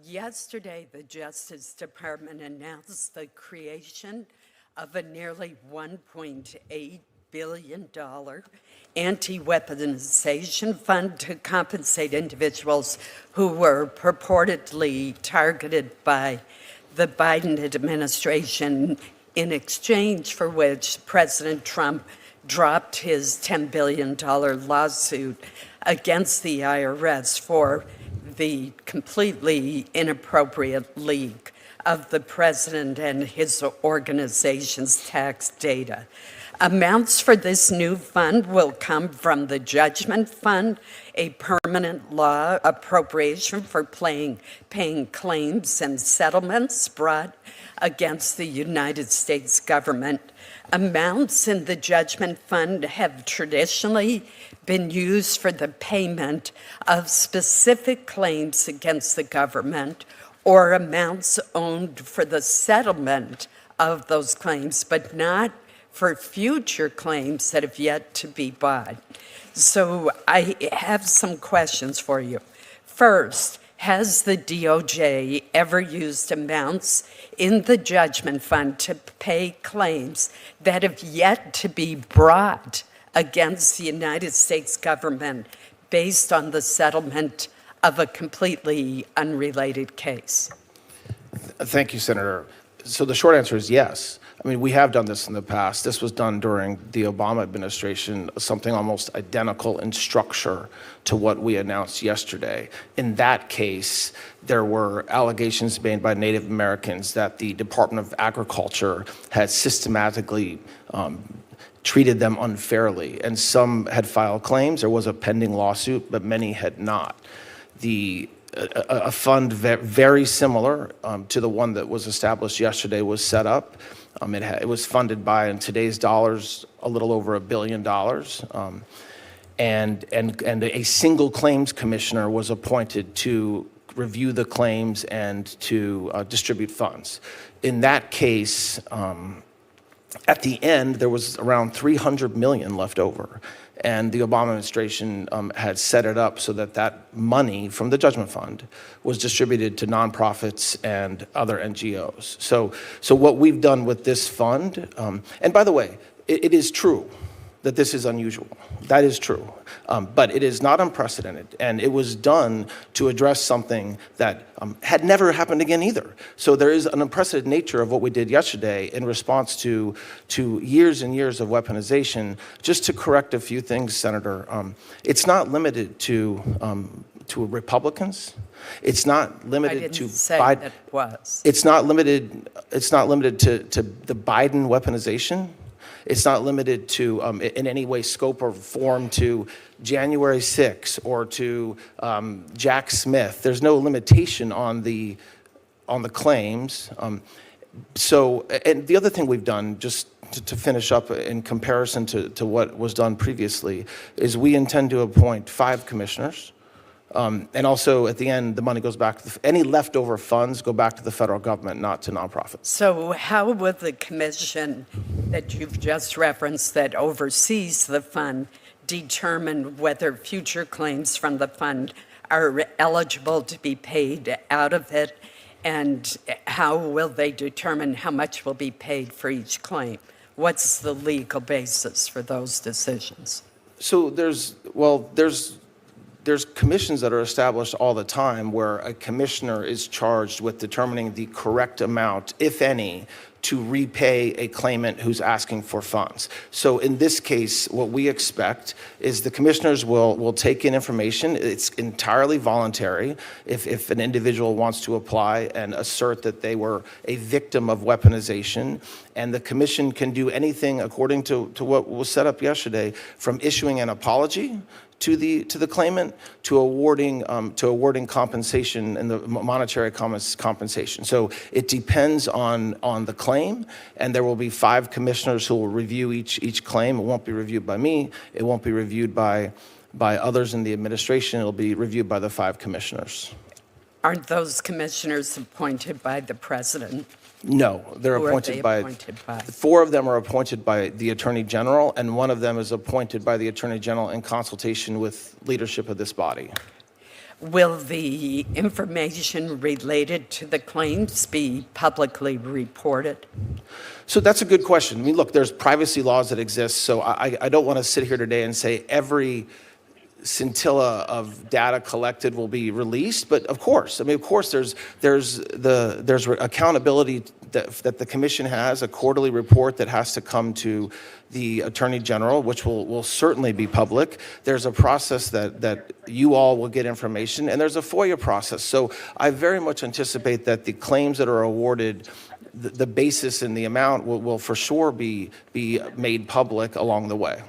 Yesterday, the Justice Department announced the creation of a nearly $1.8 billion anti-weaponization fund to compensate individuals who were purportedly targeted by the Biden administration, in exchange for which President Trump dropped his $10 billion lawsuit against the IRS for the completely inappropriate leak of the president and his organization's tax data. Amounts for this new fund will come from the Judgment Fund, a permanent law appropriation for paying claims and settlements brought against the United States government. Amounts in the Judgment Fund have traditionally been used for the payment of specific claims against the government or amounts owed for the settlement of those claims, but not for future claims that have yet to be bought. So I have some questions for you. First, has the DOJ ever used amounts in the Judgment Fund to pay claims that have yet to be brought against the United States government based on the settlement of a completely unrelated case? Thank you, Senator. So the short answer is yes. I mean, we have done this in the past. This was done during the Obama administration, something almost identical in structure to what we announced yesterday. In that case, there were allegations made by Native Americans that the Department of Agriculture had systematically treated them unfairly, and some had filed claims. There was a pending lawsuit, but many had not. A fund very similar to the one that was established yesterday was set up. It was funded by, in today's dollars, a little over $1 billion. And a single claims commissioner was appointed to review the claims and to distribute funds. In that case, at the end, there was around $300 million left over. And the Obama administration had set it up so that that money from the Judgment Fund was distributed to nonprofits and other NGOs. So what we've done with this fund, and by the way, it is true that this is unusual. That is true. But it is not unprecedented, and it was done to address something that had never happened again either. So there is an unprecedented nature of what we did yesterday in response to years and years of weaponization. Just to correct a few things, Senator, it's not limited to Republicans. It's not limited to Biden. It was. It's not limited. It's not limited to the Biden weaponization. It's not limited to, in any way, scope or form to January 6th or to Jack Smith. There's no limitation on the claims. So, and the other thing we've done, just to finish up in comparison to what was done previously, is we intend to appoint 5 commissioners. And also, at the end, the money goes back to any leftover funds go back to the federal government, not to nonprofits. So how will the commission that you've just referenced that oversees the fund determine whether future claims from the fund are eligible to be paid out of it? And how will they determine how much will be paid for each claim? What's the legal basis for those decisions? So there's commissions that are established all the time where a commissioner is charged with determining the correct amount, if any, to repay a claimant who's asking for funds. So in this case, what we expect is the commissioners will take in information. It's entirely voluntary if an individual wants to apply and assert that they were a victim of weaponization. And the commission can do anything according to what was set up yesterday, from issuing an apology to the claimant, to awarding compensation and the monetary compensation. So it depends on the claim, and there will be 5 commissioners who will review each claim. It won't be reviewed by me. It won't be reviewed by others in the administration. It'll be reviewed by the 5 commissioners. Aren't those commissioners appointed by the president? No, they're Who appointed are they by, appointed by? 4 of them are appointed by the Attorney General, and 1 of them is appointed by the Attorney General in consultation with leadership of this body. will the information related to the claims be publicly reported? So that's a good question. I mean, look, there's privacy laws that exist, so I don't want to sit here today and say every scintilla of data collected will be released, but of course, there's accountability that the commission has, a quarterly report that has to come to the Attorney General, which will certainly be public. There's a process that you all will get information, and there's a FOIA process. So I very much anticipate that the claims that are awarded, the basis and the amount will for sure be made public along the way.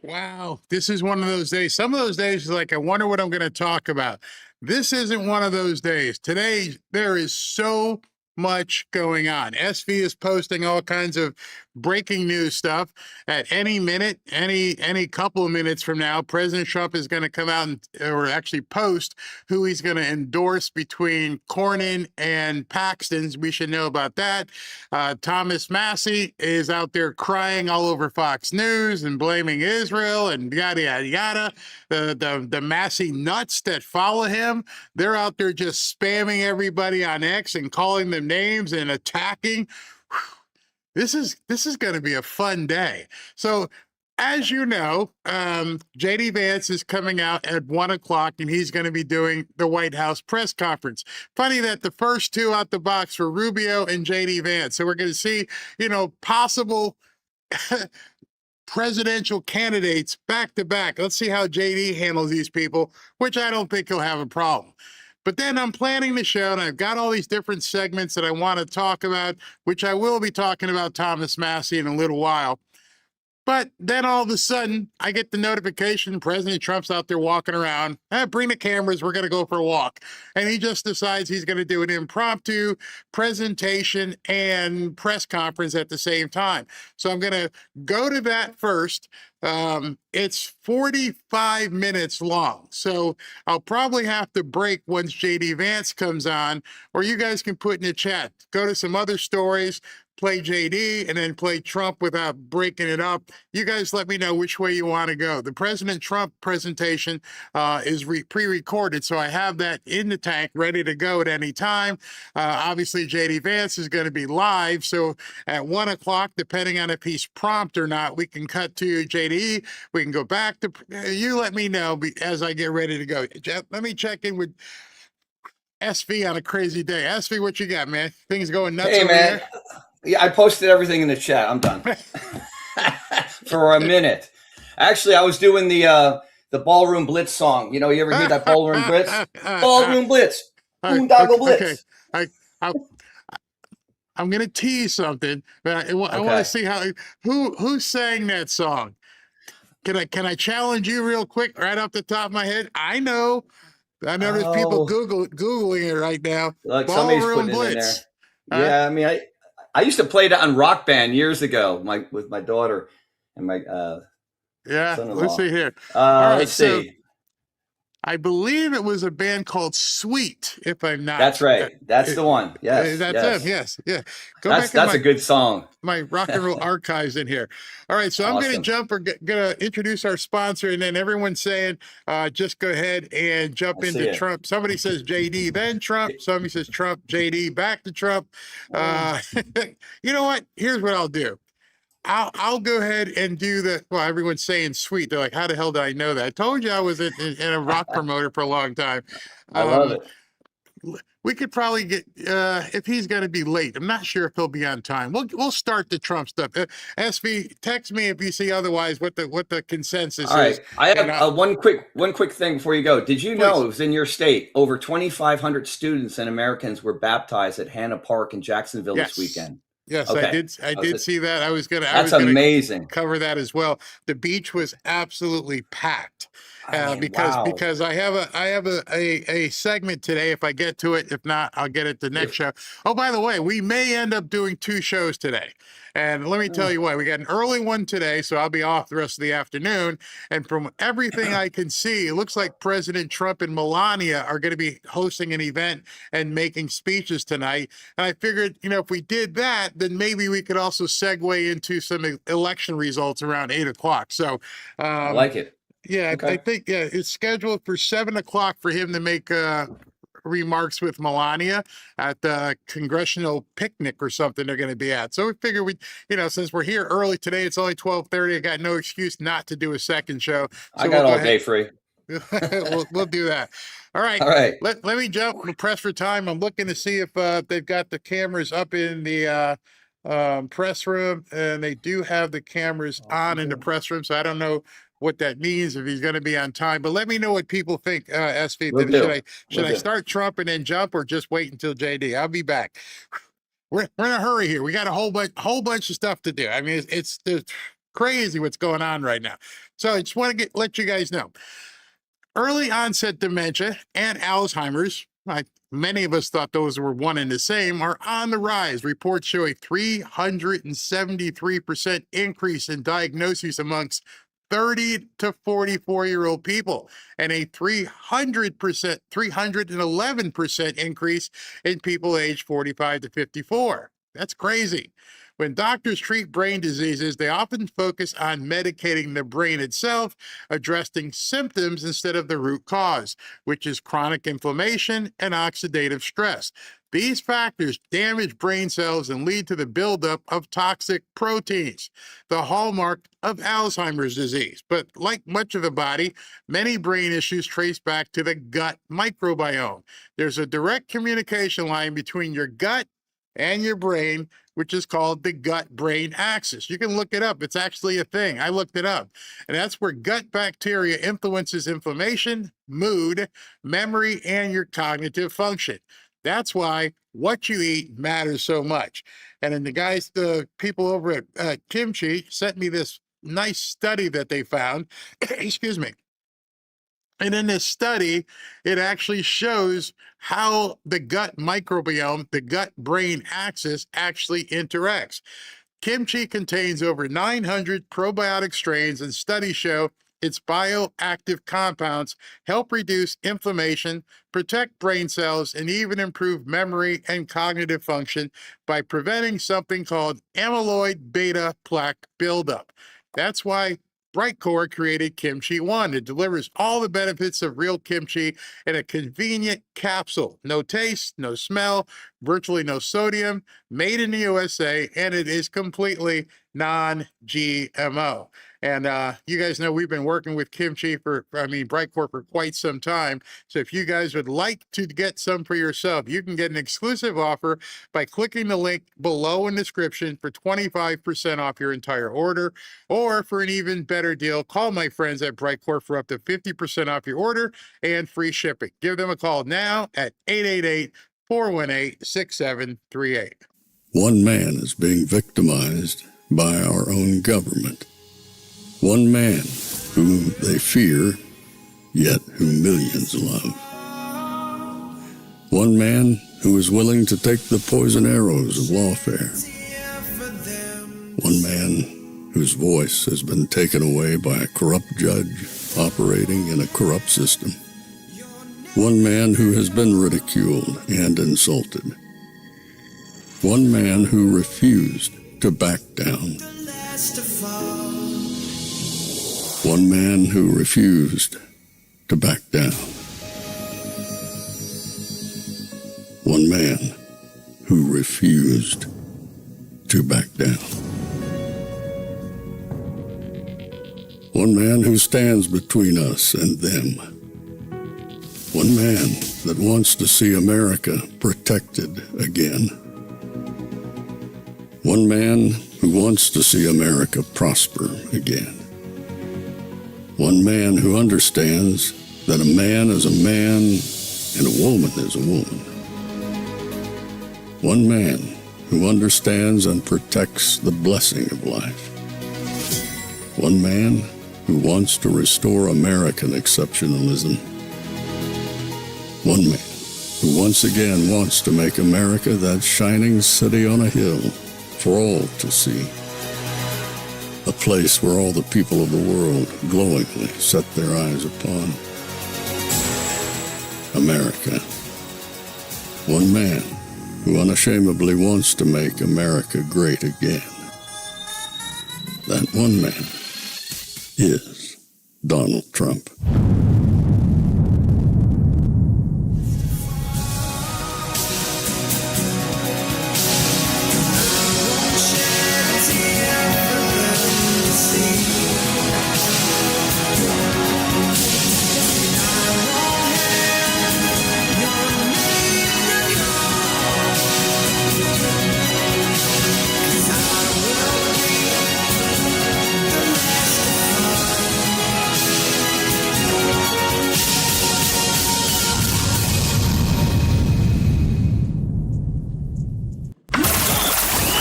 Wow, this is one of those days. Some of those days is like, I wonder what I'm going to talk about. This isn't one of those days. Today, there is so much going on. SV is posting all kinds of breaking news stuff. At any minute, any couple of minutes from now, President Trump is going to come out or actually post who he's going to endorse between Cornyn and Paxton's. We should know about that. Thomas Massie is out there crying all over Fox News and blaming Israel and yada, yada, yada. The Massie nuts that follow him, they're out there just spamming everybody on X and calling them names and attacking. This is going to be a fun day. So, as you know, JD Vance is coming out at 1 o'clock, and he's going to be doing the White House press conference. Funny that the first two out the box were Rubio and JD Vance. So we're going to see, possible presidential candidates back to back. Let's see how JD handles these people, which I don't think he'll have a problem. But then I'm planning the show, and I've got all these different segments that I want to talk about, which I will be talking about Thomas Massie in a little while. But then all of a sudden, I get the notification President Trump's out there walking around. Bring the cameras, we're going to go for a walk. And he just decides he's going to do an impromptu presentation and press conference at the same time. So I'm going to go to that first. It's 45 minutes long. So I'll probably have to break once JD Vance comes on, or you guys can put in the chat. Go to some other stories, play JD, and then play Trump without breaking it up. You guys let me know which way you want to go. The President Trump presentation is pre-recorded, so I have that in the tank ready to go at any time. Obviously, JD Vance is going to be live, so at 1 o'clock, depending on if he's prompt or not, we can cut to JD. We can go back to, you let me know as I get ready to go. Jeff, let me check in with SV on a crazy day. SV, what you got, man? Things going nuts over man. there? Yeah, I posted everything in the chat. I'm done for a minute. Actually, I was doing the Ballroom Blitz song. You ever hear that Ballroom Blitz? Ballroom Blitz. Boondoggle Blitz. Okay. I'm going to tease something, but I want to see who sang that song. Can I challenge you real quick right off the top of my head? I know there's people Googling it right now. Like somebody's putting it in there. Yeah, I mean, I used to play that on Rock Band years ago, with my daughter and my son-in-law. Let's see here. Let's see. I believe it was a band called Sweet, if I'm not. That's right. That's the one. Yes. That's it. Yes. Yeah. That's a good song. My rock and roll archives in here. All right. So I'm going to jump. We're going to introduce our sponsor, and then everyone's saying, just go ahead and jump into Trump. Somebody says JD, then Trump. Somebody says Trump, JD, back to Trump. You know what? Here's what I'll do. I'll go ahead and do everyone's saying Sweet. They're like, how the hell did I know that? I told you I was in a rock promoter for a long time. I love it. We could probably get, if he's going to be late, I'm not sure if he'll be on time. We'll start the Trump stuff. SV, text me if you see otherwise what the consensus is. All right. I have one quick thing before you go. Did you know it was in your state, over 2,500 students and Americans were baptized at Hanna Park in Jacksonville this weekend? Yes, okay. I did see that. I was gonna amazing. Cover that as well. The beach was absolutely packed because I have a segment today. If I get to it, if not, I'll get it the next show. Oh, by the way, we may end up doing 2 shows today. And let me tell you what, we got an early one today, so I'll be off the rest of the afternoon. And from everything I can see, it looks like President Trump and Melania are going to be hosting an event and making speeches tonight. And I figured, if we did that, then maybe we could also segue into some election results around 8 o'clock. So I like it. Yeah, I Okay. think it's scheduled for 7 o'clock for him to make remarks with Melania at the congressional picnic or something they're going to be at. So we figure since we're here early today, it's only 12:30. I got no excuse not to do a second show. I So got we'll go all ahead. day free. we'll do that. All right. All right. Let me jump. We'll press for time. I'm looking to see if they've got the cameras up in the press room, and they do have the cameras on in the press room. So I don't know what that means if he's going to be on time. But let me know what people think. SV, Will do. should I do. start Trump and then jump, or just wait until JD? I'll be back. We're in a hurry here. We got a whole bunch of stuff to do. I mean, it's crazy what's going on right now. So I just want to let you guys know. Early onset dementia and Alzheimer's, many of us thought those were one and the same, are on the rise. Reports show a 373% increase in diagnoses amongst 30 to 44-year-old people, and a 311% increase in people aged 45 to 54. That's crazy. When doctors treat brain diseases, they often focus on medicating the brain itself, addressing symptoms instead of the root cause, which is chronic inflammation and oxidative stress. These factors damage brain cells and lead to the buildup of toxic proteins, the hallmark of Alzheimer's disease. But like much of the body, many brain issues trace back to the gut microbiome. There's a direct communication line between your gut and your brain, which is called the gut-brain axis. You can look it up. It's actually a thing. I looked it up. And that's where gut bacteria influences inflammation, mood, memory, and your cognitive function. That's why what you eat matters so much. And then the people over at Kimchi sent me this nice study that they found. Excuse me. And in this study, it actually shows how the gut microbiome, the gut-brain axis, actually interacts. Kimchi contains over 900 probiotic strains, and studies show its bioactive compounds help reduce inflammation, protect brain cells, and even improve memory and cognitive function by preventing something called amyloid beta plaque buildup. That's why Brightcore created Kimchi One. It delivers all the benefits of real kimchi in a convenient capsule. No taste, no smell, virtually no sodium, made in the USA, and it is completely non-GMO. And you guys know we've been working with Brightcore for quite some time. So if you guys would like to get some for yourself, you can get an exclusive offer by clicking the link below in the description for 25% off your entire order. Or for an even better deal, call my friends at Brightcore for up to 50% off your order and free shipping. Give them a call now at 888-418-6738. One man is being victimized by our own government. One man whom they fear, yet whom millions love. One man who is willing to take the poison arrows of lawfare. One man whose voice has been taken away by a corrupt judge operating in a corrupt system. One man who has been ridiculed and insulted. One man who refused to back down. One man who refused to back down. One man who refused to back down. One man who stands between us and them. One man that wants to see America protected again. One man who wants to see America prosper again. One man who understands that a man is a man and a woman is a woman. One man who understands and protects the blessing of life. One man who wants to restore American exceptionalism. One man who once again wants to make America that shining city on a hill for all to see. A place where all the people of the world glowingly set their eyes upon. America. One man who unashamedly wants to make America great again. That one man is Donald Trump.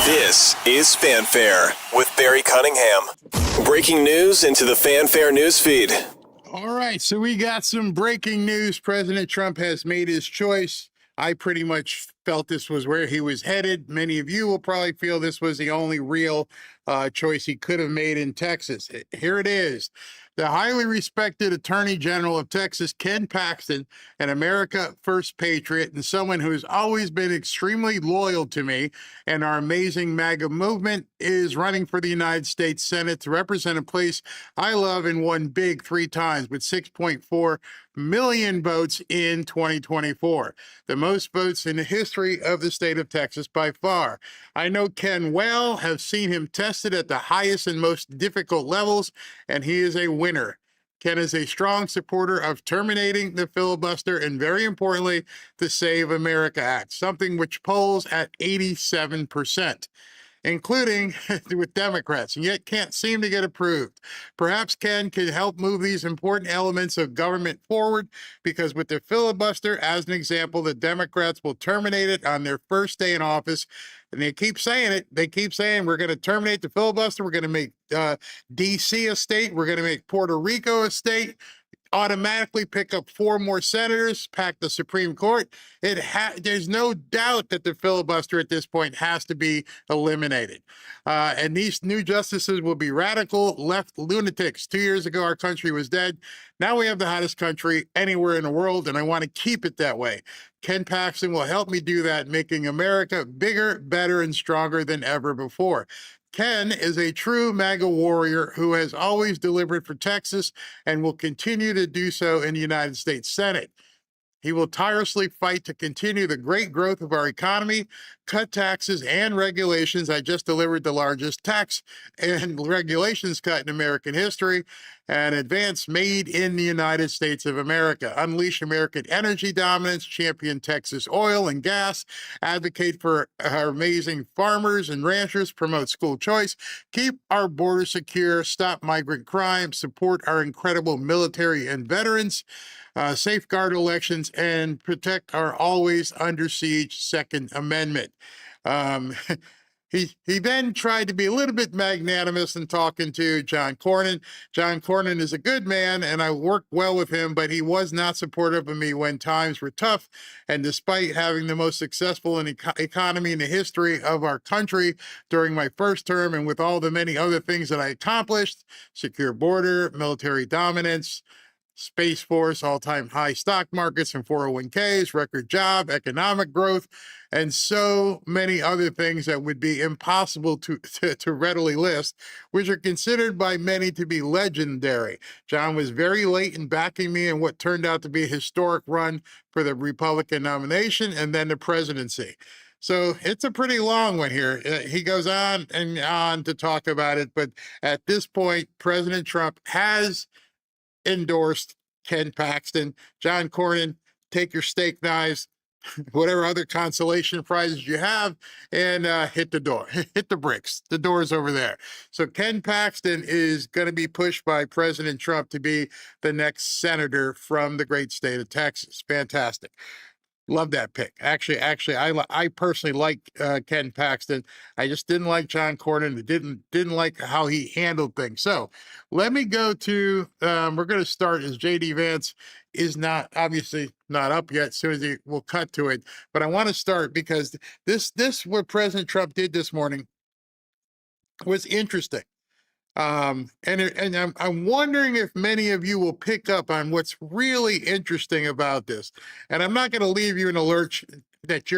This is Fanfare with Barry Cunningham. Breaking news into the Fanfare newsfeed. All right, so we got some breaking news. President Trump has made his choice. I pretty much felt this was where he was headed. Many of you will probably feel this was the only real choice he could have made in Texas. Here it is. The highly respected Attorney General of Texas, Ken Paxton, an America First patriot and someone who's always been extremely loyal to me and our amazing MAGA movement, is running for the United States Senate to represent a place I love and won big 3 times with 6.4 million votes in 2024, the most votes in the history of the state of Texas by far. I know Ken well, have seen him tested at the highest and most difficult levels, and he is a winner. Ken is a strong supporter of terminating the filibuster and, very importantly, the Save America Act, something which polls at 87%. Including with Democrats, and yet can't seem to get approved. Perhaps Ken could help move these important elements of government forward, because with the filibuster, as an example, the Democrats will terminate it on their first day in office. And they keep saying it. They keep saying, we're going to terminate the filibuster. We're going to make D.C. a state. We're going to make Puerto Rico a state. Automatically pick up 4 more senators, pack the Supreme Court. There's no doubt that the filibuster at this point has to be eliminated. And these new justices will be radical left lunatics. 2 years ago, our country was dead. Now we have the hottest country anywhere in the world, and I want to keep it that way. Ken Paxton will help me do that, making America bigger, better, and stronger than ever before. Ken is a true MAGA warrior who has always delivered for Texas and will continue to do so in the United States Senate. He will tirelessly fight to continue the great growth of our economy, cut taxes and regulations. I just delivered the largest tax and regulations cut in American history, and advance made in the United States of America. Unleash American energy dominance, champion Texas oil and gas, advocate for our amazing farmers and ranchers, promote school choice, keep our borders secure, stop migrant crime, support our incredible military and veterans, safeguard elections, and protect our always under siege Second Amendment. He then tried to be a little bit magnanimous in talking to John Cornyn. John Cornyn is a good man, and I worked well with him, but he was not supportive of me when times were tough. And despite having the most successful economy in the history of our country during my first term, and with all the many other things that I accomplished, secure border, military dominance, Space Force, all-time high stock markets and 401ks, record job, economic growth, and so many other things that would be impossible to readily list, which are considered by many to be legendary. John was very late in backing me in what turned out to be a historic run for the Republican nomination and then the presidency. So it's a pretty long one here. He goes on and on to talk about it, but at this point, President Trump has endorsed Ken Paxton. John Cornyn, take your steak knives, whatever other consolation prizes you have, and hit the door, hit the bricks. The door's over there. So Ken Paxton is going to be pushed by President Trump to be the next senator from the great state of Texas. Fantastic. Love that pick. Actually, I personally like Ken Paxton. I just didn't like John Cornyn. Didn't like how he handled things. So let me go to. We're going to start as JD Vance is not obviously not up yet. As soon as we'll cut to it, but I want to start because this what President Trump did this morning was interesting. And I'm wondering if many of you will pick up on what's really interesting about this. And I'm not going to leave you in a lurch that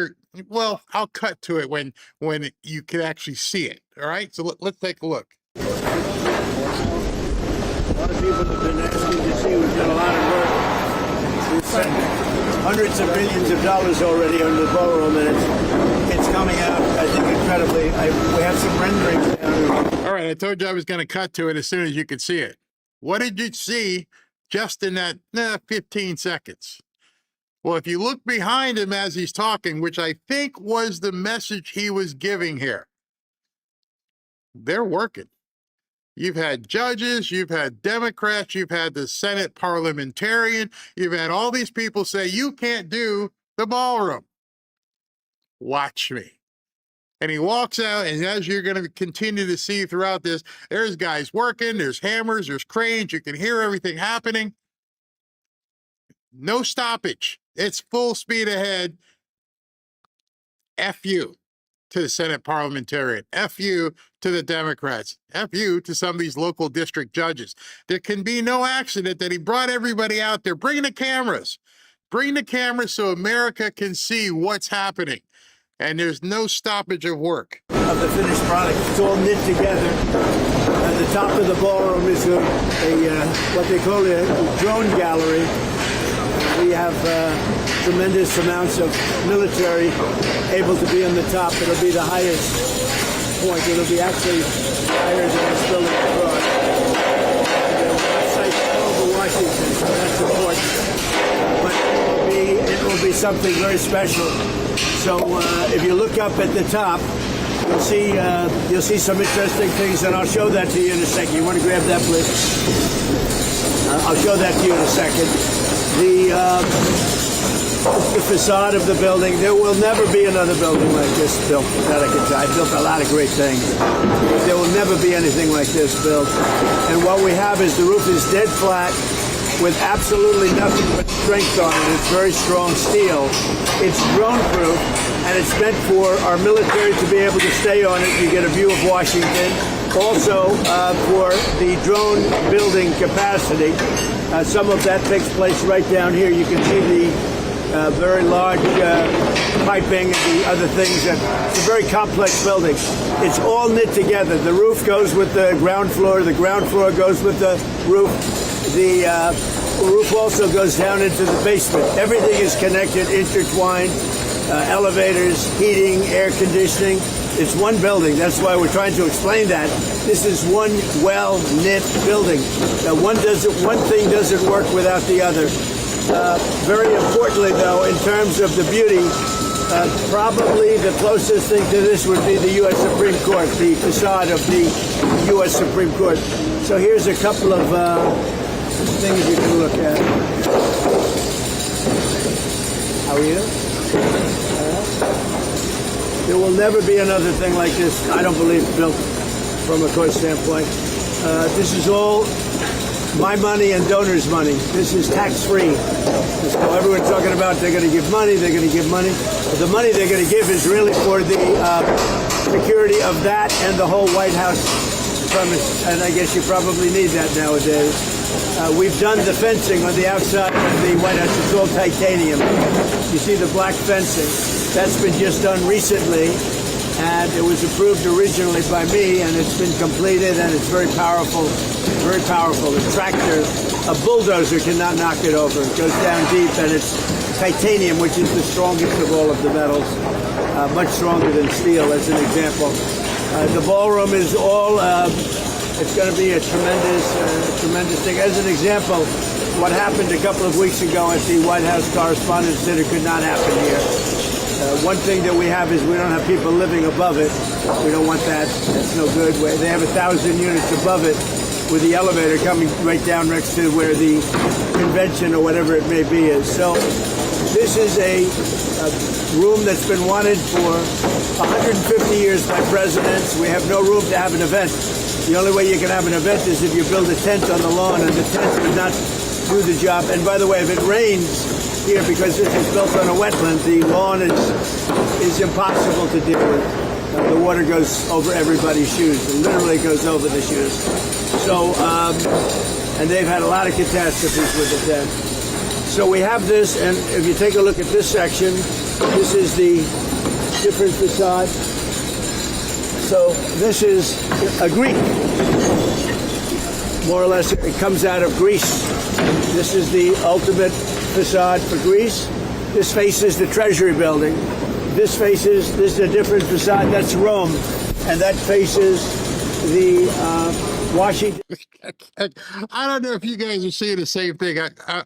well, I'll cut to it when you can actually see it. All right. So let's take a look. A lot of people people have been asking to see. We've done a lot of work. We've spent hundreds of millions of dollars already on the ballroom, and it's coming out, I think, incredibly. We have some renderings down. All right, I told you I was going to cut to it as soon as you could see it. What did you see just in that 15 seconds? Well, if you look behind him as he's talking, which I think was the message he was giving here, they're working. You've had judges, you've had Democrats, you've had the Senate parliamentarian, you've had all these people say, you can't do the ballroom. Watch me. And he walks out, and as you're going to continue to see throughout this, there's guys working, there's hammers, there's cranes, you can hear everything happening. No stoppage. It's full speed ahead. F you to the Senate parliamentarian. F you to the Democrats. F you to some of these local district judges. There can be no accident that he brought everybody out there. Bring the cameras. Bring the cameras so America can see what's happening. And there's no stoppage of work. Of the finished product. It's all knit together. At the top of the ballroom is what they call a drone gallery. We have tremendous amounts of military able to be on the top. It'll be the highest point. It'll be actually higher than this building across. The site's over Washington, so that's important. But it will be something very special. So if you look up at the top, you'll see some interesting things, and I'll show that to you in a second. You want to grab that, please? I'll show that to you in a second. The facade of the building, there will never be another building like this built, that I can tell. I built a lot of great things. There will never be anything like this built. And what we have is the roof is dead flat with absolutely nothing but strength on it. It's very strong steel. It's drone proof, and it's meant for our military to be able to stay on it. You get a view of Washington. Also, for the drone building capacity, some of that takes place right down here. You can see the very large piping and the other things. It's a very complex building. It's all knit together. The roof goes with the ground floor. The ground floor goes with the roof. The roof also goes down into the basement. Everything is connected, intertwined. Elevators, heating, air conditioning. It's one building. That's why we're trying to explain that. This is one well-knit building. One thing doesn't work without the other. Very importantly, though, in terms of the beauty, probably the closest thing to this would be the U.S. Supreme Court, the facade of the U.S. Supreme Court. So here's a couple of things you can look at. How are you? There will never be another thing like this, I don't believe, built from a court standpoint. This is all my money and donors' money. This is tax-free. So everyone's talking about they're going to give money, they're going to give money. But the money they're going to give is really for the security of that and the whole White House premise. And I guess you probably need that nowadays. We've done the fencing on the outside of the White House. It's all titanium. You see the black fencing. That's been just done recently, and it was approved originally by me, and it's been completed, and it's very powerful, very powerful. A tractor, a bulldozer cannot knock it over. It goes down deep, and it's titanium, which is the strongest of all of the metals, much stronger than steel, as an example. The ballroom is all, it's going to be a tremendous thing. As an example, what happened a couple of weeks ago at the White House Correspondents' Dinner could not happen here. One thing that we have is we don't have people living above it. We don't want that. That's no good. They have 1,000 units above it with the elevator coming right down next to where the convention or whatever it may be is. So this is a room that's been wanted for 150 years by presidents. We have no room to have an event. The only way you can have an event is if you build a tent on the lawn, and the tent would not do the job. And by the way, if it rains here, because this is built on a wetland, the lawn is impossible to deal with. The water goes over everybody's shoes. It literally goes over the shoes. So, and they've had a lot of catastrophes with the tent. So we have this, and if you take a look at this section, this is the different facade. So this is a Greek. more or less, it comes out of Greece. This is the ultimate facade for Greece. This faces the Treasury building. This is a different facade. That's Rome. And that faces the Washington. I don't know if you guys are seeing the same thing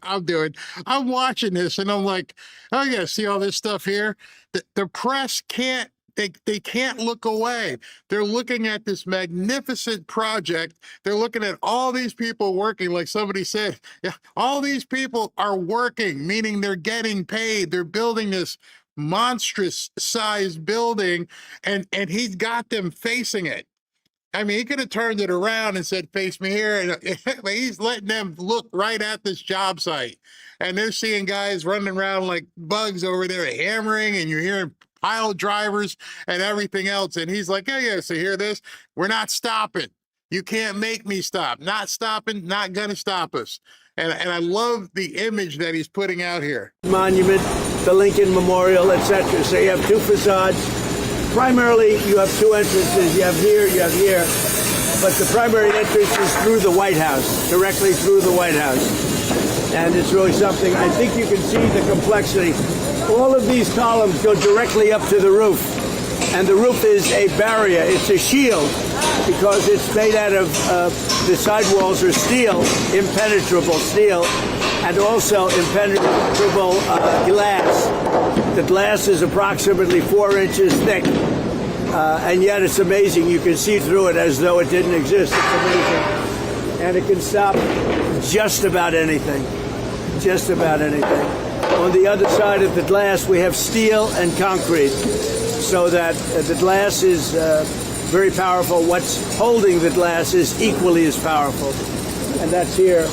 I'm doing. I'm watching this and I'm like, oh yeah, see all this stuff here? The press can't, they can't look away. They're looking at this magnificent project. They're looking at all these people working, like somebody said, yeah, all these people are working, meaning they're getting paid. They're building this monstrous sized building and he's got them facing it. I mean, he could have turned it around and said, face me here. And he's letting them look right at this job site. And they're seeing guys running around like bugs over there hammering, and you're hearing pile drivers and everything else. And he's like, oh yeah, so hear this? We're not stopping. You can't make me stop. Not stopping, not gonna stop us. And I love the image that he's putting out here. Monument, the Lincoln Memorial, etc. So you have two facades. Primarily, you have two entrances. You have here, but the primary entrance is through the White House, directly through the White House. And it's really something. I think you can see the complexity. All of these columns go directly up to the roof. And the roof is a barrier. It's a shield because it's made out of, the sidewalls are steel, impenetrable steel, and also impenetrable glass. The glass is approximately 4 inches thick, and yet it's amazing. You can see through it as though it didn't exist. It's amazing. And it can stop just about anything. Just about anything. On the other side of the glass, we have steel and concrete, so that the glass is very powerful. What's holding the glass is equally as powerful. And that's here.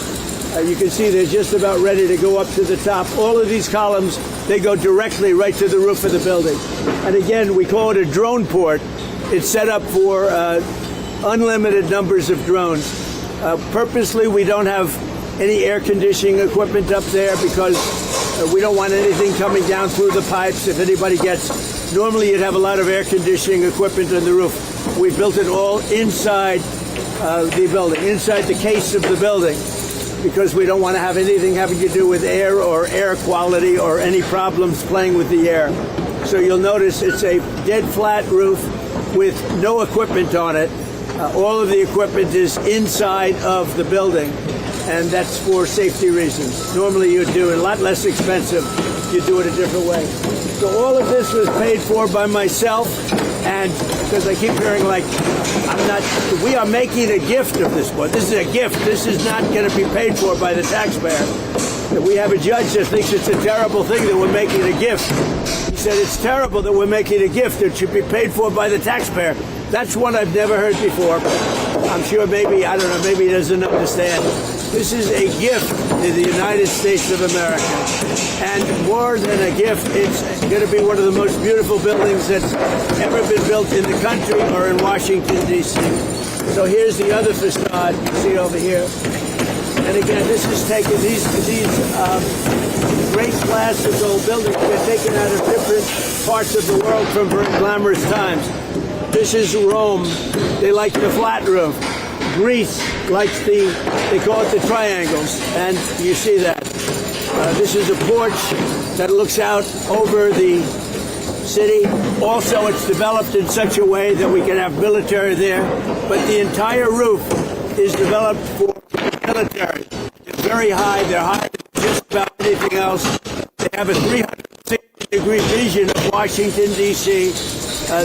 You can see they're just about ready to go up to the top. All of these columns, they go directly right to the roof of the building. And again, we call it a drone port. It's set up for unlimited numbers of drones. Purposely, we don't have any air conditioning equipment up there because we don't want anything coming down through the pipes. If anybody gets, normally you'd have a lot of air conditioning equipment on the roof. We built it all inside the building, inside the case of the building, because we don't want to have anything having to do with air or air quality or any problems playing with the air. So you'll notice it's a dead flat roof with no equipment on it. All of the equipment is inside of the building, and that's for safety reasons. Normally you'd do it a lot less expensive. You do it a different way. So all of this was paid for by myself, and because I keep hearing like, we are making a gift of this one. This is a gift. This is not going to be paid for by the taxpayer. We have a judge that thinks it's a terrible thing that we're making a gift. He said it's terrible that we're making a gift. It should be paid for by the taxpayer. That's one I've never heard before. I'm sure maybe, I don't know, maybe he doesn't understand. This is a gift to the United States of America. And more than a gift, it's going to be one of the most beautiful buildings that's ever been built in the country or in Washington, D.C. So here's the other facade you see over here. And again, this is taken, these great classical buildings get taken out of different parts of the world from very glamorous times. This is Rome. They like the flat roof. Greece likes they call it the triangles, and you see that. This is a porch that looks out over the city. Also, it's developed in such a way that we can have military there, but the entire roof is developed for military. They're very high. They're higher than just about anything else. They have a 360-degree vision of Washington, D.C.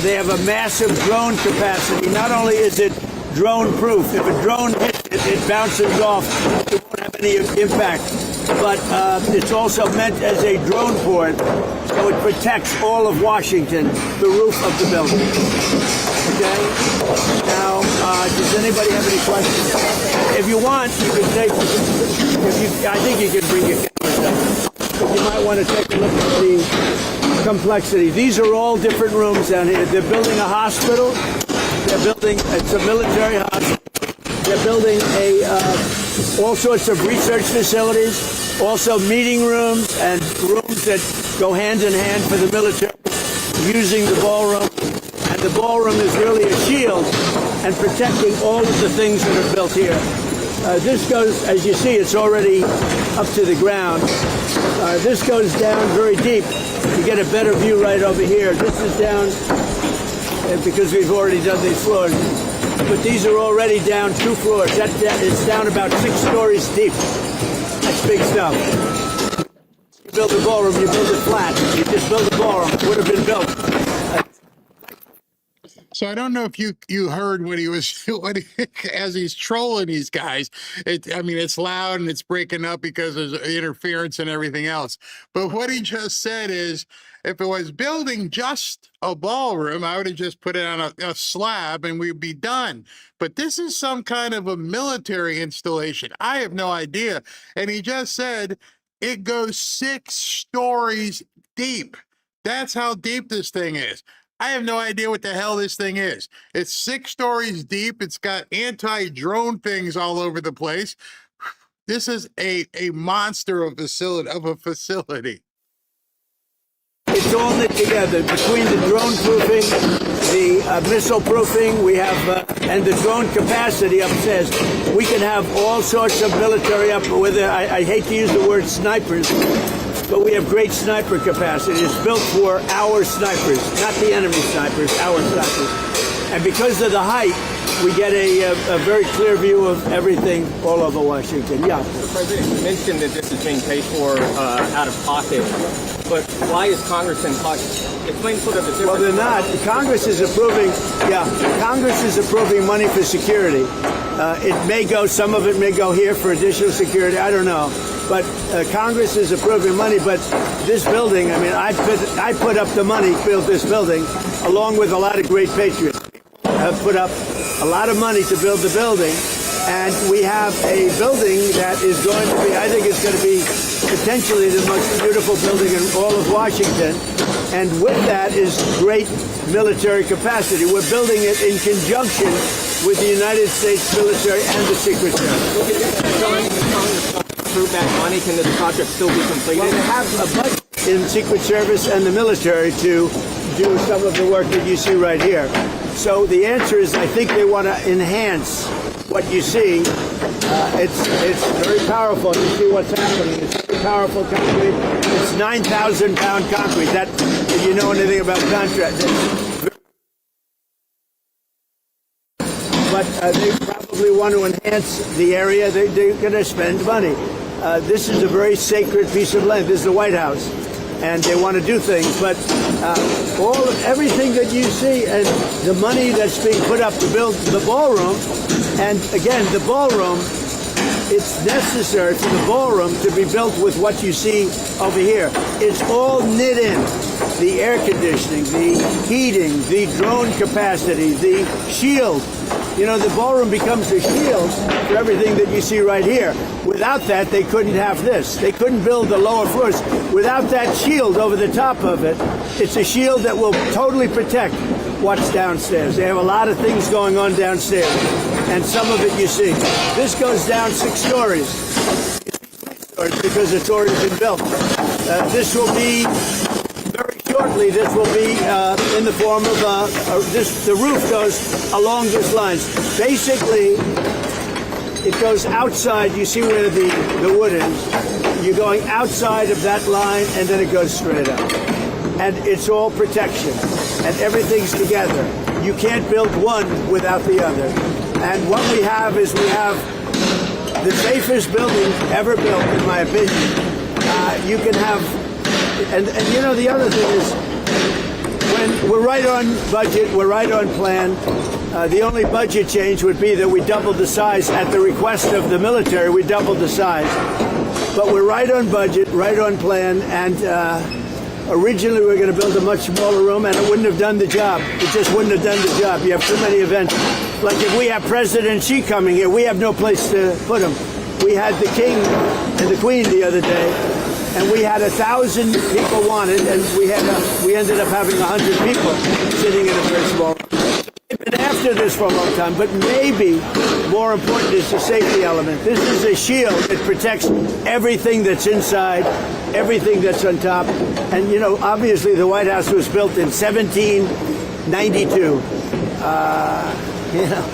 They have a massive drone capacity. Not only is it drone-proof, if a drone hits it, it bounces off. It won't have any impact. But it's also meant as a drone port, so it protects all of Washington, the roof of the building. Okay? Now, does anybody have any questions? If you want, you can take, I think you can bring your cameras up. You might want to take a look at the complexity. These are all different rooms down here. They're building a hospital. They're building, it's a military hospital. They're building all sorts of research facilities, also meeting rooms and rooms that go hand in hand for the military using the ballroom. And the ballroom is really a shield and protecting all of the things that are built here. This goes, as you see, it's already up to the ground. This goes down very deep. You get a better view right over here. This is down because we've already done these floors. But these are already down 2 floors. It's down about 6 stories deep. That's big stuff. You build a ballroom, you build it flat. You just build a ballroom. It would have been built. So I don't know if you heard what he was as he's trolling these guys. I mean, it's loud and it's breaking up because there's interference and everything else. But what he just said is, if it was building just a ballroom, I would have just put it on a slab and we'd be done. But this is some kind of a military installation. I have no idea. And he just said it goes 6 stories deep. That's how deep this thing is. I have no idea what the hell this thing is. It's 6 stories deep. It's got anti-drone things all over the place. This is a monster of a facility. It's all knit together between the drone proofing, the missile proofing, we have, and the drone capacity upstairs. We can have all sorts of military up with it. I hate to use the word snipers, but we have great sniper capacity. It's built for our snipers, not the enemy snipers, our snipers. And because of the height, we get a very clear view of everything all over Washington. Yeah. President, you mentioned that this is being paid for out of pocket, but why is Congress in pocket? Explain sort of the difference. Well, they're not. Congress is approving. Yeah, Congress is approving money for security. It may go. Some of it may go here for additional security. I don't know. But Congress is approving money. But this building, I mean, I put up the money, built this building, along with a lot of great patriots. Have put up a lot of money to build the building, and we have a building that is going to be, I think it's going to be potentially the most beautiful building in all of Washington, and with that is great military capacity. We're building it in conjunction with the United States military and the Secret Service. Approve that money, can this project still be completed? Well, they have a budget in Secret Service and the military to do some of the work that you see right here. So the answer is, I think they want to enhance what you see. It's very powerful. You see what's happening. It's very powerful concrete. It's 9,000-pound concrete. That, if you know anything about contract. But they probably want to enhance the area. They're going to spend money. This is a very sacred piece of land. This is the White House. And they want to do things, but everything that you see and the money that's being put up to build the ballroom, and again, the ballroom, it's necessary for the ballroom to be built with what you see over here. It's all knit in. The air conditioning, the heating, the drone capacity, the shield. You know, the ballroom becomes a shield for everything that you see right here. Without that, they couldn't have this. They couldn't build the lower floors. Without that shield over the top of it, it's a shield that will totally protect what's downstairs. They have a lot of things going on downstairs, and some of it you see. This goes down 6 stories because it's already been built. This will be very shortly. This will be in the form of the roof goes along this lines. Basically, it goes outside. You see where the wood is. You're going outside of that line, and then it goes straight up. And it's all protection, and everything's together. You can't build one without the other. And what we have is we have the safest building ever built, in my opinion. You can have, and you know, the other thing is, when we're right on budget, we're right on plan. The only budget change would be that we doubled the size at the request of the military. We doubled the size, but we're right on budget, right on plan, and originally we were going to build a much smaller room, and it wouldn't have done the job. It just wouldn't have done the job. You have too many events. Like if we have President Xi coming here, we have no place to put him. We had the King and the Queen the other day, and we had 1,000 people wanted, and we ended up having 100 people sitting in a very small room. We've been after this for a long time, but maybe more important is the safety element. This is a shield that protects everything that's inside, everything that's on top. And, you know, obviously the White House was built in 1792. You know,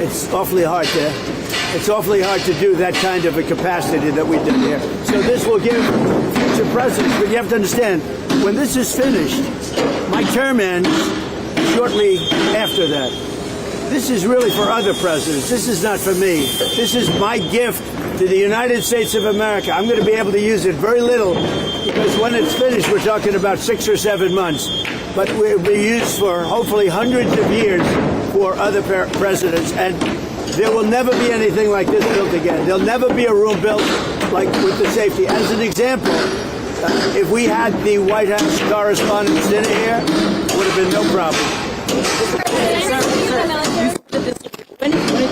it's awfully hard to It's awfully hard to do that kind of a capacity that we did here. So this will give future presidents, but you have to understand, when this is finished, my term ends shortly after that. This is really for other presidents. This is not for me. This is my gift to the United States of America. I'm going to be able to use it very little because when it's finished, we're talking about 6 or 7 months. But it will be used for hopefully hundreds of years for other presidents. And there will never be anything like this built again. There'll never be a room built like with the safety. As an example, if we had the White House Correspondents' Dinner here, it would have been no problem.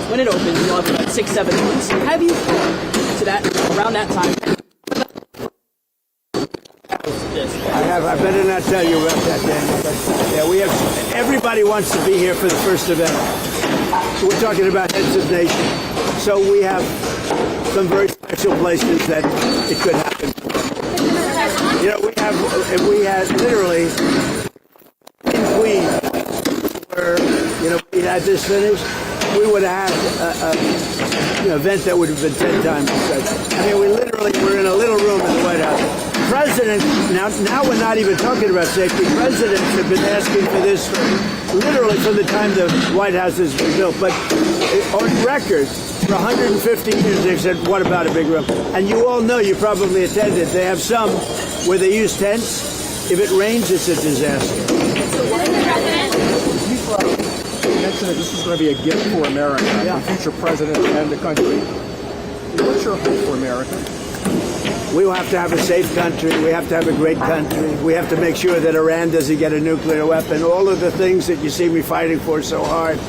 When it opens, you'll have about 6-7 months. Have you thought to that around that time? I better not tell you about that, Daniel. But yeah, we have. Everybody wants to be here for the first event. We're talking about heads of nation, so we have some very special places that it could happen. You know, if we had literally in Queens, where we had this finished, we would have had an event that would have been 10 times as such. I mean, we're in a little room in the White House. Presidents, now we're not even talking about safety. Presidents have been asking for this literally from the time the White House has been built. But on record, for 150 years, they've said, what about a big room? And you all know, you probably attended, they have some where they use tents. If it rains, it's a disaster. You mentioned that this is going to be a gift for America, Yeah. the future president and the country. What's your hope for America? We will have to have a safe country. We have to have a great country. We have to make sure that Iran doesn't get a nuclear weapon. All of the things that you see me fighting for so hard.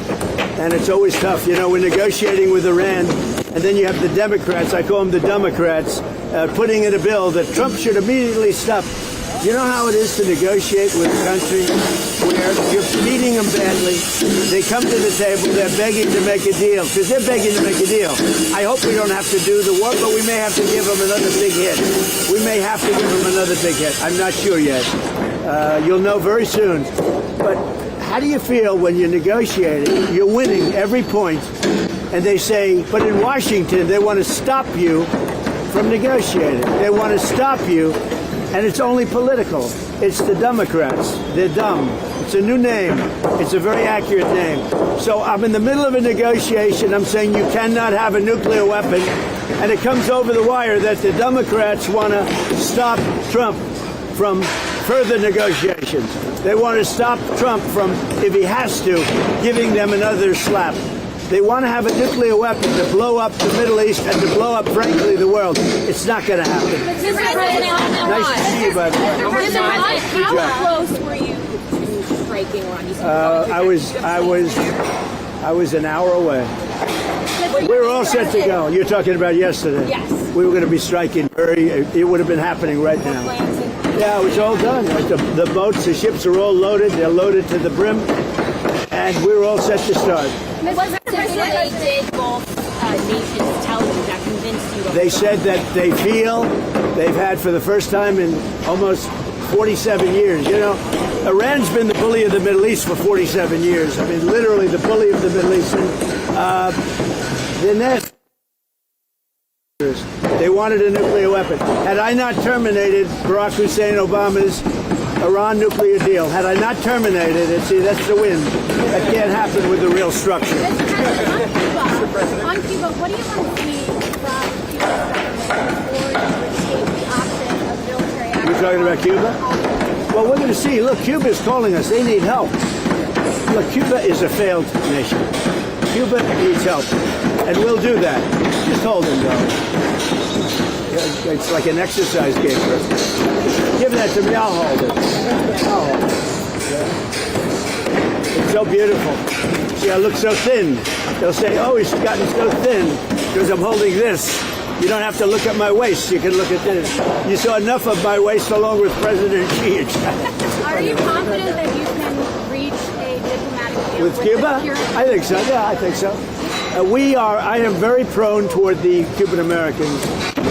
And it's always tough. You know, we're negotiating with Iran, and then you have the Democrats, I call them the Democrats, putting in a bill that Trump should immediately stop. You know how it is to negotiate with a country where you're beating them badly. They come to the table, they're begging to make a deal, because they're begging to make a deal. I hope we don't have to do the work, but we may have to give them another big hit. We may have to give them another big hit. I'm not sure yet. You'll know very soon. But how do you feel when you're negotiating, you're winning every point, and they say, but in Washington, they want to stop you from negotiating. They want to stop you. And it's only political. It's the Democrats. They're dumb. It's a new name. It's a very accurate name. So I'm in the middle of a negotiation. I'm saying you cannot have a nuclear weapon. And it comes over the wire that the Democrats want to stop Trump from further negotiations. They want to stop Trump from, if he has to, giving them another slap. They want to have a nuclear weapon to blow up the Middle East and to blow up, frankly, the world. It's not going to happen. Nice to see you, buddy. How close were you to striking Iran? I was an hour away. We were all set to go. You're talking about yesterday. Yes. We were going to be striking it would have been happening right now. Yeah, it was all done. The boats, the ships are all loaded. They're loaded to the brim. And we were all set to start. What specifically did both nations tell you that convinced you? They said that they feel they've had for the first time in almost 47 years. You know, Iran's been the bully of the Middle East for 47 years. I mean, literally the bully of the Middle East. And they wanted a nuclear weapon. Had I not terminated Barack Hussein Obama's Iran nuclear deal, had I not terminated it, see, that's the win. That can't happen with the real structure. On Cuba, what do you want to see from Cuba's government before you would take the option of military action? You're talking about Cuba? Well, we're going to see. Look, Cuba is calling us. They need help. Look, Cuba is a failed nation. Cuba needs help. And we'll do that. Just hold him, though. It's like an exercise game for us. Give that to me. I'll hold it. I'll hold it. It's so beautiful. See, I look so thin. They'll say, oh, he's gotten so thin because I'm holding this. You don't have to look at my waist. You can look at this. You saw enough of my waist along with President Xi. Are you confident that you can reach a diplomatic deal with Cuba? I think so. Yeah, I think so. I am very prone toward the Cuban Americans.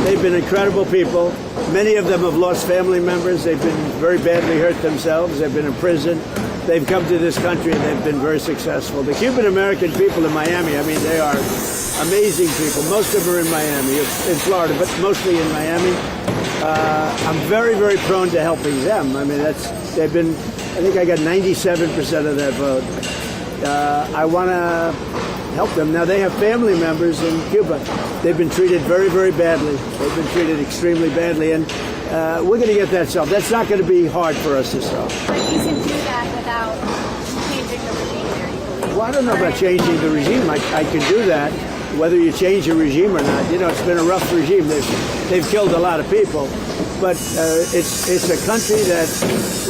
They've been incredible people. Many of them have lost family members. They've been very badly hurt themselves. They've been in prison. they've come to this country and they've been very successful. The Cuban American people in Miami, I mean, they are amazing people. Most of them are in Miami, in Florida, but mostly in Miami. I'm very, very prone to helping them. I mean, they've been, I think I got 97% of that vote. I want to help them. Now, they have family members in Cuba. They've been treated very, very badly. They've been treated extremely badly, and we're going to get that solved. That's not going to be hard for us to solve. But you can do that without changing the regime there, you believe? Well, I don't know about changing the regime. I can do that, whether you change the regime or not. You know, it's been a rough regime. They've killed a lot of people. But it's a country that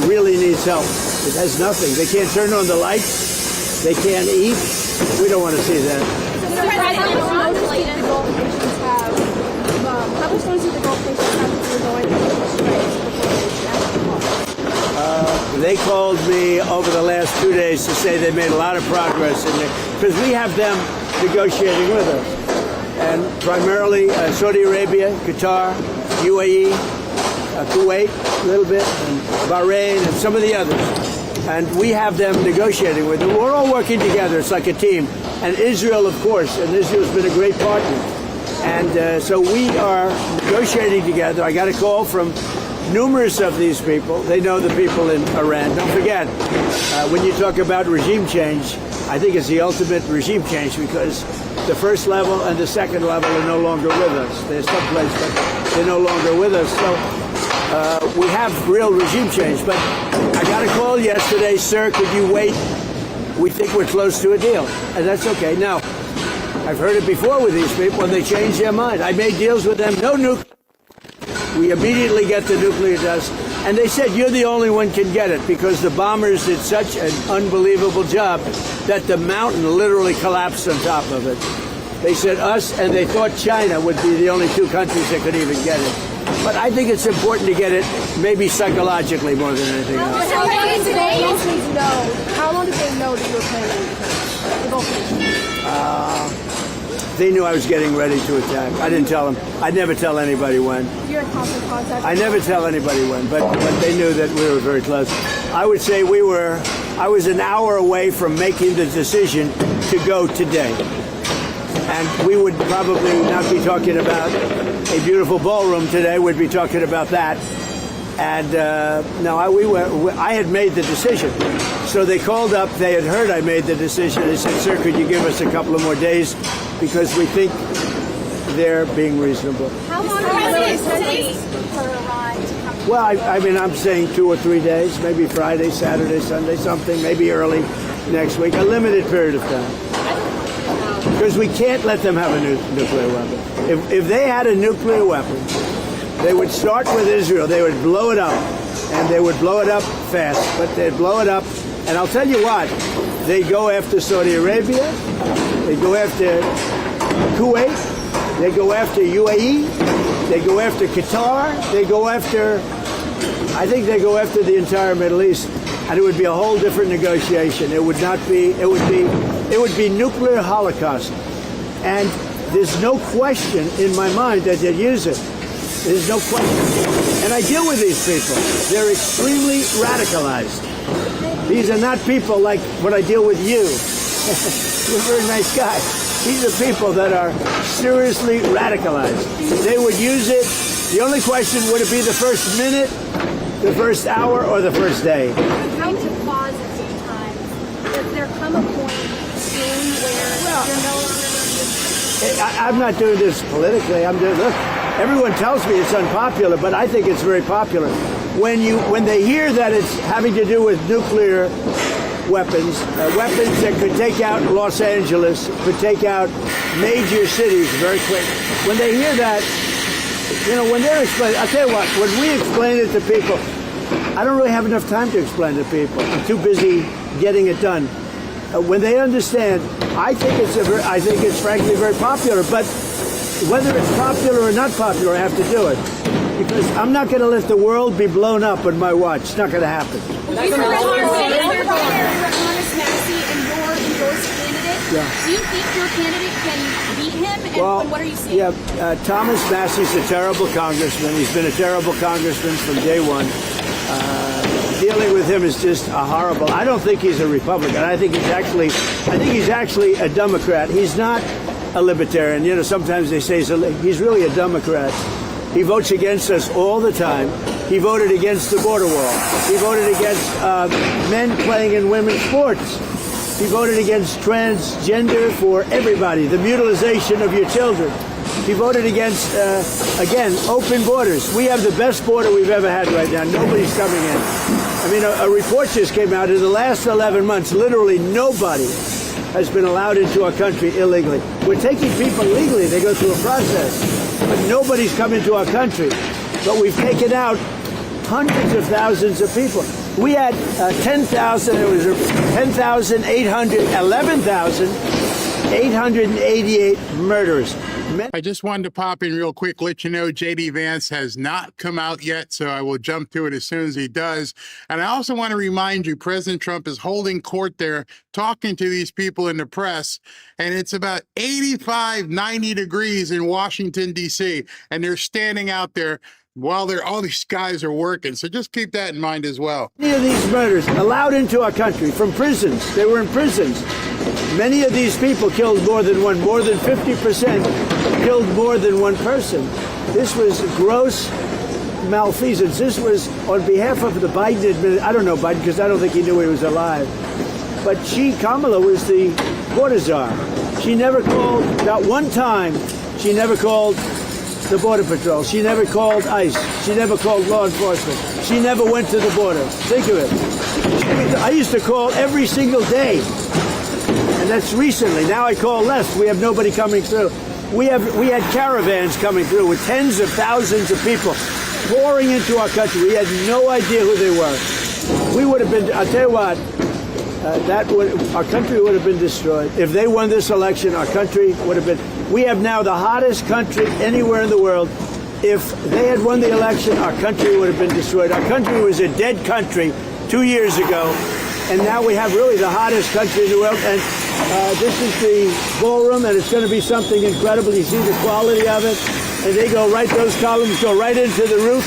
really needs help. It has nothing. They can't turn on the lights. They can't eat. We don't want to see that. So President Trump related the Gulf nations have, how much notice did the Gulf nations have before going to the strikes before They called me over the last 2 days to say they made a lot of progress in it, because we have them negotiating with us. And primarily Saudi Arabia, Qatar, UAE, Kuwait a little bit, and Bahrain, and some of the others. And we have them negotiating with them. We're all working together. It's like a team. And Israel, of course, and Israel's been a great partner. And so we are negotiating together. I got a call from numerous of these people. They know the people in Iran. Don't forget, when you talk about regime change, I think it's the ultimate regime change, because the first level and the second level are no longer with us. They're someplace, but they're no longer with us. So we have real regime change. But I got a call yesterday, sir, could you wait? We think we're close to a deal. And that's okay. Now, I've heard it before with these people, and they change their mind. I made deals with them, no nuclear. We immediately get the nuclear dust. And they said, you're the only one can get it, because the bombers did such an unbelievable job that the mountain literally collapsed on top of it. They said us, and they thought China would be the only two countries that could even get it. But I think it's important to get it, maybe psychologically more than anything else. How long did they know? How long did they know that you were planning on the Gulf nations? They knew I was getting ready to attack. I didn't tell them. I'd never tell anybody when. You're in constant contact? I never tell anybody when, but they knew that we were very close. I would say I was an hour away from making the decision to go today. And we would probably not be talking about a beautiful ballroom today. We'd be talking about that. And no, I had made the decision. So they called up. They had heard I made the decision. They said, sir, could you give us a couple of more days? Because we think they're being reasonable. How long does it take for Iran to come? Well, I mean, I'm saying 2 or 3 days, maybe Friday, Saturday, Sunday, something, maybe early next week, a limited period of time. Because we can't let them have a nuclear weapon. If they had a nuclear weapon, they would start with Israel. They would blow it up, and they would blow it up fast, but they'd blow it up. And I'll tell you what, they go after Saudi Arabia, they go after Kuwait, they go after UAE, they go after Qatar, I think they go after the entire Middle East, and it would be a whole different negotiation. It would be nuclear holocaust. And there's no question in my mind that they'd use it. There's no question. And I deal with these people. They're extremely radicalized. These are not people like when I deal with you. You're a very nice guy. These are people that are seriously radicalized. They would use it. The only question, would it be the first minute, the first hour, or the first day? Come to pause at some time. Does there come a point soon where you're no longer going to... I'm not doing this politically. I'm doing, look, everyone tells me it's unpopular, but I think it's very popular. When they hear that it's having to do with nuclear weapons, weapons that could take out Los Angeles, could take out major cities very quick. When they hear that, you know, when they're explaining, I'll tell you what, when we explain it to people, I don't really have enough time to explain to people. I'm too busy getting it done. When they understand, I think it's frankly very popular. But whether it's popular or not popular, I have to do it. Because I'm not going to let the world be blown up on my watch. It's not going to happen. Honest Massey and your endorsed candidate. Yeah. Do you think your candidate can beat him? And what are you seeing? Yeah, Thomas Massey's a terrible congressman. He's been a terrible congressman from day one. dealing with him is just a horrible. I don't think he's a Republican. I think he's actually a Democrat. He's not a libertarian. You know, sometimes they say he's really a Democrat. He votes against us all the time. He voted against the border wall. He voted against men playing in women's sports. He voted against transgender for everybody, the mutilization of your children. He voted against, again, open borders. We have the best border we've ever had right now. Nobody's coming in. I mean, a report just came out. In the last 11 months, literally nobody has been allowed into our country illegally. We're taking people legally. They go through a process. But nobody's come into our country. But we've taken out hundreds of thousands of people. We had 10,000, it was 11,888 murders. I just wanted to pop in real quick, let you know J.D. Vance has not come out yet, so I will jump to it as soon as he does. And I also want to remind you, President Trump is holding court there, talking to these people in the press, and it's about 85, 90 degrees in Washington, D.C., and they're standing out there while all these guys are working. So just keep that in mind as well. Many of these murders allowed into our country from prisons. They were in prisons. Many of these people killed more than one. More than 50% killed more than one person. This was gross malfeasance. This was on behalf of the Biden administration. I don't know Biden because I don't think he knew he was alive. But Kamala was the border czar. She never called, not one time, she never called the Border Patrol. She never called ICE. She never called law enforcement. She never went to the border. Think of it. I used to call every single day. And that's recently. Now I call less. We have nobody coming through. We had caravans coming through with tens of thousands of people pouring into our country. We had no idea who they were. We would have been, I'll tell you what, our country would have been destroyed. If they won this election, our country would have been. We have now the hottest country anywhere in the world. If they had won the election, our country would have been destroyed. Our country was a dead country 2 years ago, and now we have really the hottest country in the world. And this is the ballroom, and it's going to be something incredible. You see the quality of it, and they go right, those columns go right into the roof.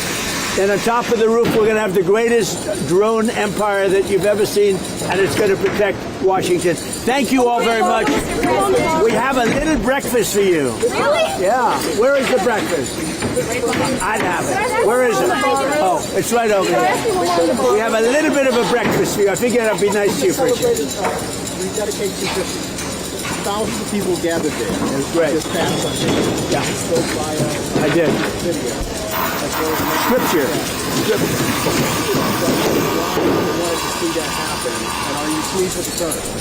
And on top of the roof, we're going to have the greatest drone empire that you've ever seen, and it's going to protect Washington. Thank you all very much. We have a little breakfast for you. Really? Yeah. Where is the breakfast? I'd have it. Where is it? Oh, it's right over here. We have a little bit of a breakfast for you. I figured I'd be nice to you for a change. Rededication to thousands of people gathered there. It was great. This past Sunday. Yeah. Spoke by I did. video. Scripture.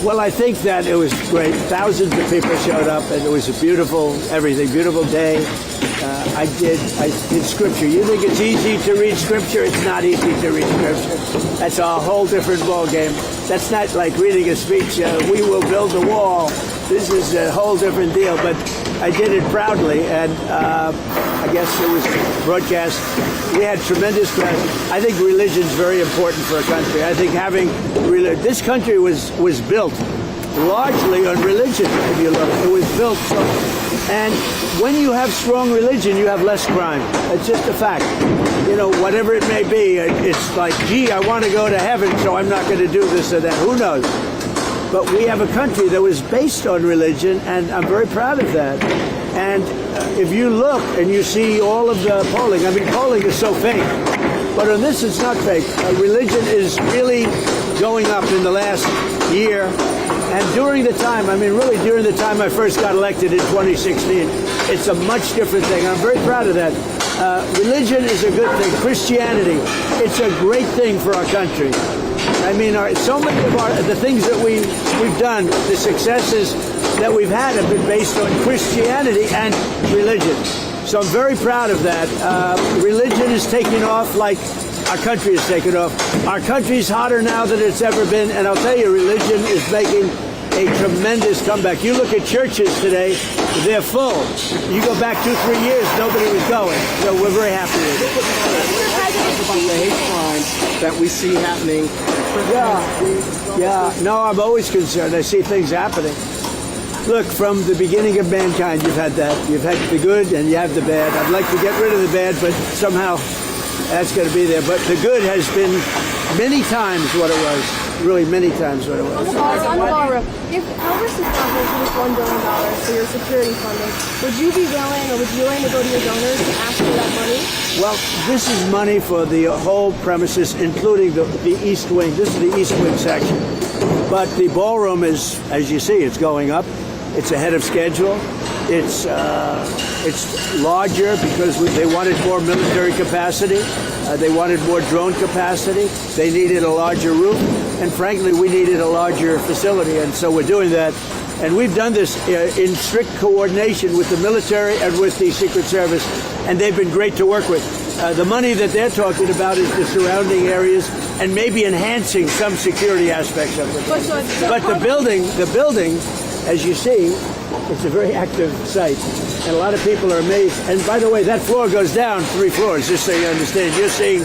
Well, I think that it was great. Thousands of people showed up, and it was a beautiful beautiful day. I did Scripture. You think it's easy to read Scripture? It's not easy to read Scripture. That's a whole different ball game. That's not like reading a speech. We will build a wall. This is a whole different deal. But I did it proudly, and I guess it was broadcast. We had tremendous crowds. I think religion's very important for a country. I think having this country was built largely on religion. If you look, it was built so. And when you have strong religion, you have less crime. It's just a fact. You know, whatever it may be, it's like, gee, I want to go to heaven, so I'm not going to do this or that. Who knows? But we have a country that was based on religion, and I'm very proud of that. And if you look and you see all of the polling, I mean, polling is so fake. But on this, it's not fake. Religion is really going up in the last year. And during the time, I mean, really during the time I first got elected in 2016, it's a much different thing. I'm very proud of that. Religion is a good thing. Christianity, it's a great thing for our country. I mean, so many of the things that we've done, the successes that we've had have been based on Christianity and religion. So I'm very proud of that. Religion is taking off like our country is taking off. Our country's hotter now than it's ever been, and I'll tell you, religion is making a tremendous comeback. You look at churches today, they're full. You go back 2-3 years, nobody was going. So we're very happy with it. About the hate crimes that we see happening. Yeah. No, I'm always concerned. I see things happening. Look, from the beginning of mankind, you've had that. You've had the good and you have the bad. I'd like to get rid of the bad, but somehow that's going to be there. But the good has been many times what it was. Really, many times what it was. On the ballroom, if Congress is sponsoring for this $1 billion for your security funding, would you be willing, or would you willing to go to your donors and ask for that money? Well, this is money for the whole premises, including the East Wing. This is the East Wing section. But the ballroom is, as you see, it's going up. It's ahead of schedule. It's larger because they wanted more military capacity. They wanted more drone capacity. They needed a larger roof. And frankly, we needed a larger facility. And so we're doing that. And we've done this in strict coordination with the military and with the Secret Service. And they've been great to work with. The money that they're talking about is the surrounding areas and maybe enhancing some security aspects of it. But the building, as you see, it's a very active site, and a lot of people are amazed. And by the way, that floor goes down 3 floors, just so you understand. You're seeing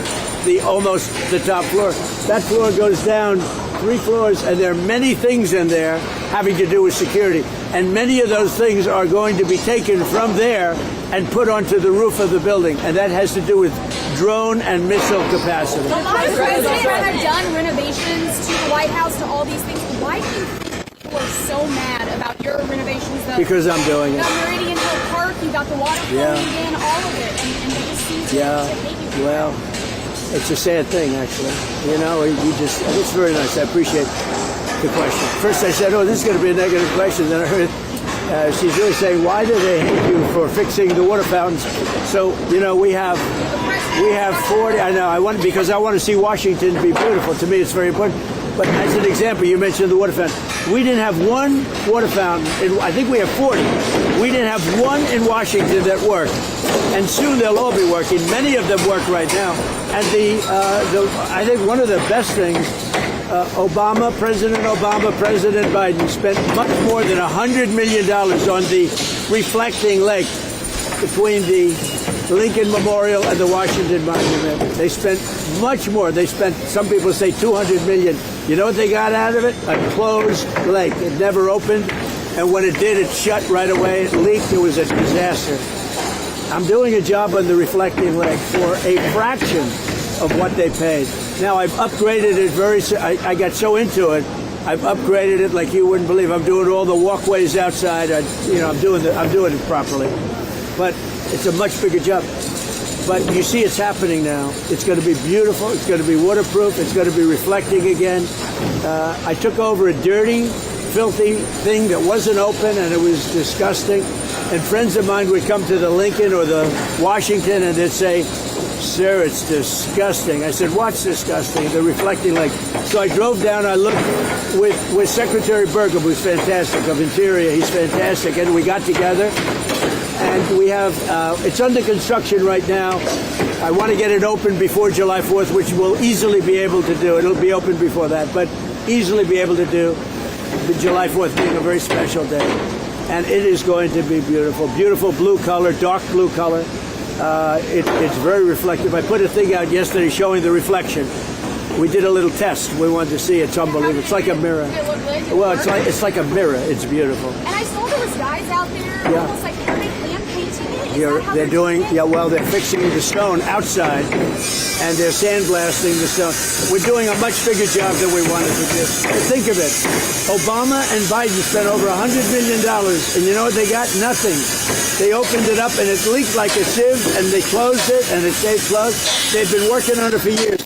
almost the top floor. That floor goes down 3 floors, and there are many things in there having to do with security. And many of those things are going to be taken from there and put onto the roof of the building, and that has to do with drone and missile capacity. The president has done renovations to the White House, to all these things. Why do you think people are so mad about your renovations? Because I'm doing it. The Meridian Hill Park, you got the water flowing in, all of it, and they just seem to hate you. Well, it's a sad thing, actually. You know, it's very nice. I appreciate the question. First I said, oh, this is going to be a negative question. Then I heard she's really saying, why do they hate you for fixing the water fountains? So, you know, we have 40. I know, because I want to see Washington be beautiful. To me, it's very important. But as an example, you mentioned the water fountain. We didn't have one water fountain. I think we have 40. We didn't have one in Washington that worked. And soon they'll all be working. Many of them work right now. And I think one of the best things, President Obama, President Biden spent much more than $100 million on the reflecting lake between the Lincoln Memorial and the Washington Monument. They spent much more. They spent, some people say, $200 million. You know what they got out of it? A closed lake. It never opened. And when it did, it shut right away. It leaked. It was a disaster. I'm doing a job on the reflecting lake for a fraction of what they paid. Now, I've upgraded it I got so into it, I've upgraded it like you wouldn't believe. I'm doing all the walkways outside. I'm doing it properly. But it's a much bigger job. But you see it's happening now. It's going to be beautiful. It's going to be waterproof. It's going to be reflecting again. I took over a dirty, filthy thing that wasn't open, and it was disgusting. And friends of mine would come to the Lincoln or the Washington, and they'd say, sir, it's disgusting. I said, what's disgusting? The reflecting lake. So I drove down. I looked with Secretary Burgum, who's fantastic, of Interior. He's fantastic. And we got together. And we have, it's under construction right now. I want to get it open before July 4th, which we'll easily be able to do. It'll be open before that, but easily be able to do. The July 4th being a very special day. And it is going to be beautiful. Beautiful blue color, dark blue color. It's very reflective. I put a thing out yesterday showing the reflection. We did a little test. We wanted to see it. It's unbelievable. It's like a mirror. Well, it's like a mirror. It's beautiful. And I saw there was guys out there almost like hand painting it. They're doing, they're fixing the stone outside, and they're sandblasting the stone. We're doing a much bigger job than we wanted to do. Think of it. Obama and Biden spent over $100 million, and you know what they got? Nothing. They opened it up, and it leaked like a sieve, and they closed it, and it stayed closed. They've been working on it for years.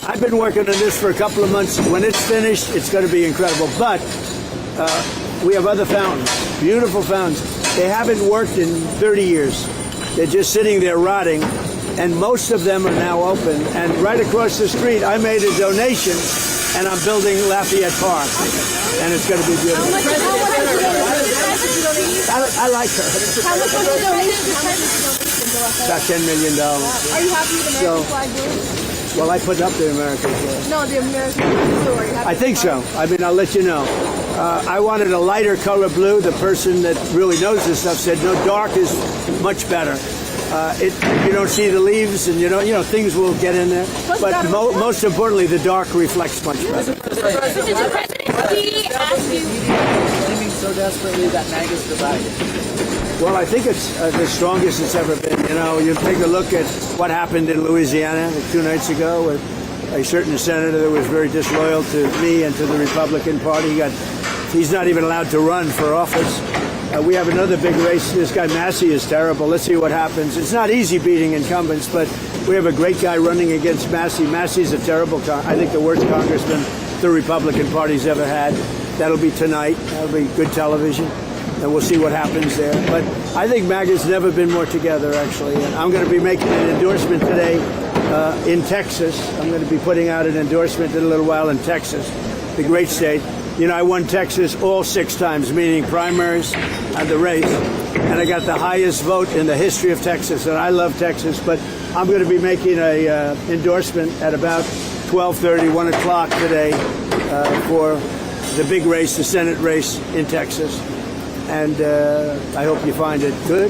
I've been working on this for a couple of months. When it's finished, it's going to be incredible. But we have other fountains, beautiful fountains. They haven't worked in 30 years. They're just sitting there rotting, and most of them are now open. And right across the street, I made a donation, and I'm building Lafayette Park, and it's going to be beautiful. I like her. How much was the donation? About $10 million. Are you happy with the American flag blue? Well, I put up the American flag. No, the American story. I think so. I mean, I'll let you know. I wanted a lighter color blue. The person that really knows this stuff said, no, dark is much better. You don't see the leaves, and you know things will get in there. But most importantly, the dark reflects much better. Mr. President, he asked you claiming so desperately that MAGA is divided. Well, I think it's the strongest it's ever been. You take a look at what happened in Louisiana 2 nights ago with a certain senator that was very disloyal to me and to the Republican Party. He's not even allowed to run for office. We have another big race. This guy Massey is terrible. Let's see what happens. It's not easy beating incumbents, but we have a great guy running against Massey. Massey's a terrible, I think the worst congressman the Republican Party's ever had. That'll be tonight. That'll be good television, and we'll see what happens there. But I think MAGA's never been more together, actually. And I'm going to be making an endorsement today in Texas. I'm going to be putting out an endorsement in a little while in Texas, the great state. You know, I won Texas all 6 times, meaning primaries and the race, and I got the highest vote in the history of Texas, and I love Texas, but I'm going to be making a endorsement at about 12:30, 1 o'clock today for the big race, the Senate race in Texas, and I hope you find it good.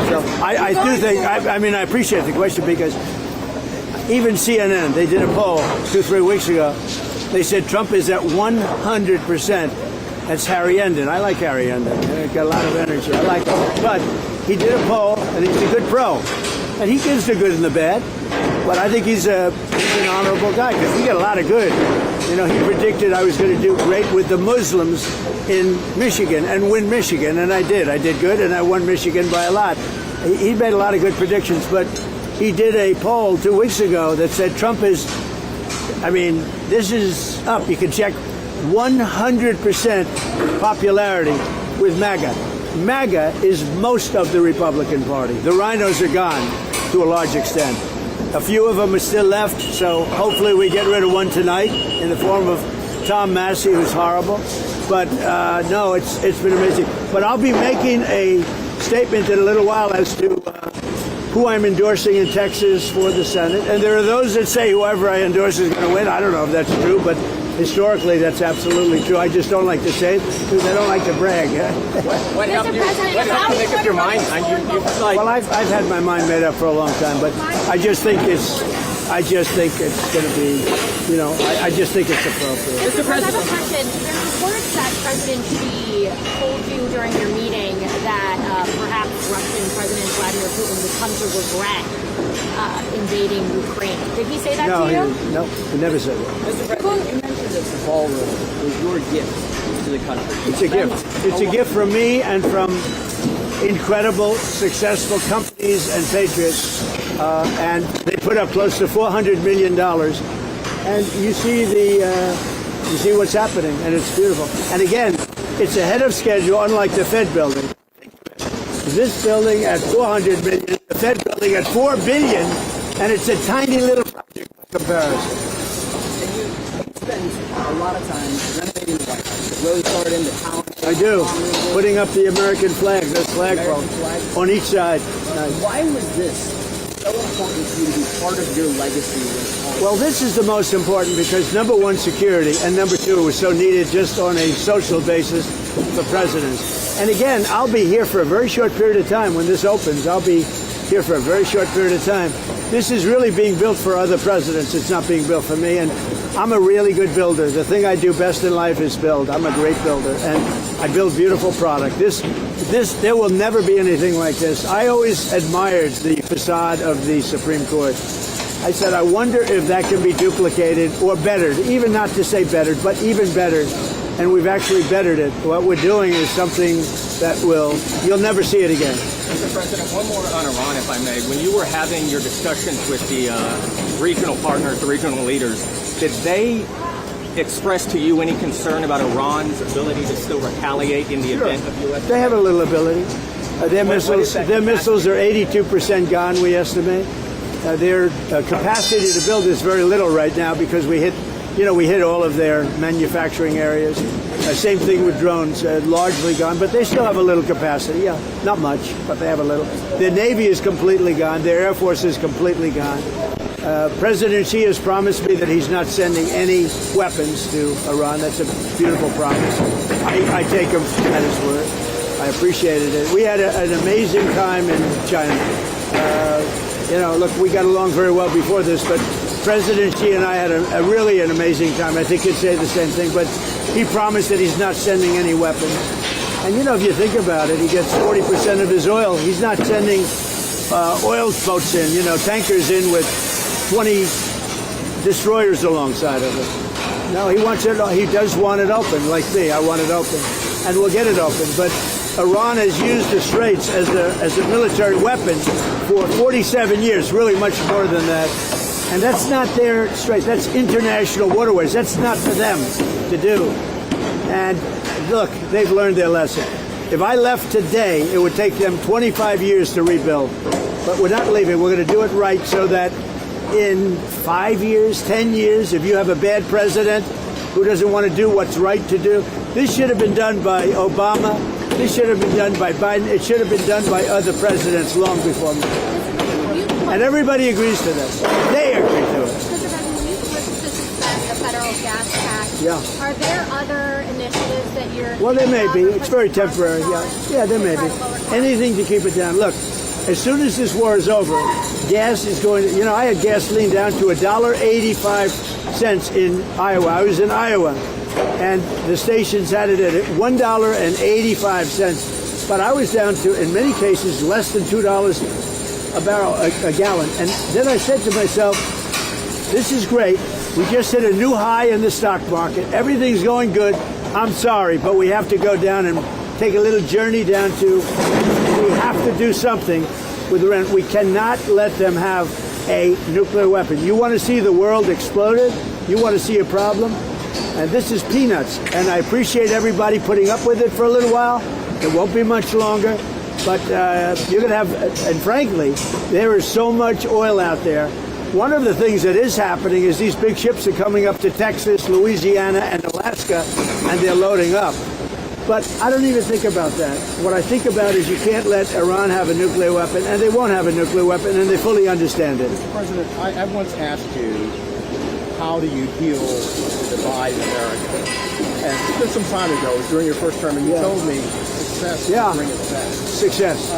So I do think, I mean, I appreciate the question because even CNN, they did a poll 2-3 weeks ago. They said Trump is at 100%. That's Harry Endon. I like Harry Endon. He's got a lot of energy. I like him. But he did a poll, and he's a good pro. And he gives the good and the bad. But I think he's an honorable guy because we get a lot of good. You know, he predicted I was going to do great with the Muslims in Michigan and win Michigan, and I did. I did good, and I won Michigan by a lot. He made a lot of good predictions, but he did a poll 2 weeks ago that said Trump is, I mean, this is up. You can check 100% popularity with MAGA. MAGA is most of the Republican Party. The rhinos are gone to a large extent. A few of them are still left, so hopefully we get rid of one tonight in the form of Tom Massey, who's horrible. But no, it's been amazing. But I'll be making a statement in a little while as to who I'm endorsing in Texas for the Senate. And there are those that say whoever I endorse is going to win. I don't know if that's true, but historically that's absolutely true. I just don't like to say it because I don't like to brag. What helped you make up your mind? Well, I've had my mind made up for a long time, but I just think it's going to be, you know, I just think it's appropriate. Mr. President, I have a question. There were words that President Xi told you during your meeting that perhaps Russian President Vladimir Putin would come to regret invading Ukraine. Did he say that to you? No, he never said that. Mr. President, you mentioned that the ballroom was your gift to the country. It's a gift. It's a gift from me and from incredible, successful companies and patriots. And they put up close to $400 million. And you see what's happening, and it's beautiful. And again, it's ahead of schedule, unlike the Fed building. This building at $400 million, the Fed building at $4 billion, and it's a tiny little project by comparison. And you spend a lot of time renovating the White House. Really started in the town. I do. Putting up the American flag, this flagpole, on each side. Why was this so important to you to be part of your legacy? Well, this is the most important because, number one, security, and number two, it was so needed just on a social basis for presidents. And again, I'll be here for a very short period of time. When this opens, I'll be here for a very short period of time. This is really being built for other presidents. It's not being built for me. And I'm a really good builder. The thing I do best in life is build. I'm a great builder, and I build beautiful product. There will never be anything like this. I always admired the facade of the Supreme Court. I said, I wonder if that can be duplicated or bettered, even not to say bettered, but even bettered. And we've actually bettered it. What we're doing is something that you'll never see it again. Mr. President, one more on Iran, if I may. When you were having your discussions with the regional partners, the regional leaders, did they express to you any concern about Iran's ability to still retaliate in the event of U.S.? They have a little ability. Their missiles are 82% gone, we estimate. Their capacity to build is very little right now because we hit all of their manufacturing areas. Same thing with drones, largely gone, but they still have a little capacity. Yeah, not much, but they have a little. Their Navy is completely gone. Their Air Force is completely gone. President Xi has promised me that he's not sending any weapons to Iran. That's a beautiful promise. I take him at his word. I appreciated it. We had an amazing time in China. Look, we got along very well before this, but President Xi and I had really an amazing time. I think he'd say the same thing, but he promised that he's not sending any weapons. And, if you think about it, he gets 40% of his oil. He's not sending oil boats in, tankers in with 20 destroyers alongside of it. No, he wants it. He does want it open, like me. I want it open, and we'll get it open. But Iran has used the Straits as a military weapon for 47 years, really much more than that. And that's not their Straits. That's international waterways. That's not for them to do. And look, they've learned their lesson. If I left today, it would take them 25 years to rebuild. But we're not leaving. We're going to do it right so that in 5 years, 10 years, if you have a bad president who doesn't want to do what's right to do, this should have been done by Obama. This should have been done by Biden. It should have been done by other presidents long before me. And everybody agrees to this. They agree to it. Mr. President, when you look to suspend the federal gas tax, Yeah. are there other initiatives that you're... Well, there may be. It's very temporary. Yeah, there may be. Anything to keep it down. Look, as soon as this war is over, gas is going to, I had gasoline down to $1.85 in Iowa. I was in Iowa, and the stations had it at $1.85. But I was down to, in many cases, less than $2 a barrel, a gallon. And then I said to myself, this is great. We just hit a new high in the stock market. Everything's going good. I'm sorry, but we have to go down and take a little journey down to, we have to do something with Iran. We cannot let them have a nuclear weapon. You want to see the world exploded? You want to see a problem? And this is peanuts. And I appreciate everybody putting up with it for a little while. It won't be much longer. But you're going to have, and frankly, there is so much oil out there. One of the things that is happening is these big ships are coming up to Texas, Louisiana, and Alaska, and they're loading up. But I don't even think about that. What I think about is you can't let Iran have a nuclear weapon, and they won't have a nuclear weapon, and they fully understand it. Mr. President, I once asked you, how do you heal the divide in America? And it's been some time ago, it was during your first term, and you told me success will bring us back. Success.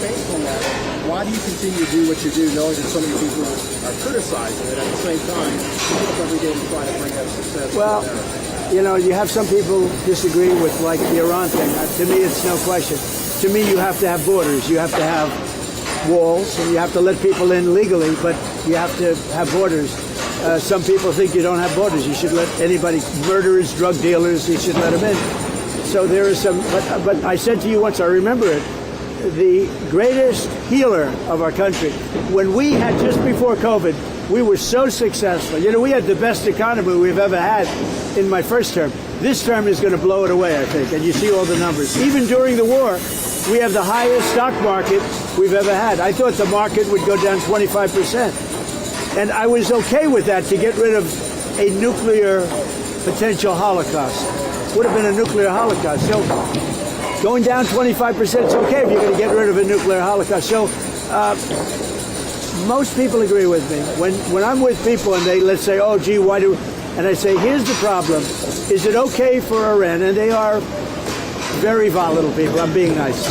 Based on that, why do you continue to do what you do, knowing that so many people are criticizing it at the same time, you get up every day to try to bring that success to America? You have some people disagree with, like, the Iran thing. To me, it's no question. To me, you have to have borders. You have to have walls, and you have to let people in legally, but you have to have borders. Some people think you don't have borders. You should let anybody, murderers, drug dealers, you should let them in. So there is some, but I said to you once, I remember it, the greatest healer of our country, when we had, just before COVID, we were so successful. We had the best economy we've ever had in my first term. This term is going to blow it away, I think, and you see all the numbers. Even during the war, we have the highest stock market we've ever had. I thought the market would go down 25%. And I was okay with that to get rid of a nuclear potential holocaust. Would have been a nuclear holocaust. So going down 25% is okay if you're going to get rid of a nuclear holocaust. So most people agree with me. When I'm with people and they, let's say, oh, gee, why do... And I say, here's the problem. Is it okay for Iran? And they are very volatile people. I'm being nice.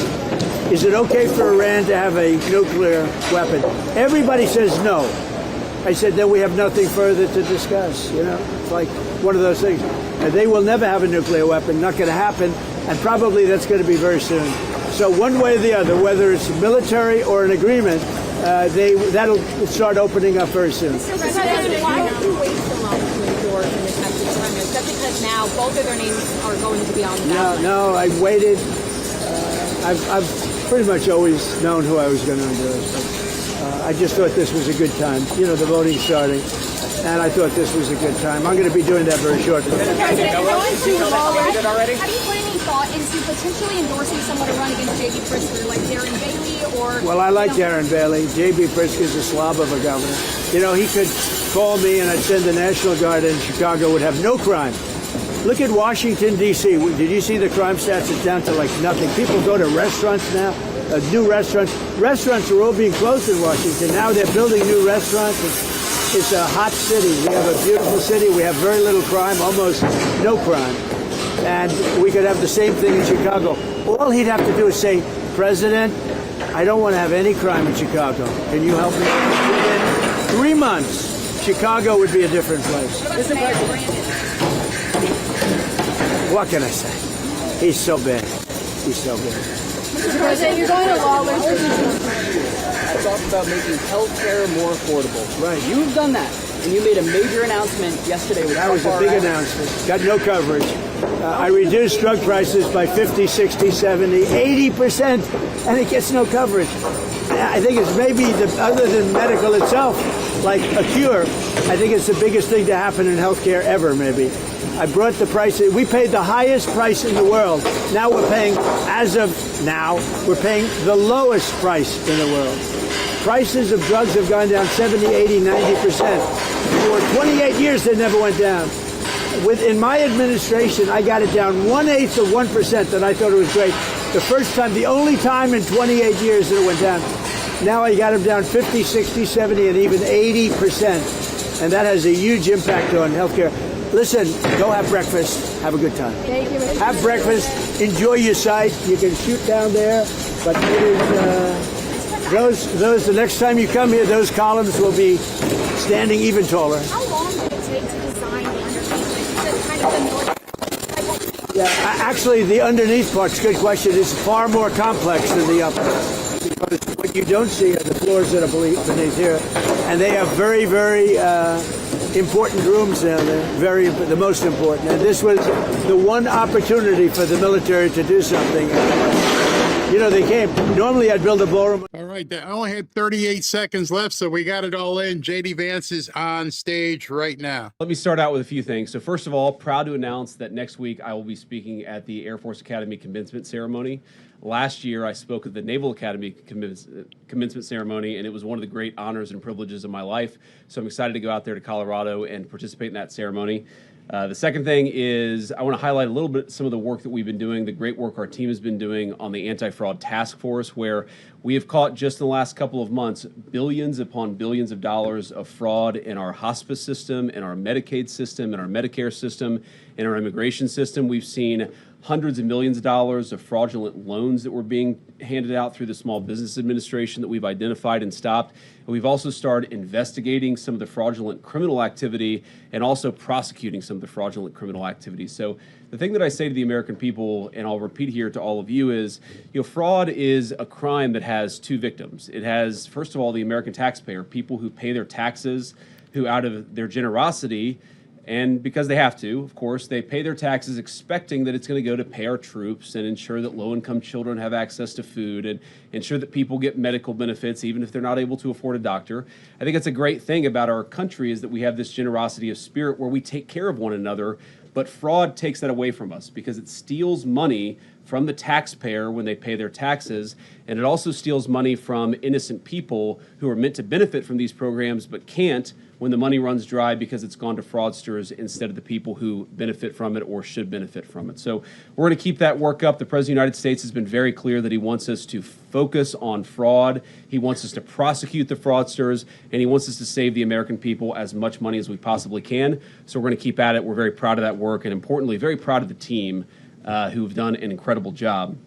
Is it okay for Iran to have a nuclear weapon? Everybody says no. I said, then we have nothing further to discuss. It's like one of those things. They will never have a nuclear weapon. Not going to happen. And probably that's going to be very soon. So one way or the other, whether it's military or an agreement, that'll start opening up very soon. Mr. President, why did you wait so long to endorse an attempted surrender? Especially because now both of their names are going to be on the ballot. No, I waited. I've pretty much always known who I was going to endorse. I just thought this was a good time. The voting's starting, and I thought this was a good time. I'm going to be doing that very shortly. Mr. President, have you put any thought into potentially endorsing someone to run against J.B. Pritzker, like Darren Bailey or... Well, I like Darren Bailey. J.B. Pritzker's a slob of a governor. He could call me and I'd send the National Guard in Chicago, would have no crime. Look at Washington, D.C. Did you see the crime stats? It's down to like nothing. People go to restaurants now, new restaurants. Restaurants are all being closed in Washington. Now they're building new restaurants. It's a hot city. We have a beautiful city. We have very little crime, almost no crime. And we could have the same thing in Chicago. All he'd have to do is say, President, I don't want to have any crime in Chicago. Can you help me? Within 3 months, Chicago would be a different place. What can I say? He's so bad. He's so bad. Mr. President, you're going to Lawler's. I talked about making health care more affordable. Right. You've done that. and you made a major announcement yesterday. That was a big announcement. Got no coverage. I reduced drug prices by 50, 60, 70, 80%, and it gets no coverage. I think it's maybe, other than medical itself, like a cure, I think it's the biggest thing to happen in healthcare ever, maybe. I brought the price. We paid the highest price in the world. Now we're paying, as of now, we're paying the lowest price in the world. Prices of drugs have gone down 70, 80, 90%. For 28 years, they never went down. In my administration, I got it down 1/8 of 1%, and I thought it was great. The first time, the only time in 28 years that it went down. Now I got them down 50, 60, 70, and even 80%. And that has a huge impact on healthcare. Listen, go have breakfast. Have a good time. Thank you. Have breakfast. Enjoy your site. You can shoot down there, but it is, those, the next time you come here, those columns will be standing even taller. How long did it take to design the underneath? Is it kind of the Yeah, actually, the underneath part's a good question. It's far more complex than the upper. Because what you don't see are the floors that are beneath here. And they have very, very important rooms down there, the most important. And this was the one opportunity for the military to do something. You know, they came. Normally, I'd build a ballroom. All right, I only had 38 seconds left, so we got it all in. JD Vance is on stage right now. Let me start out with a few things. So first of all, proud to announce that next week I will be speaking at the Air Force Academy commencement ceremony. Last year, I spoke at the Naval Academy commencement ceremony, and it was one of the great honors and privileges of my life. So I'm excited to go out there to Colorado and participate in that ceremony. The second thing is I want to highlight a little bit some of the work that we've been doing, the great work our team has been doing on the anti-fraud task force, where we have caught just in the last couple of months billions upon billions of dollars of fraud in our hospice system, in our Medicaid system, in our Medicare system, in our immigration system. We've seen hundreds of millions of dollars of fraudulent loans that were being handed out through the Small Business Administration that we've identified and stopped. And we've also started investigating some of the fraudulent criminal activity and also prosecuting some of the fraudulent criminal activity. So the thing that I say to the American people, and I'll repeat here to all of you, is fraud is a crime that has two victims. It has, first of all, the American taxpayer, people who pay their taxes, who out of their generosity, and because they have to, of course, they pay their taxes expecting that it's going to go to pay our troops and ensure that low-income children have access to food and ensure that people get medical benefits even if they're not able to afford a doctor. I think it's a great thing about our country is that we have this generosity of spirit where we take care of one another, but fraud takes that away from us because it steals money from the taxpayer when they pay their taxes, and it also steals money from innocent people who are meant to benefit from these programs but can't when the money runs dry because it's gone to fraudsters instead of the people who benefit from it or should benefit from it. So we're going to keep that work up. The President of the United States has been very clear that he wants us to focus on fraud. He wants us to prosecute the fraudsters, and he wants us to save the American people as much money as we possibly can. So we're going to keep at it. We're very proud of that work, and importantly, very proud of the team who've done an incredible job.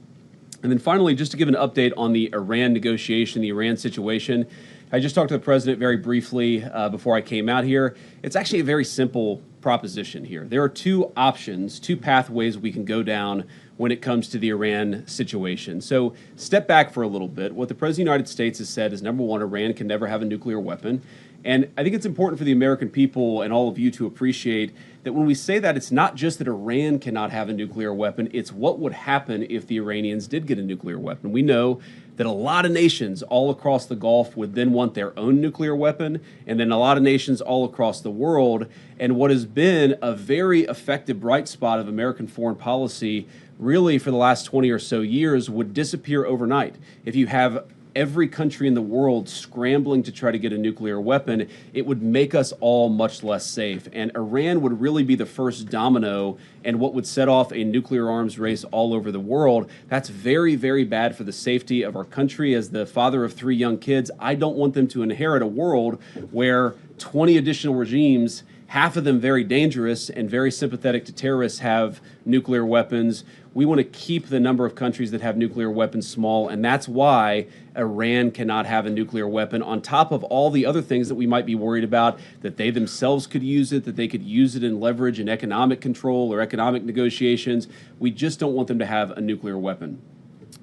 And then finally, just to give an update on the Iran negotiation, the Iran situation, I just talked to the president very briefly before I came out here. It's actually a very simple proposition here. There are two options, two pathways we can go down when it comes to the Iran situation. So step back for a little bit. What the President of the United States has said is, number one, Iran can never have a nuclear weapon. And I think it's important for the American people and all of you to appreciate that when we say that, it's not just that Iran cannot have a nuclear weapon, it's what would happen if the Iranians did get a nuclear weapon. We know that a lot of nations all across the Gulf would then want their own nuclear weapon, and then a lot of nations all across the world. And what has been a very effective bright spot of American foreign policy really for the last 20 or so years would disappear overnight. If you have every country in the world scrambling to try to get a nuclear weapon, it would make us all much less safe. And Iran would really be the first domino and what would set off a nuclear arms race all over the world. That's very, very bad for the safety of our country. As the father of 3 young kids, I don't want them to inherit a world where 20 additional regimes, half of them very dangerous and very sympathetic to terrorists, have nuclear weapons. We want to keep the number of countries that have nuclear weapons small, and that's why Iran cannot have a nuclear weapon, on top of all the other things that we might be worried about, that they themselves could use it, that they could use it in leverage and economic control or economic negotiations. We just don't want them to have a nuclear weapon.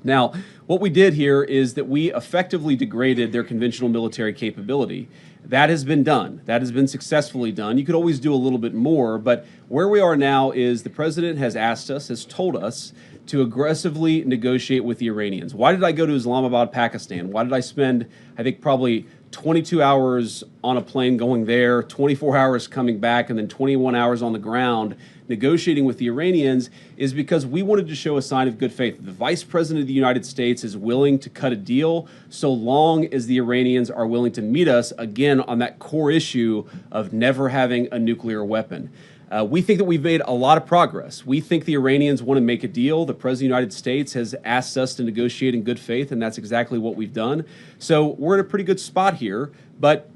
Now, what we did here is that we effectively degraded their conventional military capability. That has been done. That has been successfully done. You could always do a little bit more, but where we are now is the president has asked us, has told us to aggressively negotiate with the Iranians. Why did I go to Islamabad, Pakistan? Why did I spend, I think, probably 22 hours on a plane going there, 24 hours coming back, and then 21 hours on the ground negotiating with the Iranians? Is because we wanted to show a sign of good faith. The Vice President of the United States is willing to cut a deal so long as the Iranians are willing to meet us again on that core issue of never having a nuclear weapon. We think that we've made a lot of progress. We think the Iranians want to make a deal. The President of the United States has asked us to negotiate in good faith, and that's exactly what we've done. So we're in a pretty good spot here, but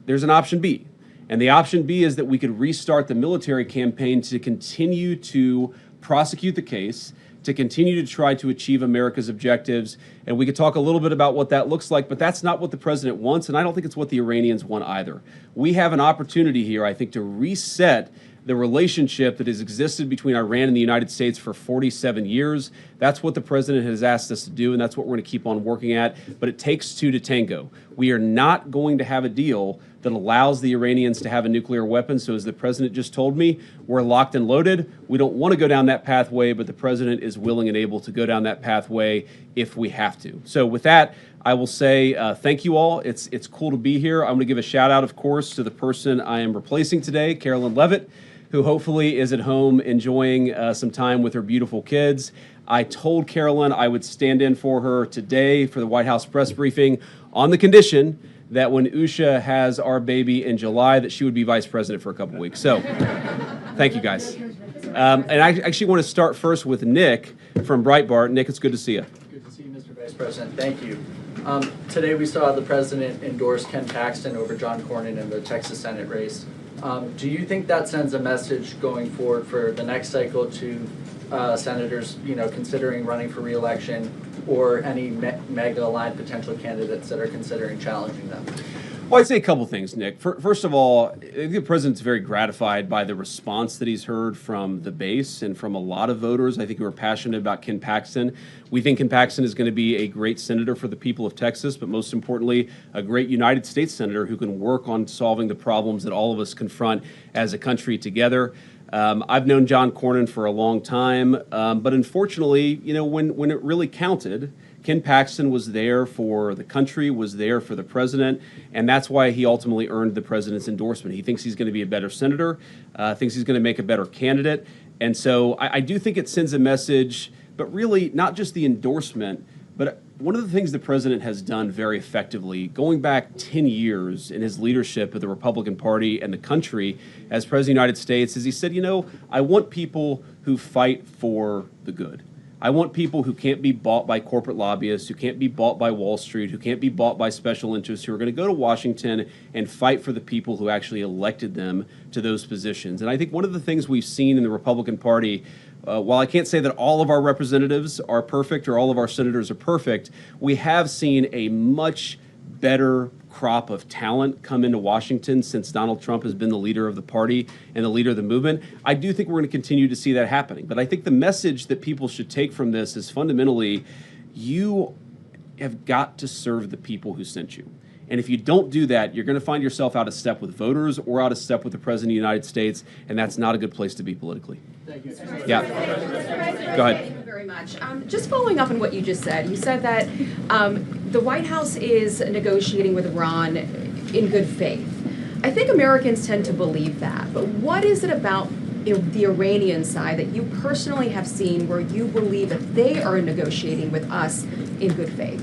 there's an option B. And the option B is that we could restart the military campaign to continue to prosecute the case, to continue to try to achieve America's objectives. And we could talk a little bit about what that looks like, but that's not what the president wants, and I don't think it's what the Iranians want either. We have an opportunity here, I think, to reset the relationship that has existed between Iran and the United States for 47 years. That's what the president has asked us to do, and that's what we're going to keep on working at. But it takes two to tango. We are not going to have a deal that allows the Iranians to have a nuclear weapon. So as the president just told me, we're locked and loaded. We don't want to go down that pathway, but the president is willing and able to go down that pathway if we have to. So with that, I will say thank you all. It's cool to be here. I'm going to give a shout out, of course, to the person I am replacing today, Carolyn Levitt, who hopefully is at home enjoying some time with her beautiful kids. I told Carolyn I would stand in for her today for the White House press briefing on the condition that when Usha has our baby in July, that she would be vice president for a couple weeks. So thank you, guys. And I actually want to start first with Nick from Breitbart. Nick, it's good to see you. Good to see you, Mr. Vice President. Thank you. Today we saw the president endorse Ken Paxton over John Cornyn in the Texas Senate race. Do you think that sends a message going forward for the next cycle to senators, considering running for re-election, or any MAGA-aligned potential candidates that are considering challenging them? Well, I'd say a couple things, Nick. First of all, I think the president's very gratified by the response that he's heard from the base and from a lot of voters, I think, who are passionate about Ken Paxton. We think Ken Paxton is going to be a great senator for the people of Texas, but most importantly, a great United States senator who can work on solving the problems that all of us confront as a country together. I've known John Cornyn for a long time, but unfortunately, when it really counted, Ken Paxton was there for the country, was there for the president, and that's why he ultimately earned the president's endorsement. He thinks he's going to be a better senator, thinks he's going to make a better candidate, and so I do think it sends a message, but really not just the endorsement, but one of the things the president has done very effectively, going back 10 years in his leadership of the Republican Party and the country as President of the United States, is he said, I want people who fight for the good. I want people who can't be bought by corporate lobbyists, who can't be bought by Wall Street, who can't be bought by special interests, who are going to go to Washington and fight for the people who actually elected them to those positions. And I think one of the things we've seen in the Republican Party, while I can't say that all of our representatives are perfect or all of our senators are perfect, we have seen a much better crop of talent come into Washington since Donald Trump has been the leader of the party and the leader of the movement. I do think we're going to continue to see that happening. But I think the message that people should take from this is fundamentally, you have got to serve the people who sent you. And if you don't do that, you're going to find yourself out of step with voters or out of step with the President of the United States, and that's not a good place to be politically. Thank you. Yeah. Go ahead. Thank you very much. Just following up on what you just said, you said that the White House is negotiating with Iran in good faith. I think Americans tend to believe that, but what is it about the Iranian side that you personally have seen where you believe that they are negotiating with us in good faith?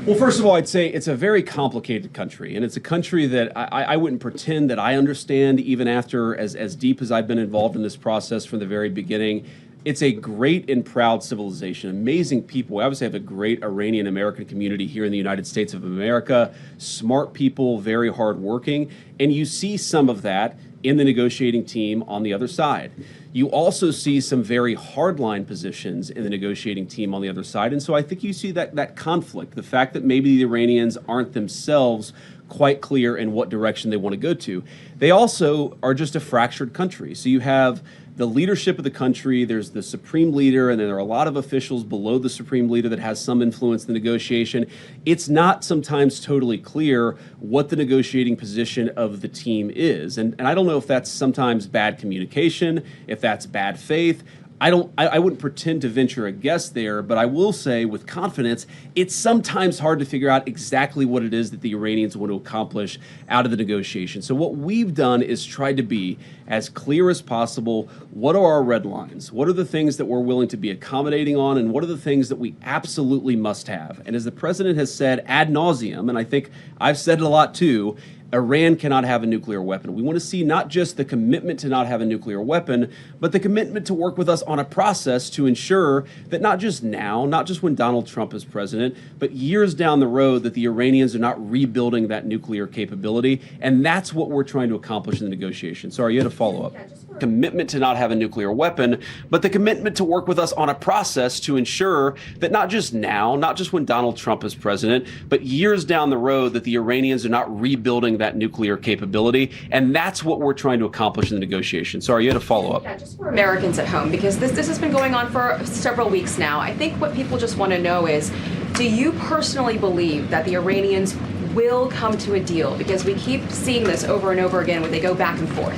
Well, first of all, I'd say it's a very complicated country, and it's a country that I wouldn't pretend that I understand even after as deep as I've been involved in this process from the very beginning. It's a great and proud civilization, amazing people. We obviously have a great Iranian-American community here in the United States of America, smart people, very hardworking, and you see some of that in the negotiating team on the other side. You also see some very hardline positions in the negotiating team on the other side. And so I think you see that conflict, the fact that maybe the Iranians aren't themselves quite clear in what direction they want to go to. They also are just a fractured country. So you have the leadership of the country, there's the supreme leader, and then there are a lot of officials below the supreme leader that has some influence in the negotiation. It's not sometimes totally clear what the negotiating position of the team is. And I don't know if that's sometimes bad communication, if that's bad faith. I wouldn't pretend to venture a guess there, but I will say with confidence, it's sometimes hard to figure out exactly what it is that the Iranians want to accomplish out of the negotiation. So what we've done is tried to be as clear as possible. What are our red lines? What are the things that we're willing to be accommodating on? And what are the things that we absolutely must have? And as the president has said ad nauseum, and I think I've said it a lot too, Iran cannot have a nuclear weapon. We want to see not just the commitment to not have a nuclear weapon, but the commitment to work with us on a process to ensure that not just now, not just when Donald Trump is president, but years down the road that the Iranians are not rebuilding that nuclear capability. And that's what we're trying to accomplish in the negotiation. Sorry, you had a follow-up. Commitment to not have a nuclear weapon, but the commitment to work with us on a process to ensure that not just now, not just when Donald Trump is president, but years down the road that the Iranians are not rebuilding that nuclear capability. And that's what we're trying to accomplish in the negotiation. Sorry, you had a follow-up. Yeah, just for Americans at home, because this has been going on for several weeks now. I think what people just want to know is, do you personally believe that the Iranians will come to a deal? Because we keep seeing this over and over again where they go back and forth.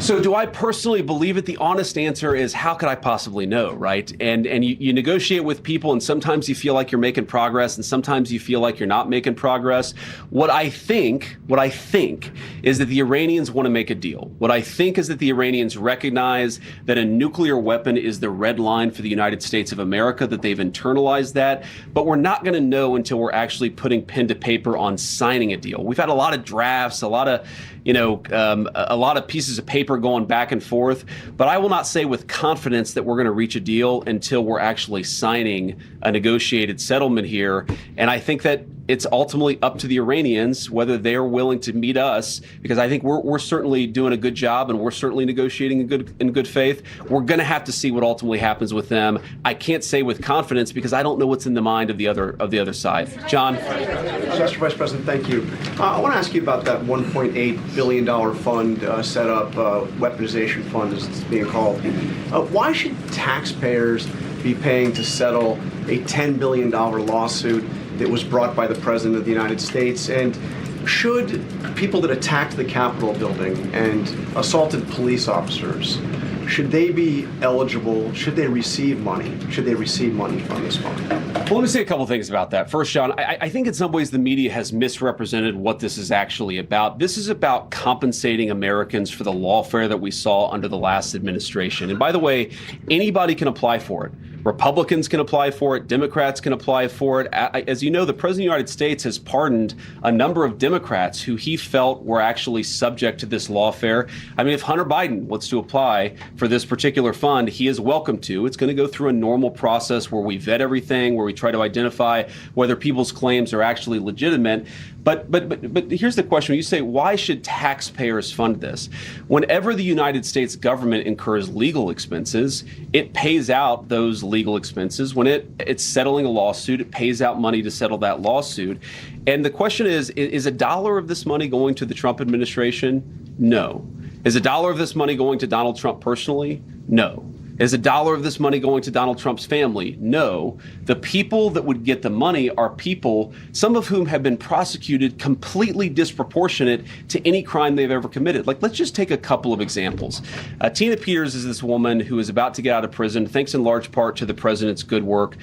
So do I personally believe it? The honest answer is, how could I possibly know, right? And you negotiate with people, and sometimes you feel like you're making progress, and sometimes you feel like you're not making progress. What I think is that the Iranians want to make a deal. What I think is that the Iranians recognize that a nuclear weapon is the red line for the United States of America, that they've internalized that. But we're not going to know until we're actually putting pen to paper on signing a deal. We've had a lot of drafts, a lot of pieces of paper going back and forth, but I will not say with confidence that we're going to reach a deal until we're actually signing a negotiated settlement here. And I think that it's ultimately up to the Iranians whether they're willing to meet us, because I think we're certainly doing a good job and we're certainly negotiating in good faith. We're going to have to see what ultimately happens with them. I can't say with confidence because I don't know what's in the mind of the other side. John? Mr. Vice President, thank you. I want to ask you about that $1.8 billion fund set up, weaponization fund as it's being called. Why should taxpayers be paying to settle a $10 billion lawsuit that was brought by the President of the United States? And should people that attacked the Capitol building and assaulted police officers, should they be eligible? Should they receive money? Should they receive money from this fund? Well, let me say a couple things about that. First, John, I think in some ways the media has misrepresented what this is actually about. This is about compensating Americans for the lawfare that we saw under the last administration. And by the way, anybody can apply for it. Republicans can apply for it. Democrats can apply for it. As you know, the President of the United States has pardoned a number of Democrats who he felt were actually subject to this lawfare. I mean, if Hunter Biden wants to apply for this particular fund, he is welcome to. It's going to go through a normal process where we vet everything, where we try to identify whether people's claims are actually legitimate. But here's the question. You say, why should taxpayers fund this? Whenever the United States government incurs legal expenses, it pays out those legal expenses. When it's settling a lawsuit, it pays out money to settle that lawsuit. And the question is a dollar of this money going to the Trump administration? No. Is a dollar of this money going to Donald Trump personally? No. Is a dollar of this money going to Donald Trump's family? No. The people that would get the money are people, some of whom have been prosecuted completely disproportionate to any crime they've ever committed. Like, let's just take a couple of examples. Tina Peters is this woman who is about to get out of prison, thanks in large part to the president's good work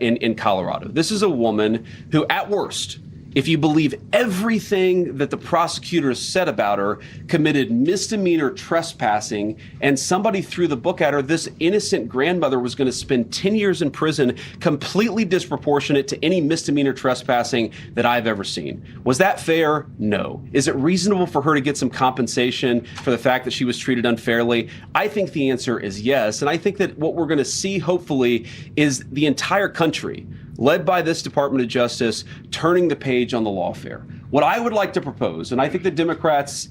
in Colorado. This is a woman who, at worst, if you believe everything that the prosecutors said about her, committed misdemeanor trespassing, and somebody threw the book at her, this innocent grandmother was going to spend 10 years in prison, completely disproportionate to any misdemeanor trespassing that I've ever seen. Was that fair? No. Is it reasonable for her to get some compensation for the fact that she was treated unfairly? I think the answer is yes. And I think that what we're going to see, hopefully, is the entire country led by this Department of Justice, turning the page on the lawfare. What I would like to propose, and I think the Democrats,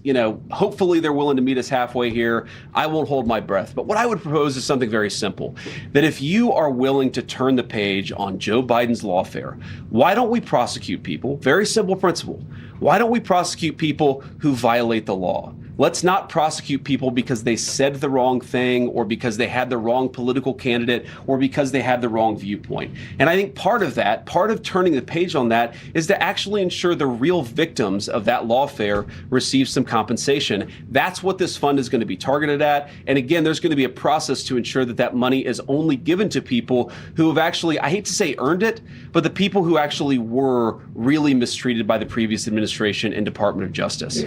hopefully they're willing to meet us halfway here. I won't hold my breath. But what I would propose is something very simple, that if you are willing to turn the page on Joe Biden's lawfare, why don't we prosecute people? Very simple principle. Why don't we prosecute people who violate the law? Let's not prosecute people because they said the wrong thing or because they had the wrong political candidate or because they had the wrong viewpoint. And I think part of that, part of turning the page on that, is to actually ensure the real victims of that lawfare receive some compensation. That's what this fund is going to be targeted at. And again, there's going to be a process to ensure that that money is only given to people who have actually, I hate to say earned it, but the people who actually were really mistreated by the previous administration and Department of Justice.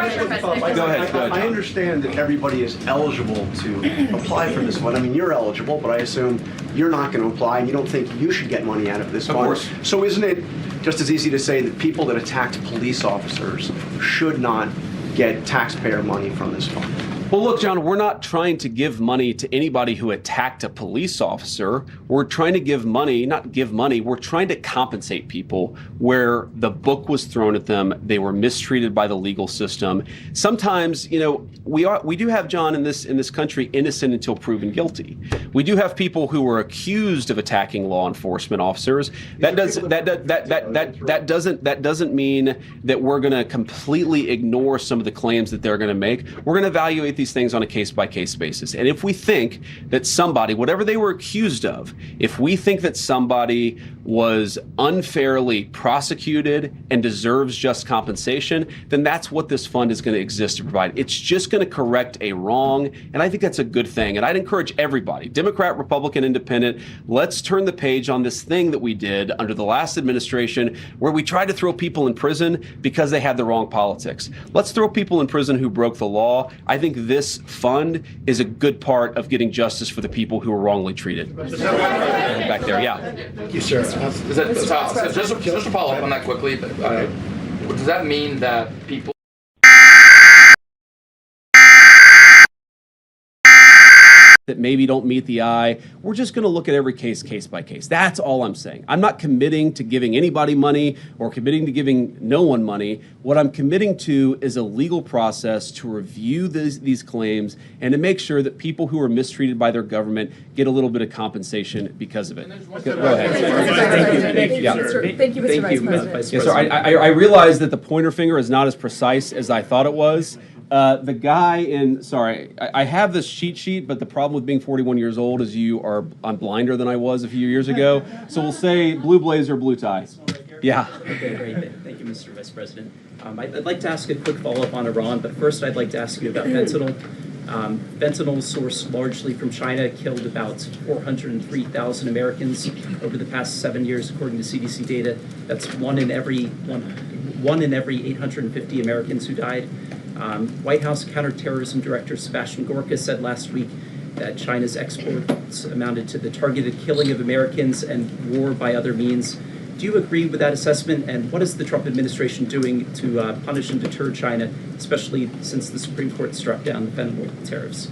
Go ahead. I understand that everybody is eligible to apply for this fund. I mean, you're eligible, but I assume you're not going to apply and you don't think you should get money out of this fund. Of course. So isn't it just as easy to say that people that attacked police officers should not get taxpayer money from this fund? Well, look, John, we're not trying to give money to anybody who attacked a police officer. We're trying to give money, not give money, we're trying to compensate people where the book was thrown at them, they were mistreated by the legal system. Sometimes, we do have, John, in this country, innocent until proven guilty. We do have people who were accused of attacking law enforcement officers. That doesn't mean that we're going to completely ignore some of the claims that they're going to make. We're going to evaluate these things on a case-by-case basis. And if we think that somebody, whatever they were accused of, if we think that somebody was unfairly prosecuted and deserves just compensation, then that's what this fund is going to exist to provide. It's just going to correct a wrong, and I think that's a good thing. And I'd encourage everybody, Democrat, Republican, Independent, let's turn the page on this thing that we did under the last administration where we tried to throw people in prison because they had the wrong politics. Let's throw people in prison who broke the law. I think this fund is a good part of getting justice for the people who were wrongly treated. Back there, yeah. Thank you, sir. Just to follow up on that quickly, does that mean that people that maybe don't meet the eye, we're just going to look at every case by case. That's all I'm saying. I'm not committing to giving anybody money or committing to giving no one money. What I'm committing to is a legal process to review these claims and to make sure that people who are mistreated by their government get a little bit of compensation because of it. Go ahead. Thank you, Mr. Vice President. Yes, sir. I realize that the pointer finger is not as precise as I thought it was. The guy in, I have this cheat sheet, but the problem with being 41 years old is I'm blinder than I was a few years ago. So we'll say blue blazer, blue tie. Yeah. Okay, great. Thank you, Mr. Vice President. I'd like to ask a quick follow-up on Iran, but first I'd like to ask you about fentanyl. Fentanyl sourced largely from China killed about 403,000 Americans over the past 7 years, according to CDC data. That's one in every 850 Americans who died. White House Counterterrorism Director Sebastian Gorka said last week that China's exports amounted to the targeted killing of Americans and war by other means. Do you agree with that assessment? And what is the Trump administration doing to punish and deter China, especially since the Supreme Court struck down the fentanyl tariffs?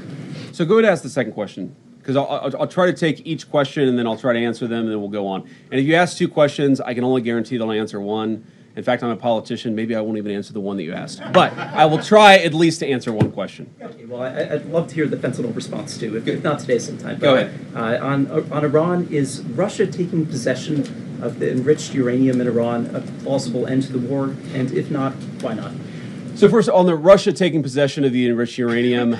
So go ahead and ask the second question, because I'll try to take each question and then I'll try to answer them and then we'll go on. And if you ask two questions, I can only guarantee that I'll answer one. In fact, I'm a politician. Maybe I won't even answer the one that you asked. But I will try at least to answer one question. Okay, well, I'd love to hear the fentanyl response, too, if not today sometime. Go ahead. On Iran, is Russia taking possession of the enriched uranium in Iran a plausible end to the war? And if not, why not? So first, on the Russia taking possession of the enriched uranium,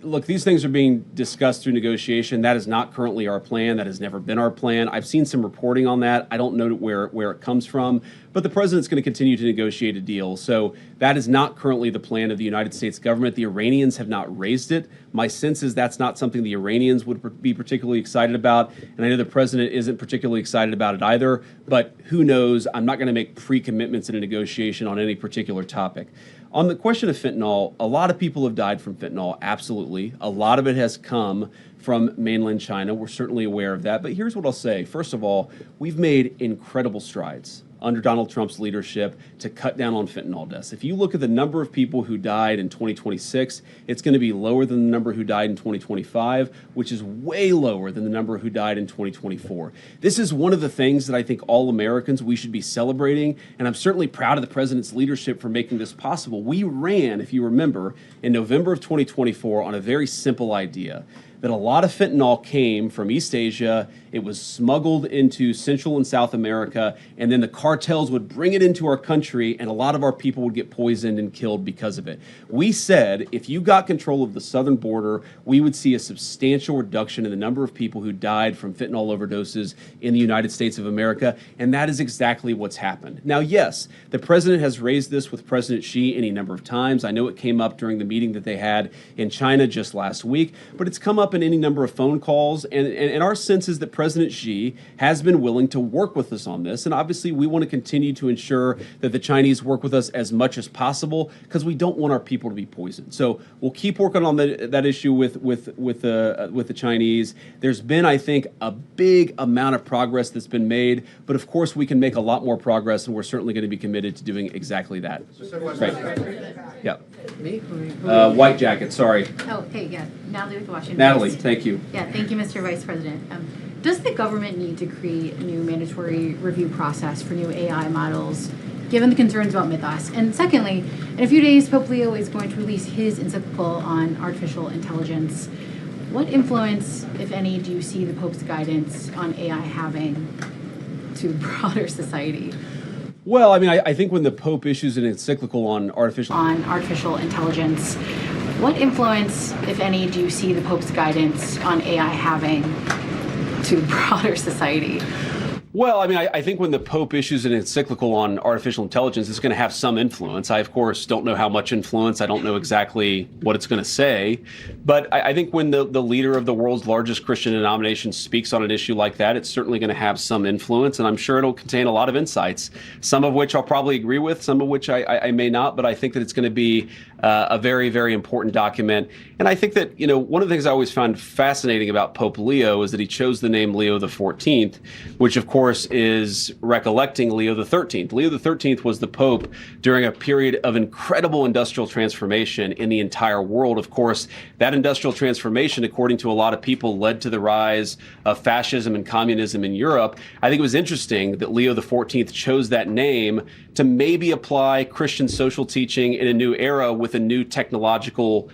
look, these things are being discussed through negotiation. That is not currently our plan. That has never been our plan. I've seen some reporting on that. I don't know where it comes from, but the president's going to continue to negotiate a deal. So that is not currently the plan of the United States government. The Iranians have not raised it. My sense is that's not something the Iranians would be particularly excited about, and I know the president isn't particularly excited about it either, but who knows? I'm not going to make pre-commitments in a negotiation on any particular topic. On the question of fentanyl, a lot of people have died from fentanyl, absolutely. A lot of it has come from mainland China. We're certainly aware of that. But here's what I'll say. First of all, we've made incredible strides under Donald Trump's leadership to cut down on fentanyl deaths. If you look at the number of people who died in 2026, it's going to be lower than the number who died in 2025, which is way lower than the number who died in 2024. This is one of the things that I think all Americans, we should be celebrating, and I'm certainly proud of the president's leadership for making this possible. We ran, if you remember, in November of 2024 on a very simple idea that a lot of fentanyl came from East Asia, it was smuggled into Central and South America, and then the cartels would bring it into our country, and a lot of our people would get poisoned and killed because of it. We said if you got control of the southern border, we would see a substantial reduction in the number of people who died from fentanyl overdoses in the United States of America, and that is exactly what's happened. Now, yes, the president has raised this with President Xi any number of times. I know it came up during the meeting that they had in China just last week, but it's come up in any number of phone calls, and our sense is that President Xi has been willing to work with us on this, and obviously we want to continue to ensure that the Chinese work with us as much as possible because we don't want our people to be poisoned. So we'll keep working on that issue with the Chinese. There's been, I think, a big amount of progress that's been made, but of course we can make a lot more progress, and we're certainly going to be committed to doing exactly that. Right. Yeah. White jacket, sorry. Oh, hey, yeah. Natalie with the Washington Natalie, Post. thank you. Yeah, thank you, Mr. Vice President. Does the government need to create a new mandatory review process for new AI models, given the concerns about mythos? And secondly, in a few days, Pope Leo is going to release his encyclical on artificial intelligence. What influence, if any, do you see the Pope's guidance on AI having to broader society? Well, I mean, I think when the Pope issues an encyclical on artificial intelligence, what influence, if any, do you see the Pope's guidance on AI having to broader society? Well, I mean, I think when the Pope issues an encyclical on artificial intelligence, it's going to have some influence. I, of course, don't know how much influence. I don't know exactly what it's going to say. But I think when the leader of the world's largest Christian denomination speaks on an issue like that, it's certainly going to have some influence. And I'm sure it'll contain a lot of insights, some of which I'll probably agree with, some of which I may not. But I think that it's going to be a very, very important document. And I think that, one of the things I always found fascinating about Pope Leo is that he chose the name Leo XIV, which, of course, is recollecting Leo XIII. Leo XIII was the Pope during a period of incredible industrial transformation in the entire world. Of course, that industrial transformation, according to a lot of people, led to the rise of fascism and communism in Europe. I think it was interesting that Leo XIV chose that name to maybe apply Christian social teaching in a new era with a new technological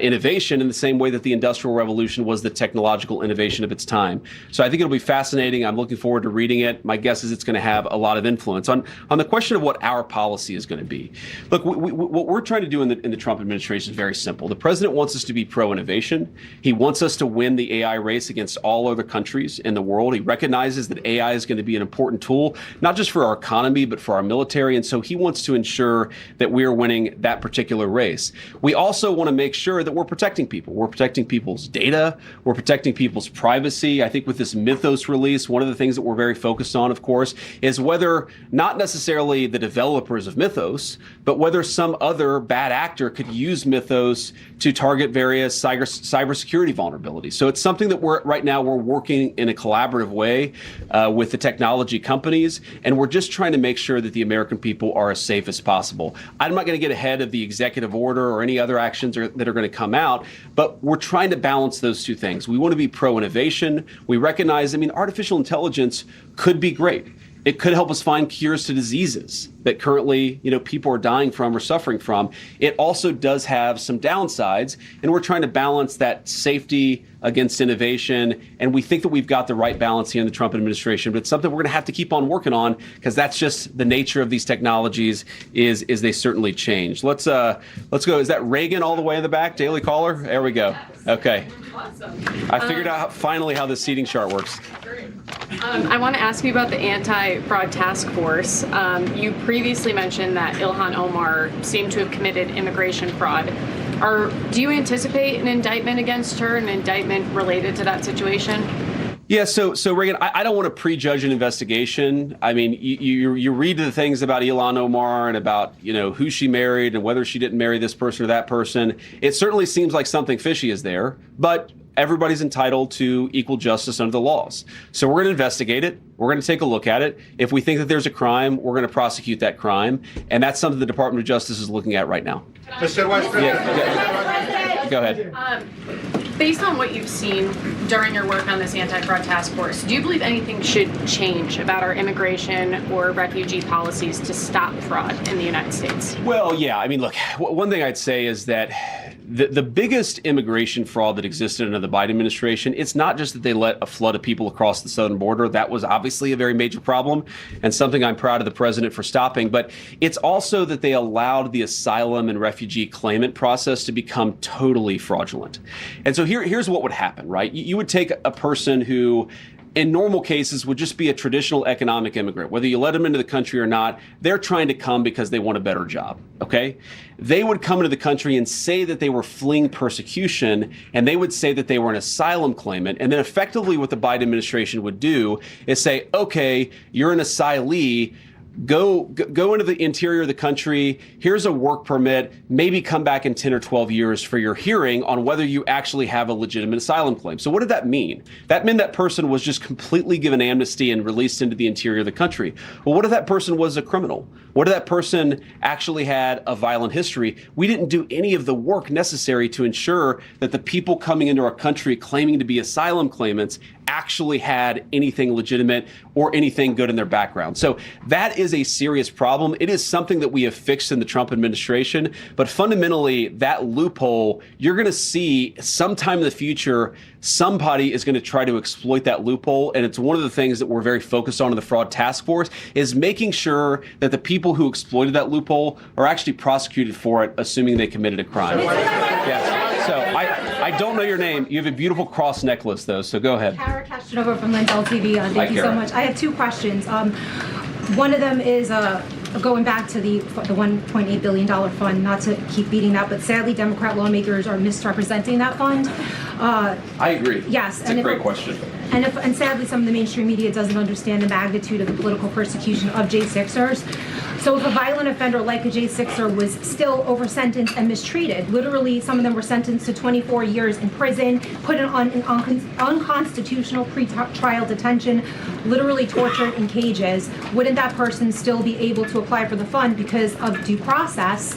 innovation in the same way that the Industrial Revolution was the technological innovation of its time. So I think it'll be fascinating. I'm looking forward to reading it. My guess is it's going to have a lot of influence. On the question of what our policy is going to be, look, what we're trying to do in the Trump administration is very simple. The president wants us to be pro-innovation. He wants us to win the AI race against all other countries in the world. He recognizes that AI is going to be an important tool, not just for our economy, but for our military. And so he wants to ensure that we are winning that particular race. We also want to make sure that we're protecting people. We're protecting people's data. We're protecting people's privacy. I think with this Mythos release, one of the things that we're very focused on, of course, is whether not necessarily the developers of Mythos, but whether some other bad actor could use Mythos to target various cybersecurity vulnerabilities. So it's something that right now we're working in a collaborative way with the technology companies, and we're just trying to make sure that the American people are as safe as possible. I'm not going to get ahead of the executive order or any other actions that are going to come out, but we're trying to balance those two things. We want to be pro-innovation. We recognize, artificial intelligence could be great. It could help us find cures to diseases that currently, people are dying from or suffering from. It also does have some downsides, and we're trying to balance that safety against innovation. And we think that we've got the right balance here in the Trump administration, but it's something we're going to have to keep on working on because that's just the nature of these technologies is they certainly change. Let's go. Is that Reagan all the way in the back? Daily Caller? There we go. Okay. Awesome. I figured out finally how this seating chart works. I want to ask you about the anti-fraud task force. You previously mentioned that Ilhan Omar seemed to have committed immigration fraud. Do you anticipate an indictment against her, an indictment related to that situation? Yeah, so Reagan, I don't want to prejudge an investigation. You read the things about Ilhan Omar and about, who she married and whether she didn't marry this person or that person. It certainly seems like something fishy is there, but everybody's entitled to equal justice under the laws. So we're going to investigate it. We're going to take a look at it. If we think that there's a crime, we're going to prosecute that crime. And that's something the Department of Justice is looking at right now. Mr. Vice President. Go ahead. Based on what you've seen during your work on this anti-fraud task force, do you believe anything should change about our immigration or refugee policies to stop fraud in the United States? Well, yeah. I mean, look, one thing I'd say is that the biggest immigration fraud that existed under the Biden administration, it's not just that they let a flood of people across the southern border. That was obviously a very major problem and something I'm proud of the president for stopping. But it's also that they allowed the asylum and refugee claimant process to become totally fraudulent. And so here's what would happen, right? You would take a person who in normal cases would just be a traditional economic immigrant. Whether you let them into the country or not, they're trying to come because they want a better job, okay? They would come into the country and say that they were fleeing persecution, and they would say that they were an asylum claimant, and then effectively what the Biden administration would do is say, okay, you're an asylee, go into the interior of the country, here's a work permit, maybe come back in 10 or 12 years for your hearing on whether you actually have a legitimate asylum claim. So what did that mean? That meant that person was just completely given amnesty and released into the interior of the country. Well, what if that person was a criminal? What if that person actually had a violent history? We didn't do any of the work necessary to ensure that the people coming into our country claiming to be asylum claimants actually had anything legitimate or anything good in their background. So that is a serious problem. It is something that we have fixed in the Trump administration, but fundamentally that loophole, you're going to see sometime in the future, somebody is going to try to exploit that loophole. And it's one of the things that we're very focused on in the fraud task force is making sure that the people who exploited that loophole are actually prosecuted for it, assuming they committed a crime. Yes. So I don't know your name. You have a beautiful cross necklace, though, so go ahead. Kara Castronovo from Lensell TV. Thank you so much. I have two questions. One of them is going back to the $1.8 billion fund, not to keep beating that, but sadly, Democrat lawmakers are misrepresenting that fund. I agree. Yes. It's a great question. And sadly, some of the mainstream media doesn't understand the magnitude of the political persecution of J6ers. So if a violent offender like a J6er was still over-sentenced and mistreated, literally some of them were sentenced to 24 years in prison, put on unconstitutional pre-trial detention, literally tortured in cages, wouldn't that person still be able to apply for the fund because of due process?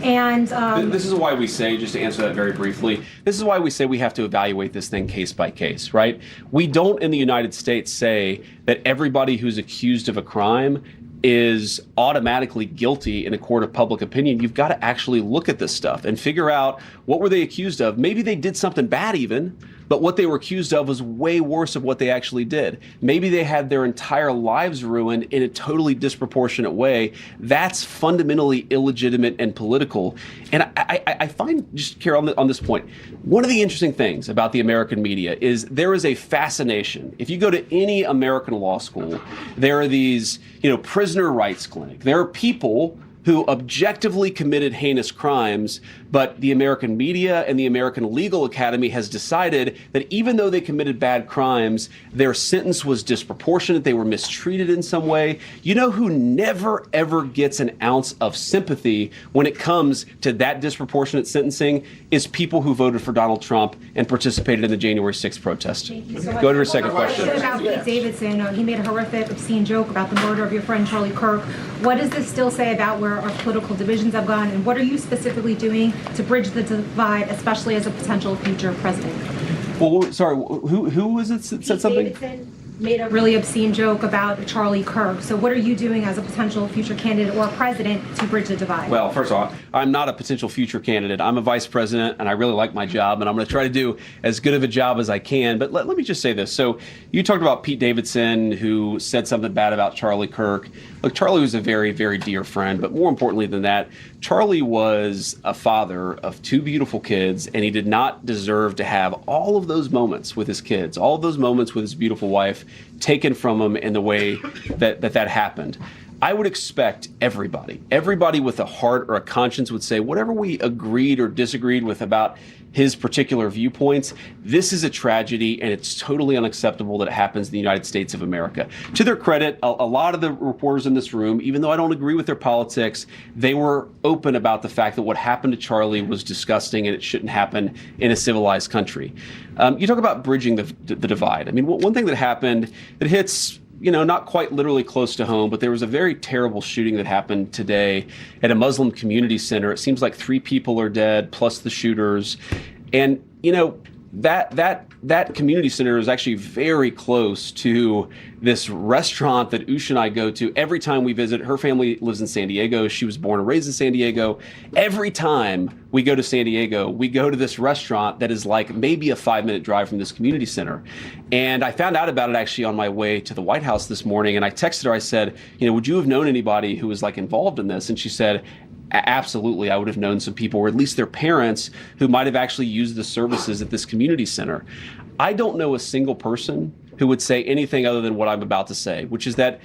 And this is why we say, just to answer that very briefly, this is why we say we have to evaluate this thing case by case, right? We don't in the United States say that everybody who's accused of a crime is automatically guilty in a court of public opinion. You've got to actually look at this stuff and figure out what were they accused of. Maybe they did something bad even, but what they were accused of was way worse of what they actually did. Maybe they had their entire lives ruined in a totally disproportionate way. That's fundamentally illegitimate and political. And I find, just Carol, on this point, one of the interesting things about the American media is there is a fascination. If you go to any American law school, there are these, prisoner rights clinic. There are people who objectively committed heinous crimes, but the American media and the American Legal Academy has decided that even though they committed bad crimes, their sentence was disproportionate, they were mistreated in some way. You know who never, ever gets an ounce of sympathy when it comes to that disproportionate sentencing is people who voted for Donald Trump and participated in the January 6th protest. So Go to your second question. About Pete Davidson, he made a horrific, obscene joke about the murder of your friend Charlie Kirk. What does this still say about where our political divisions have gone, and what are you specifically doing to bridge the divide, especially as a potential future president? Well, sorry, who was it that said something? Davidson made a really obscene joke about Charlie Kirk. So what are you doing as a potential future candidate or president to bridge the divide? Well, first of all, I'm not a potential future candidate. I'm a vice president, and I really like my job, and I'm going to try to do as good of a job as I can. But let me just say this. So you talked about Pete Davidson, who said something bad about Charlie Kirk. Look, Charlie was a very, very dear friend, but more importantly than that, Charlie was a father of two beautiful kids, and he did not deserve to have all of those moments with his kids, all of those moments with his beautiful wife taken from him in the way that happened. I would expect everybody with a heart or a conscience would say whatever we agreed or disagreed with about his particular viewpoints, this is a tragedy and it's totally unacceptable that it happens in the United States of America. To their credit, a lot of the reporters in this room, even though I don't agree with their politics, they were open about the fact that what happened to Charlie was disgusting and it shouldn't happen in a civilized country. You talk about bridging the divide. I mean, one thing that happened that hits not quite literally close to home, but there was a very terrible shooting that happened today at a Muslim community center. It seems like 3 people are dead, plus the shooters. And, that community center is actually very close to this restaurant that Usha and I go to every time we visit. Her family lives in San Diego. She was born and raised in San Diego. Every time we go to San Diego, we go to this restaurant that is like maybe a 5-minute drive from this community center. And I found out about it actually on my way to the White House this morning. And I texted her, I said, would you have known anybody who was like involved in this? And she said, absolutely, I would have known some people, or at least their parents, who might have actually used the services at this community center. I don't know a single person who would say anything other than what I'm about to say, which is that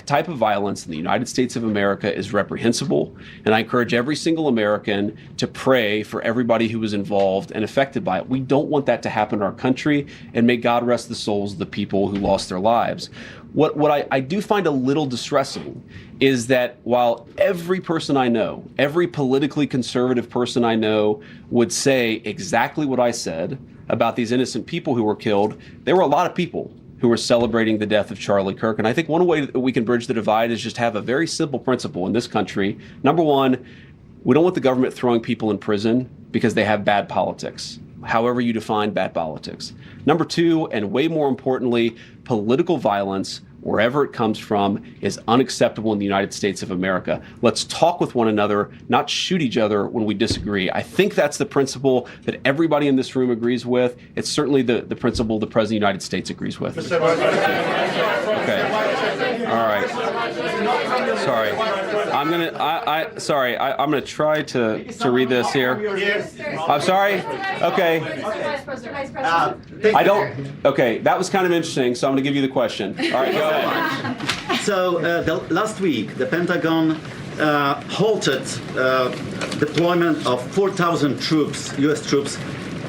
type of violence in the United States of America is reprehensible. And I encourage every single American to pray for everybody who was involved and affected by it. We don't want that to happen in our country, and may God rest the souls of the people who lost their lives. What I do find a little distressing is that while every person I know, every politically conservative person I know would say exactly what I said about these innocent people who were killed, there were a lot of people who were celebrating the death of Charlie Kirk. And I think one way that we can bridge the divide is just have a very simple principle in this country. Number one, we don't want the government throwing people in prison because they have bad politics, however you define bad politics. Number two, and way more importantly, political violence, wherever it comes from, is unacceptable in the United States of America. Let's talk with one another, not shoot each other when we disagree. I think that's the principle that everybody in this room agrees with. It's certainly the principle the President of the United States agrees with. Okay. All right. Sorry. I'm gonna try to read this here. I'm sorry. Okay. Okay, that was kind of interesting, so I'm gonna give you the question. All right, go ahead. So last week, the Pentagon halted deployment of 4,000 troops, U.S. troops,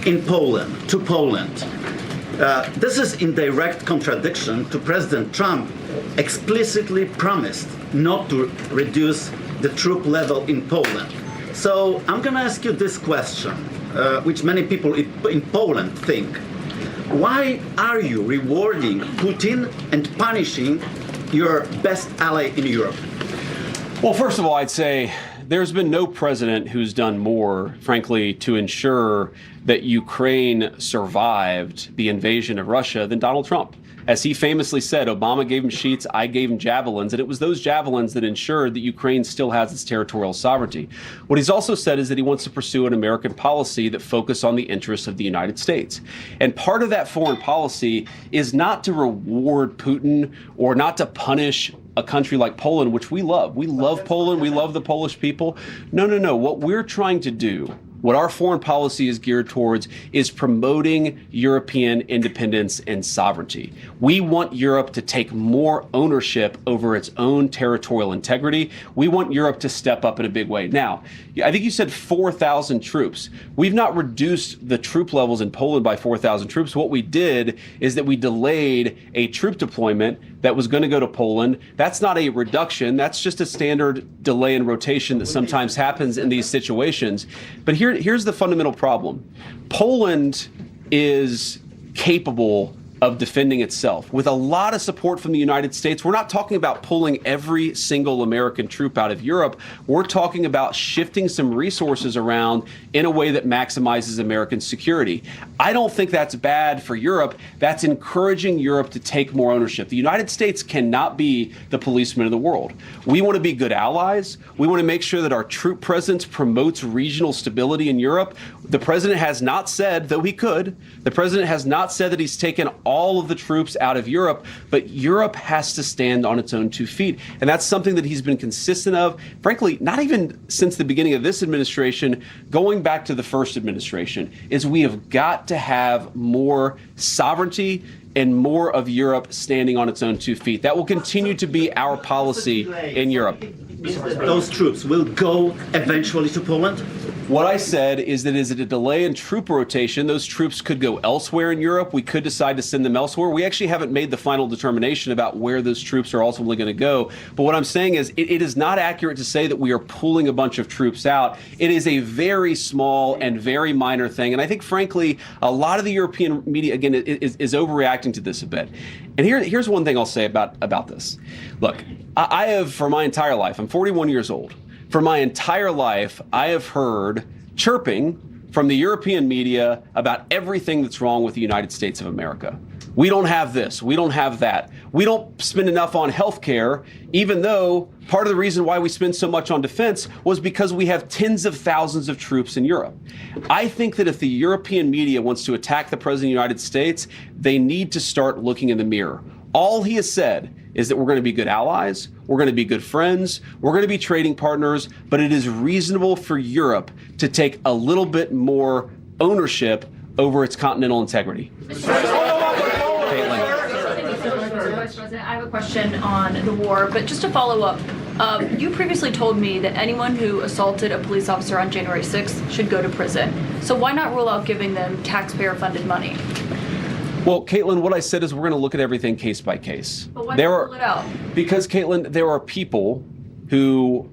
to Poland. This is in direct contradiction to President Trump explicitly promised not to reduce the troop level in Poland. So I'm going to ask you this question, which many people in Poland think. Why are you rewarding Putin and punishing your best ally in Europe? Well, first of all, I'd say there's been no president who's done more, frankly, to ensure that Ukraine survived the invasion of Russia than Donald Trump. As he famously said, Obama gave him sheets, I gave him javelins, and it was those javelins that ensured that Ukraine still has its territorial sovereignty. What he's also said is that he wants to pursue an American policy that focuses on the interests of the United States. And part of that foreign policy is not to reward Putin or not to punish a country like Poland, which we love. We love Poland. We love the Polish people. No. What we're trying to do, what our foreign policy is geared towards, is promoting European independence and sovereignty. We want Europe to take more ownership over its own territorial integrity. We want Europe to step up in a big way. Now, I think you said 4,000 troops. We've not reduced the troop levels in Poland by 4,000 troops. What we did is that we delayed a troop deployment that was going to go to Poland. That's not a reduction. That's just a standard delay in rotation that sometimes happens in these situations. But here's the fundamental problem. Poland is capable of defending itself with a lot of support from the United States. We're not talking about pulling every single American troop out of Europe. We're talking about shifting some resources around in a way that maximizes American security. I don't think that's bad for Europe. That's encouraging Europe to take more ownership. The United States cannot be the policeman of the world. We want to be good allies. We want to make sure that our troop presence promotes regional stability in Europe. The president has not said, though he could, the president has not said that he's taken all of the troops out of Europe, but Europe has to stand on its own 2 feet. And that's something that he's been consistent of, frankly, not even since the beginning of this administration, going back to the first administration, is we have got to have more sovereignty and more of Europe standing on its own 2 feet. That will continue to be our policy in Europe. Those troops will go eventually to Poland? What I said is that is it a delay in troop rotation? Those troops could go elsewhere in Europe. We could decide to send them elsewhere. We actually haven't made the final determination about where those troops are ultimately going to go. But what I'm saying is it is not accurate to say that we are pulling a bunch of troops out. It is a very small and very minor thing. And I think, frankly, a lot of the European media, again, is overreacting to this a bit. And here's one thing I'll say about this. Look, I have, for my entire life, I'm 41 years old. For my entire life, I have heard chirping from the European media about everything that's wrong with the United States of America. We don't have this. We don't have that. We don't spend enough on health care, even though part of the reason why we spend so much on defense was because we have tens of thousands of troops in Europe. I think that if the European media wants to attack the President of the United States, they need to start looking in the mirror. All he has said is that we're going to be good allies, we're going to be good friends, we're going to be trading partners, but it is reasonable for Europe to take a little bit more ownership over its continental integrity. Vice President, I have a question on the war, but just to follow up, you previously told me that anyone who assaulted a police officer on January 6th should go to prison. So why not rule out giving them taxpayer-funded money? Well, Caitlin, what I said is we're going to look at everything case by case. But why not rule it out? Because, Caitlin, there are people who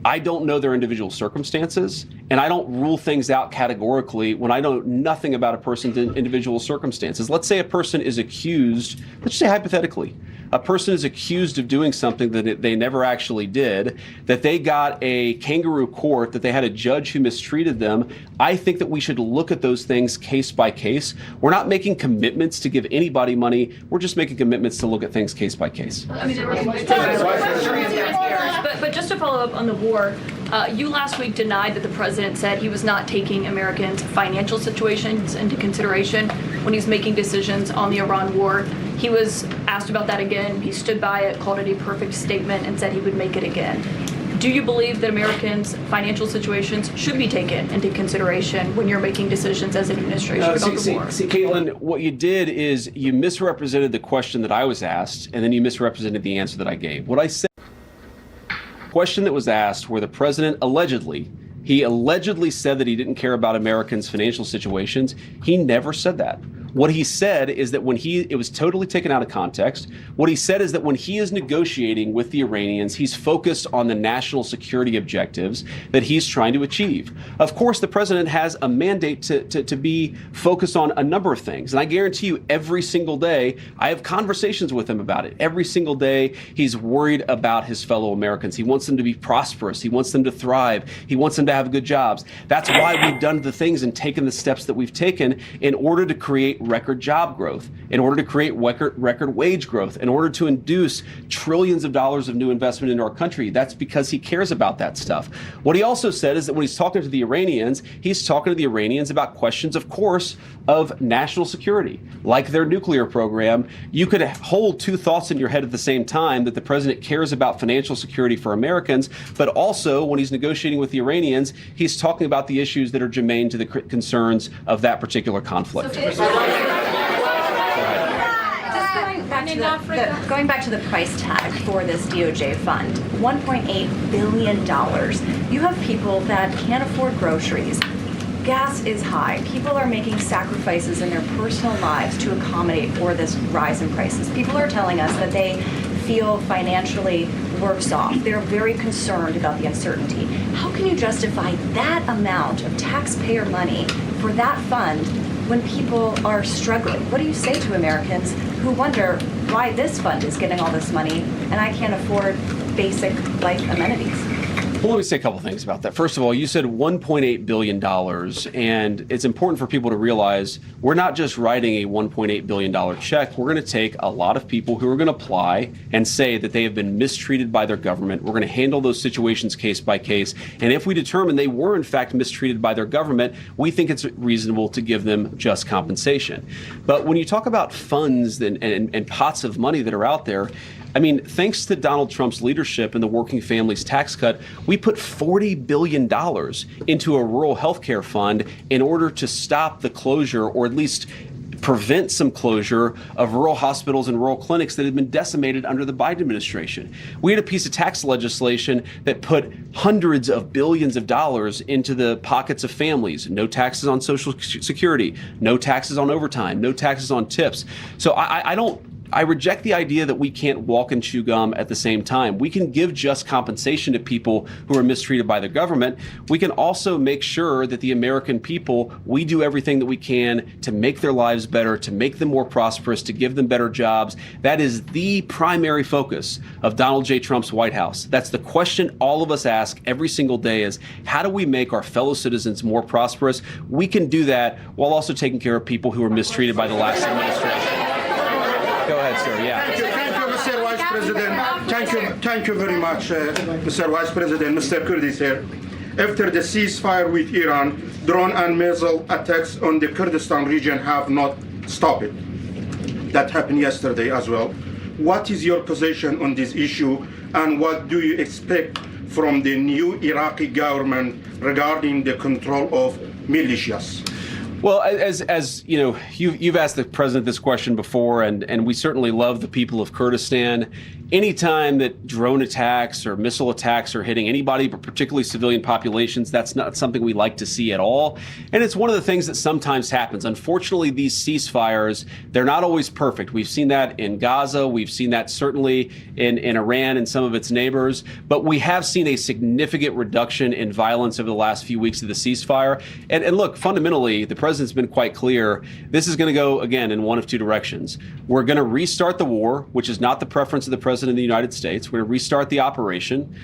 I don't know their individual circumstances, and I don't rule things out categorically when I know nothing about a person's individual circumstances. Let's say a person is accused, let's say hypothetically, a person is accused of doing something that they never actually did, that they got a kangaroo court, that they had a judge who mistreated them. I think that we should look at those things case by case. We're not making commitments to give anybody money. We're just making commitments to look at things case by case. I mean, but just to follow up on the war, you last week denied that the president said he was not taking Americans' financial situations into consideration when he's making decisions on the Iran war. He was asked about that again. He stood by it, called it a perfect statement, and said he would make it again. Do you believe that Americans' financial situations should be taken into consideration when you're making decisions as an administration about the war? See, Caitlin, what you did is you misrepresented the question that I was asked, and then you misrepresented the answer that I gave. What I said, the question that was asked where the president allegedly said that he didn't care about Americans' financial situations. He never said that. What he said is that it was totally taken out of context. What he said is that when he is negotiating with the Iranians, he's focused on the national security objectives that he's trying to achieve. Of course, the president has a mandate to be focused on a number of things. And I guarantee you every single day, I have conversations with him about it. Every single day, he's worried about his fellow Americans. He wants them to be prosperous. He wants them to thrive. He wants them to have good jobs. That's why we've done the things and taken the steps that we've taken in order to create record job growth, in order to create record wage growth, in order to induce trillions of dollars of new investment into our country. That's because he cares about that stuff. What he also said is that when he's talking to the Iranians, he's talking to the Iranians about questions, of course, of national security, like their nuclear program. You could hold two thoughts in your head at the same time, that the president cares about financial security for Americans, but also when he's negotiating with the Iranians, he's talking about the issues that are germane to the concerns of that particular conflict. Going back to the price tag for this DOJ fund, $1.8 billion. You have people that can't afford groceries. Gas is high. People are making sacrifices in their personal lives to accommodate for this rise in prices. People are telling us that they feel financially worse off. They're very concerned about the uncertainty. How can you justify that amount of taxpayer money for that fund when people are struggling? What do you say to Americans who wonder why this fund is getting all this money and I can't afford basic life amenities? Well, let me say a couple things about that. First of all, you said $1.8 billion, and it's important for people to realize we're not just writing a $1.8 billion check. We're going to take a lot of people who are going to apply and say that they have been mistreated by their government. We're going to handle those situations case by case. And if we determine they were, in fact, mistreated by their government, we think it's reasonable to give them just compensation. But when you talk about funds and pots of money that are out there, I mean, thanks to Donald Trump's leadership and the working families tax cut, we put $40 billion into a rural health care fund in order to stop the closure, or at least prevent some closure of rural hospitals and rural clinics that had been decimated under the Biden administration. We had a piece of tax legislation that put hundreds of billions of dollars into the pockets of families. No taxes on Social Security, no taxes on overtime, no taxes on tips. So I reject the idea that we can't walk and chew gum at the same time. We can give just compensation to people who are mistreated by the government. We can also make sure that the American people, we do everything that we can to make their lives better, to make them more prosperous, to give them better jobs. That is the primary focus of Donald J. Trump's White House. That's the question all of us ask every single day is, how do we make our fellow citizens more prosperous? We can do that while also taking care of people who were mistreated by the last administration. Go ahead, sir. Yeah. Thank you, Mr. Vice President. Thank you very much, Mr. Vice President. Mr. Kurdi is here. After the ceasefire with Iran, drone and missile attacks on the Kurdistan region have not stopped. That happened yesterday as well. What is your position on this issue, and what do you expect from the new Iraqi government regarding the control of militias? Well, as you know, you've asked the president this question before, and we certainly love the people of Kurdistan. Anytime that drone attacks or missile attacks are hitting anybody, but particularly civilian populations, that's not something we like to see at all. And it's one of the things that sometimes happens. Unfortunately, these ceasefires, they're not always perfect. We've seen that in Gaza. We've seen that certainly in Iran and some of its neighbors. But we have seen a significant reduction in violence over the last few weeks of the ceasefire. And look, fundamentally, the president's been quite clear. This is going to go, again, in one of two directions. We're going to restart the war, which is not the preference of the president of the United States. We're going to restart the operation,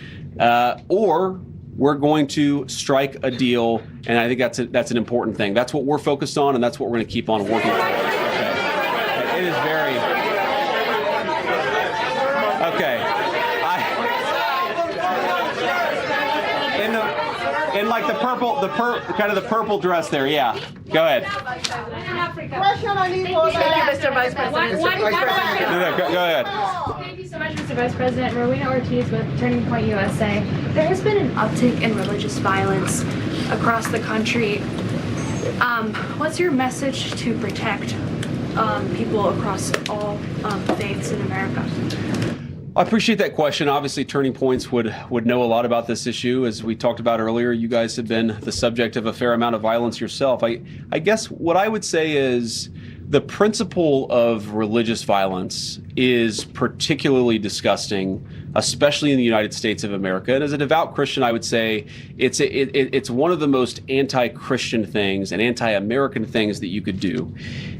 or we're going to strike a deal, and I think that's an important thing. That's what we're focused on, and that's what we're going to keep on working for. Okay. It is very okay. In like the purple, kind of the purple dress there. Yeah, go ahead. Thank you, Mr. Vice President. Go ahead. Thank you so much, Mr. Vice President. Rowena Ortiz with Turning Point USA. There has been an uptick in religious violence across the country. What's your message to protect people across all faiths in America? I appreciate that question. Obviously, Turning Points would know a lot about this issue. As we talked about earlier, you guys have been the subject of a fair amount of violence yourself. I guess what I would say is the principle of religious violence is particularly disgusting, especially in the United States of America. And as a devout Christian, I would say it's one of the most anti-Christian things and anti-American things that you could do.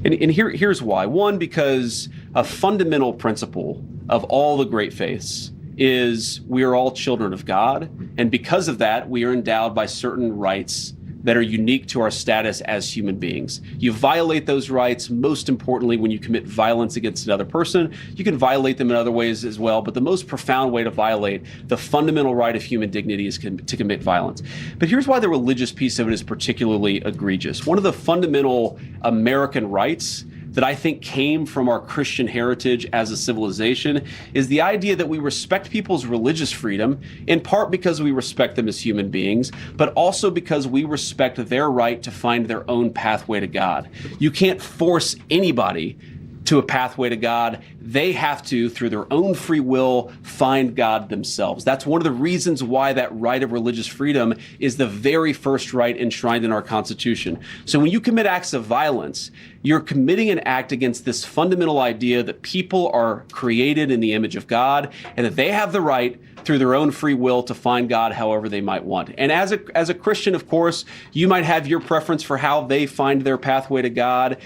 And here's why. One, because a fundamental principle of all the great faiths is we are all children of God. And because of that, we are endowed by certain rights that are unique to our status as human beings. You violate those rights, most importantly, when you commit violence against another person. You can violate them in other ways as well, but the most profound way to violate the fundamental right of human dignity is to commit violence. But here's why the religious piece of it is particularly egregious. One of the fundamental American rights that I think came from our Christian heritage as a civilization is the idea that we respect people's religious freedom, in part because we respect them as human beings, but also because we respect their right to find their own pathway to God. You can't force anybody to a pathway to God. They have to, through their own free will, find God themselves. That's one of the reasons why that right of religious freedom is the very first right enshrined in our Constitution. So when you commit acts of violence, you're committing an act against this fundamental idea that people are created in the image of God and that they have the right through their own free will to find God however they might want. And as a Christian, of course, you might have your preference for how they find their pathway to God.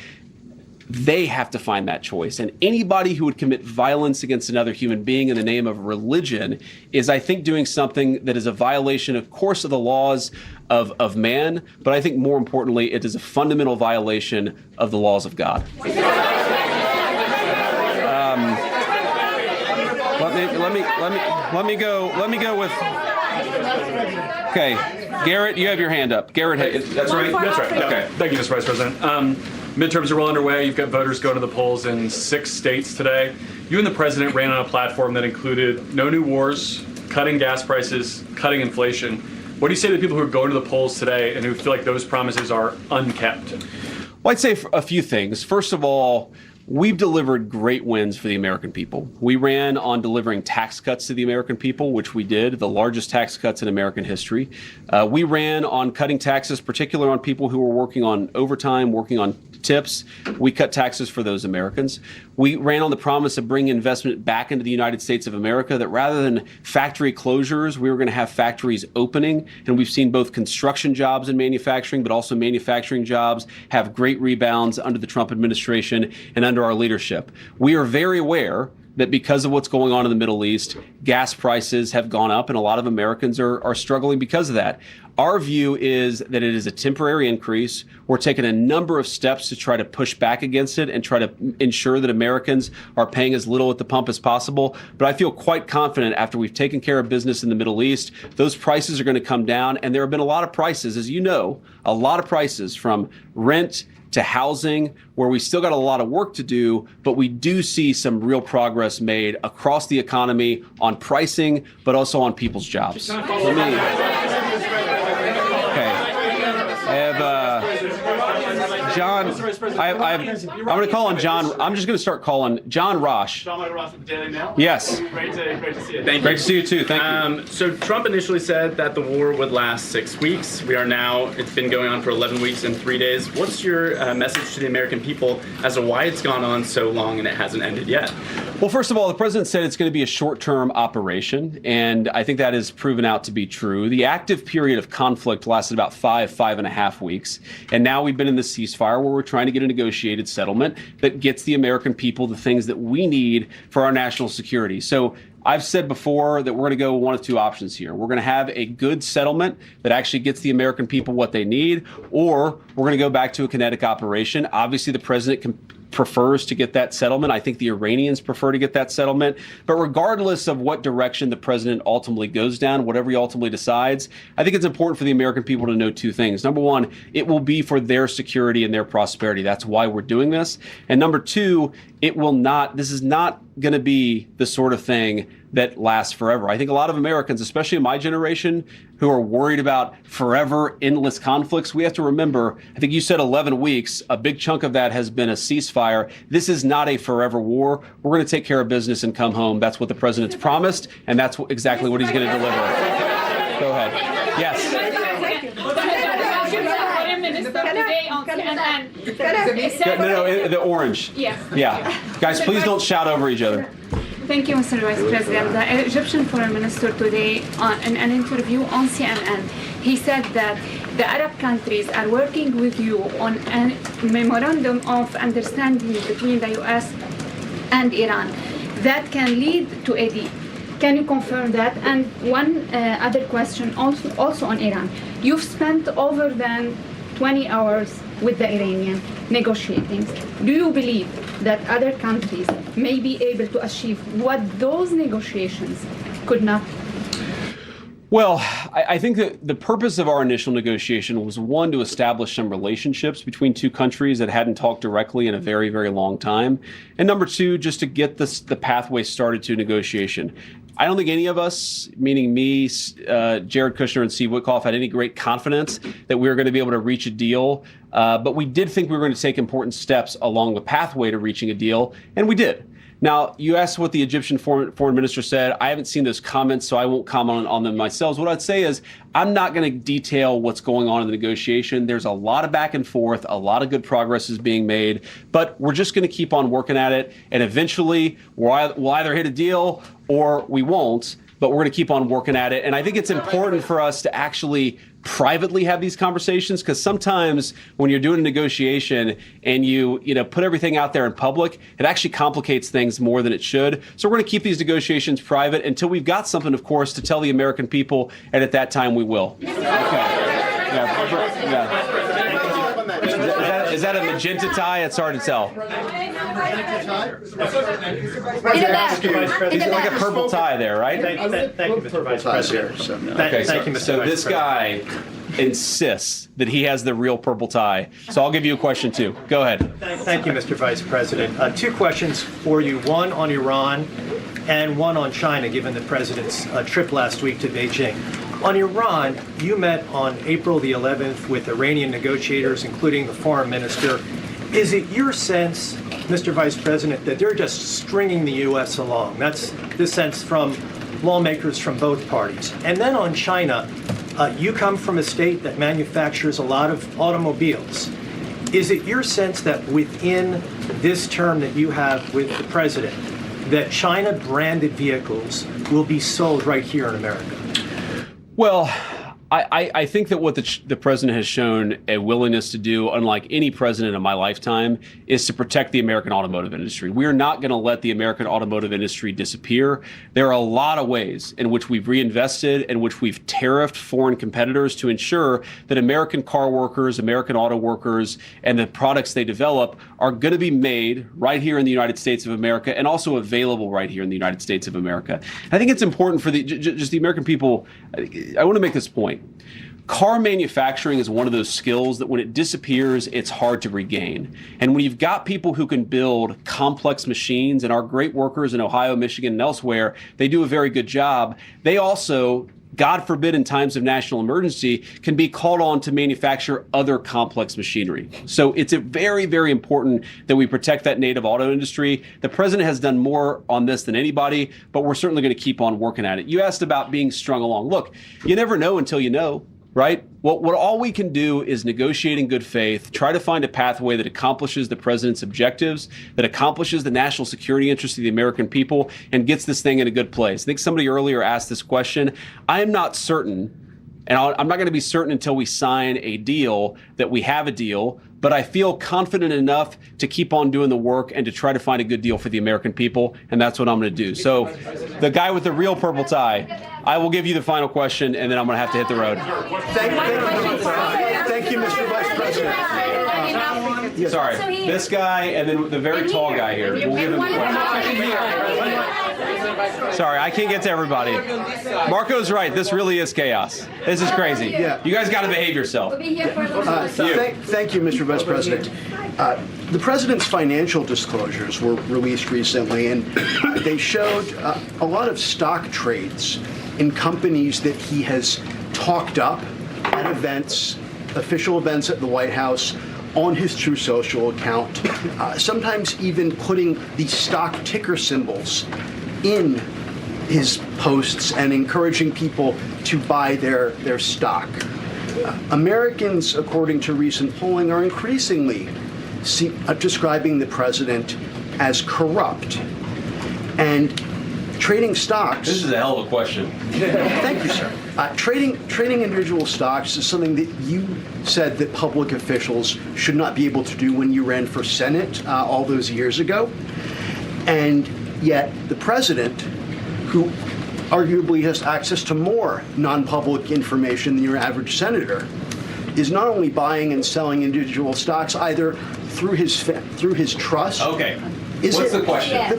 They have to find that choice. And anybody who would commit violence against another human being in the name of religion is, I think, doing something that is a violation, of course, of the laws of man, but I think more importantly, it is a fundamental violation of the laws of God. Let me go with. Okay, Garrett, you have your hand up. Garrett, that's right. Okay, thank you, Mr. Vice President. Midterms are well underway. You've got voters going to the polls in 6 states today. You and the president ran on a platform that included no new wars, cutting gas prices, cutting inflation. What do you say to the people who are going to the polls today and who feel like those promises are unkept? Well, I'd say a few things. First of all, we've delivered great wins for the American people. We ran on delivering tax cuts to the American people, which we did, the largest tax cuts in American history. We ran on cutting taxes, particularly on people who were working on overtime, working on tips. We cut taxes for those Americans. We ran on the promise of bringing investment back into the United States of America, that rather than factory closures, we were going to have factories opening. And we've seen both construction jobs and manufacturing, but also manufacturing jobs have great rebounds under the Trump administration and under our leadership. We are very aware that because of what's going on in the Middle East, gas prices have gone up, and a lot of Americans are struggling because of that. Our view is that it is a temporary increase. We're taking a number of steps to try to push back against it and try to ensure that Americans are paying as little at the pump as possible. But I feel quite confident after we've taken care of business in the Middle East, those prices are going to come down. And there have been a lot of prices, as you know, a lot of prices from rent to housing, where we still got a lot of work to do, but we do see some real progress made across the economy on pricing, but also on people's jobs. I'm going to call on John. I'm just going to start calling John Rosh. John Rosh with the Daily Mail. Yes. Great to see you. Thank you. Great to see you too. Thank you. So Trump initially said that the war would last 6 weeks. It's been going on for 11 weeks and 3 days. What's your message to the American people as to why it's gone on so long and it hasn't ended yet? Well, first of all, the president said it's going to be a short-term operation, and I think that has proven out to be true. The active period of conflict lasted about 5.5 weeks, and now we've been in the ceasefire where we're trying to get a negotiated settlement that gets the American people the things that we need for our national security. So I've said before that we're going to go one of two options here. We're going to have a good settlement that actually gets the American people what they need, or we're going to go back to a kinetic operation. Obviously, the president prefers to get that settlement. I think the Iranians prefer to get that settlement. But regardless of what direction the president ultimately goes down, whatever he ultimately decides, I think it's important for the American people to know two things. Number one, it will be for their security and their prosperity. That's why we're doing this. And number two, this is not going to be the sort of thing that lasts forever. I think a lot of Americans, especially in my generation, who are worried about forever endless conflicts, we have to remember, I think you said 11 weeks, a big chunk of that has been a ceasefire. This is not a forever war. We're going to take care of business and come home. That's what the president's promised, and that's exactly what he's going to deliver. Go ahead. Yes. No, the orange. Yeah. Guys, please don't shout over each other. Thank you, Mr. Vice President. The Egyptian Foreign Minister today, in an interview on CNN, he said that the Arab countries are working with you on a memorandum of understanding between the U.S. and Iran that can lead to a deal. Can you confirm that? And one other question also on Iran. You've spent over than 20 hours with the Iranian negotiating. Do you believe that other countries may be able to achieve what those negotiations could not? Well, I think that the purpose of our initial negotiation was, one, to establish some relationships between two countries that hadn't talked directly in a very, very long time. And number two, just to get the pathway started to negotiation. I don't think any of us, meaning me, Jared Kushner, and Steve Witkoff, had any great confidence that we were going to be able to reach a deal. But we did think we were going to take important steps along the pathway to reaching a deal, and we did. Now, you asked what the Egyptian foreign minister said. I haven't seen those comments, so I won't comment on them myself. What I'd say is I'm not going to detail what's going on in the negotiation. There's a lot of back and forth. A lot of good progress is being made. But we're just going to keep on working at it. And eventually, we'll either hit a deal or we won't. But we're going to keep on working at it. And I think it's important for us to actually privately have these conversations, because sometimes when you're doing a negotiation and you put everything out there in public, it actually complicates things more than it should. So we're going to keep these negotiations private until we've got something, of course, to tell the American people, and at that time we will. Okay. Is that a magenta tie? It's hard to tell. It's like a purple tie there, right? Thank you, Mr. Vice President. So this guy insists that he has the real purple tie. So I'll give you a question too. Go ahead. Thank you, Mr. Vice President. Two questions for you, one on Iran and one on China, given the president's trip last week to Beijing. On Iran, you met on April the 11th with Iranian negotiators, including the foreign minister. Is it your sense, Mr. Vice President, that they're just stringing the U.S. along? That's the sense from lawmakers from both parties. And then on China, you come from a state that manufactures a lot of automobiles. Is it your sense that within this term that you have with the president, that China-branded vehicles will be sold right here in America? Well, I think that what the president has shown a willingness to do, unlike any president in my lifetime, is to protect the American automotive industry. We are not going to let the American automotive industry disappear. There are a lot of ways in which we've reinvested, in which we've tariffed foreign competitors to ensure that American car workers, American auto workers, and the products they develop are going to be made right here in the United States of America and also available right here in the United States of America. I think it's important for just the American people. I want to make this point. Car manufacturing is one of those skills that when it disappears, it's hard to regain. And when you've got people who can build complex machines, and our great workers in Ohio, Michigan, and elsewhere, they do a very good job. They also, God forbid, in times of national emergency, can be called on to manufacture other complex machinery. So it's very, very important that we protect that native auto industry. The president has done more on this than anybody, but we're certainly going to keep on working at it. You asked about being strung along. Look, you never know until you know, right? What all we can do is negotiate in good faith, try to find a pathway that accomplishes the president's objectives, that accomplishes the national security interests of the American people, and gets this thing in a good place. I think somebody earlier asked this question. I am not certain, and I'm not going to be certain until we sign a deal that we have a deal, but I feel confident enough to keep on doing the work and to try to find a good deal for the American people, and that's what I'm going to do. So the guy with the real purple tie, I will give you the final question, and then I'm going to have to hit the road. Thank you, Mr. Vice President. Sorry, this guy and then the very tall guy here. We'll give him the question. Sorry, I can't get to everybody. Marco's right. This really is chaos. This is crazy. Yeah. You guys got to behave yourself. Thank you, Mr. Vice President. The president's financial disclosures were released recently, and they showed a lot of stock trades in companies that he has talked up at events, official events at the White House, on his True Social account, sometimes even putting the stock ticker symbols in his posts and encouraging people to buy their stock. Americans, according to recent polling, are increasingly describing the president as corrupt. And trading stocks... This is a hell of a question. Thank you, sir. Trading individual stocks is something that you said that public officials should not be able to do when you ran for Senate all those years ago. And yet the president, who arguably has access to more non-public information than your average senator, is not only buying and selling individual stocks either through his trust. Okay. What's the question? Yeah.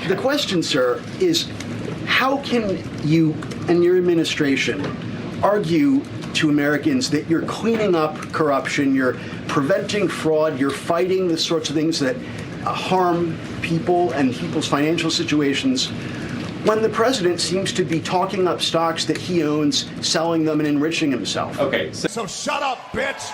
The question, sir, is how can you and your administration argue to Americans that you're cleaning up corruption, you're preventing fraud, you're fighting the sorts of things that harm people and people's financial situations, when the president seems to be talking up stocks that he owns, selling them, and enriching himself? Okay. So shut up, bitch!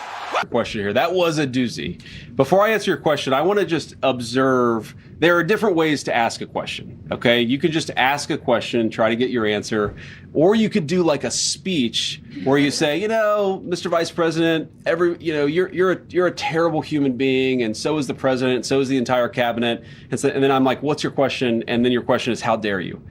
Question here. That was a doozy. Before I answer your question, I want to just observe there are different ways to ask a question. Okay, you could just ask a question, try to get your answer, or you could do like a speech where you say, Mr. Vice President, you're a terrible human being, and so is the president, and so is the entire cabinet, and then I'm like, what's your question? And then your question is, how dare you?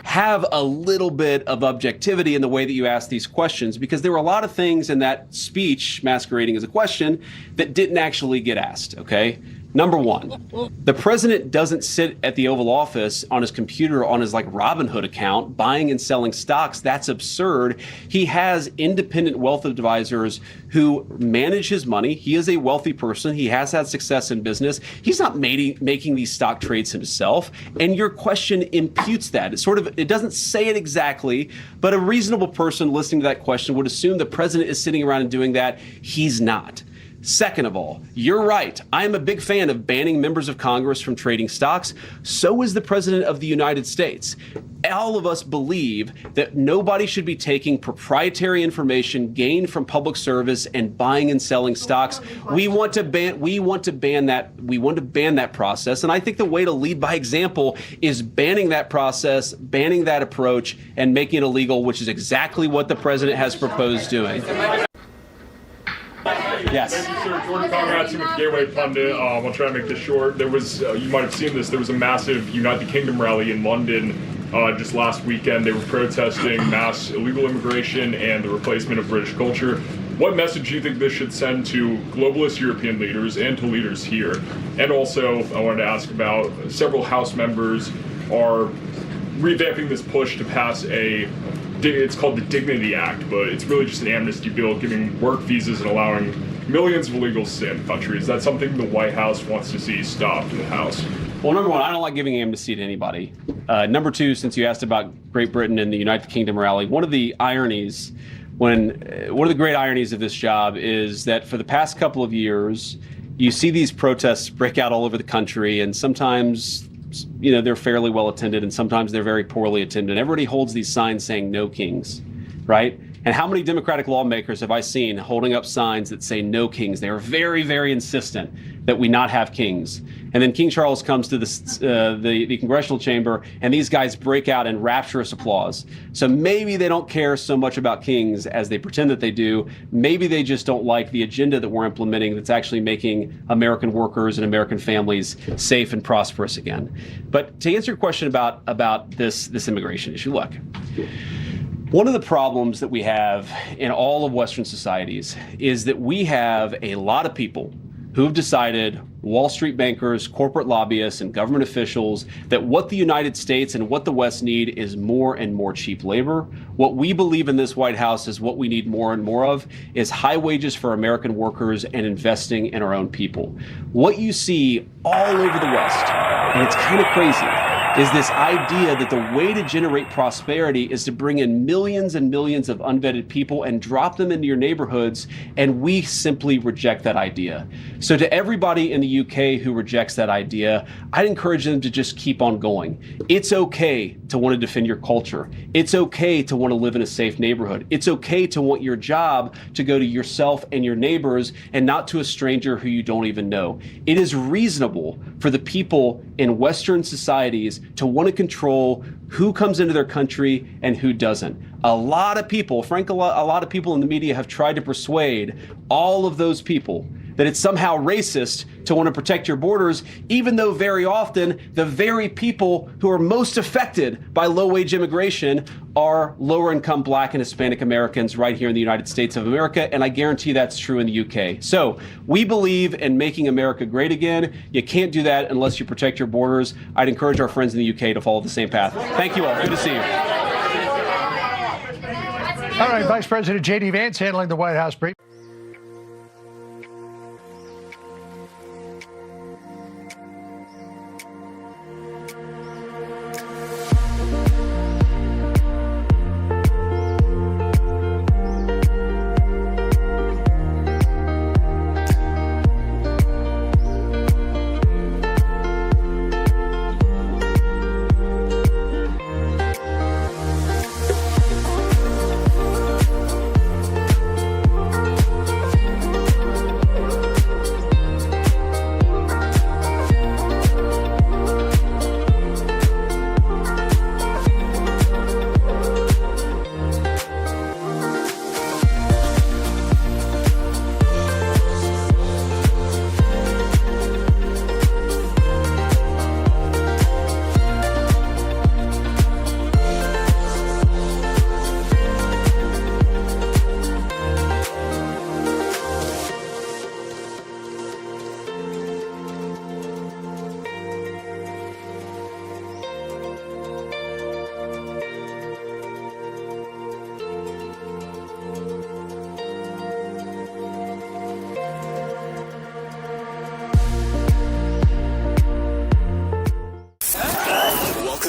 Have a little bit of objectivity in the way that you ask these questions, because there were a lot of things in that speech masquerading as a question that didn't actually get asked, okay? Number one, the president doesn't sit at the Oval Office on his computer on his Robinhood account buying and selling stocks. That's absurd. He has independent wealth advisors who manage his money. He is a wealthy person. He has had success in business. He's not making these stock trades himself. And your question imputes that. It doesn't say it exactly, but a reasonable person listening to that question would assume the president is sitting around and doing that. He's not. Second of all, you're right. I am a big fan of banning members of Congress from trading stocks. So is the President of the United States. All of us believe that nobody should be taking proprietary information gained from public service and buying and selling stocks. We want to ban that process. And I think the way to lead by example is banning that process, banning that approach, and making it illegal, which is exactly what the president has proposed doing. Yes. Thank you, sir. Jordan Conrad, with Gateway Pundit. I'll try to make this short. There was, you might have seen this, there was a massive United Kingdom rally in London just last weekend. They were protesting mass illegal immigration and the replacement of British culture. What message do you think this should send to globalist European leaders and to leaders here? And also, I wanted to ask about several House members are revamping this push to pass it's called the Dignity Act, but it's really just an amnesty bill giving work visas and allowing millions of illegals in the country. Is that something the White House wants to see stopped in the House? Well, number one, I don't like giving amnesty to anybody. Number two, since you asked about Great Britain and the United Kingdom rally, one of the great ironies of this job is that for the past couple of years, you see these protests break out all over the country, and sometimes they're fairly well attended, and sometimes they're very poorly attended. Everybody holds these signs saying "No Kings," right? And how many Democratic lawmakers have I seen holding up signs that say "No Kings"? They are very, very insistent that we not have kings. And then King Charles comes to the congressional chamber, and these guys break out in rapturous applause. So maybe they don't care so much about kings as they pretend that they do. Maybe they just don't like the agenda that we're implementing that's actually making American workers and American families safe and prosperous again. But to answer your question about this immigration issue, look. One of the problems that we have in all of Western societies is that we have a lot of people who've decided, Wall Street bankers, corporate lobbyists, and government officials, that what the United States and what the West need is more and more cheap labor. What we believe in this White House is what we need more and more of is high wages for American workers and investing in our own people. What you see all over the West, and it's kind of crazy, is this idea that the way to generate prosperity is to bring in millions and millions of unvetted people and drop them into your neighborhoods, and we simply reject that idea. So to everybody in the UK who rejects that idea, I'd encourage them to just keep on going. It's okay to want to defend your culture. It's okay to want to live in a safe neighborhood. It's okay to want your job to go to yourself and your neighbors and not to a stranger who you don't even know. It is reasonable for the people in Western societies to want to control who comes into their country and who doesn't. A lot of people, frankly, a lot of people in the media have tried to persuade all of those people that it's somehow racist to want to protect your borders, even though very often the very people who are most affected by low-wage immigration are lower-income Black and Hispanic Americans right here in the United States of America, and I guarantee that's true in the UK. So we believe in making America great again. You can't do that unless you protect your borders. I'd encourage our friends in the UK to follow the same path. Thank you all. Good to see you. All right, Vice President J.D. Vance handling the White House brief.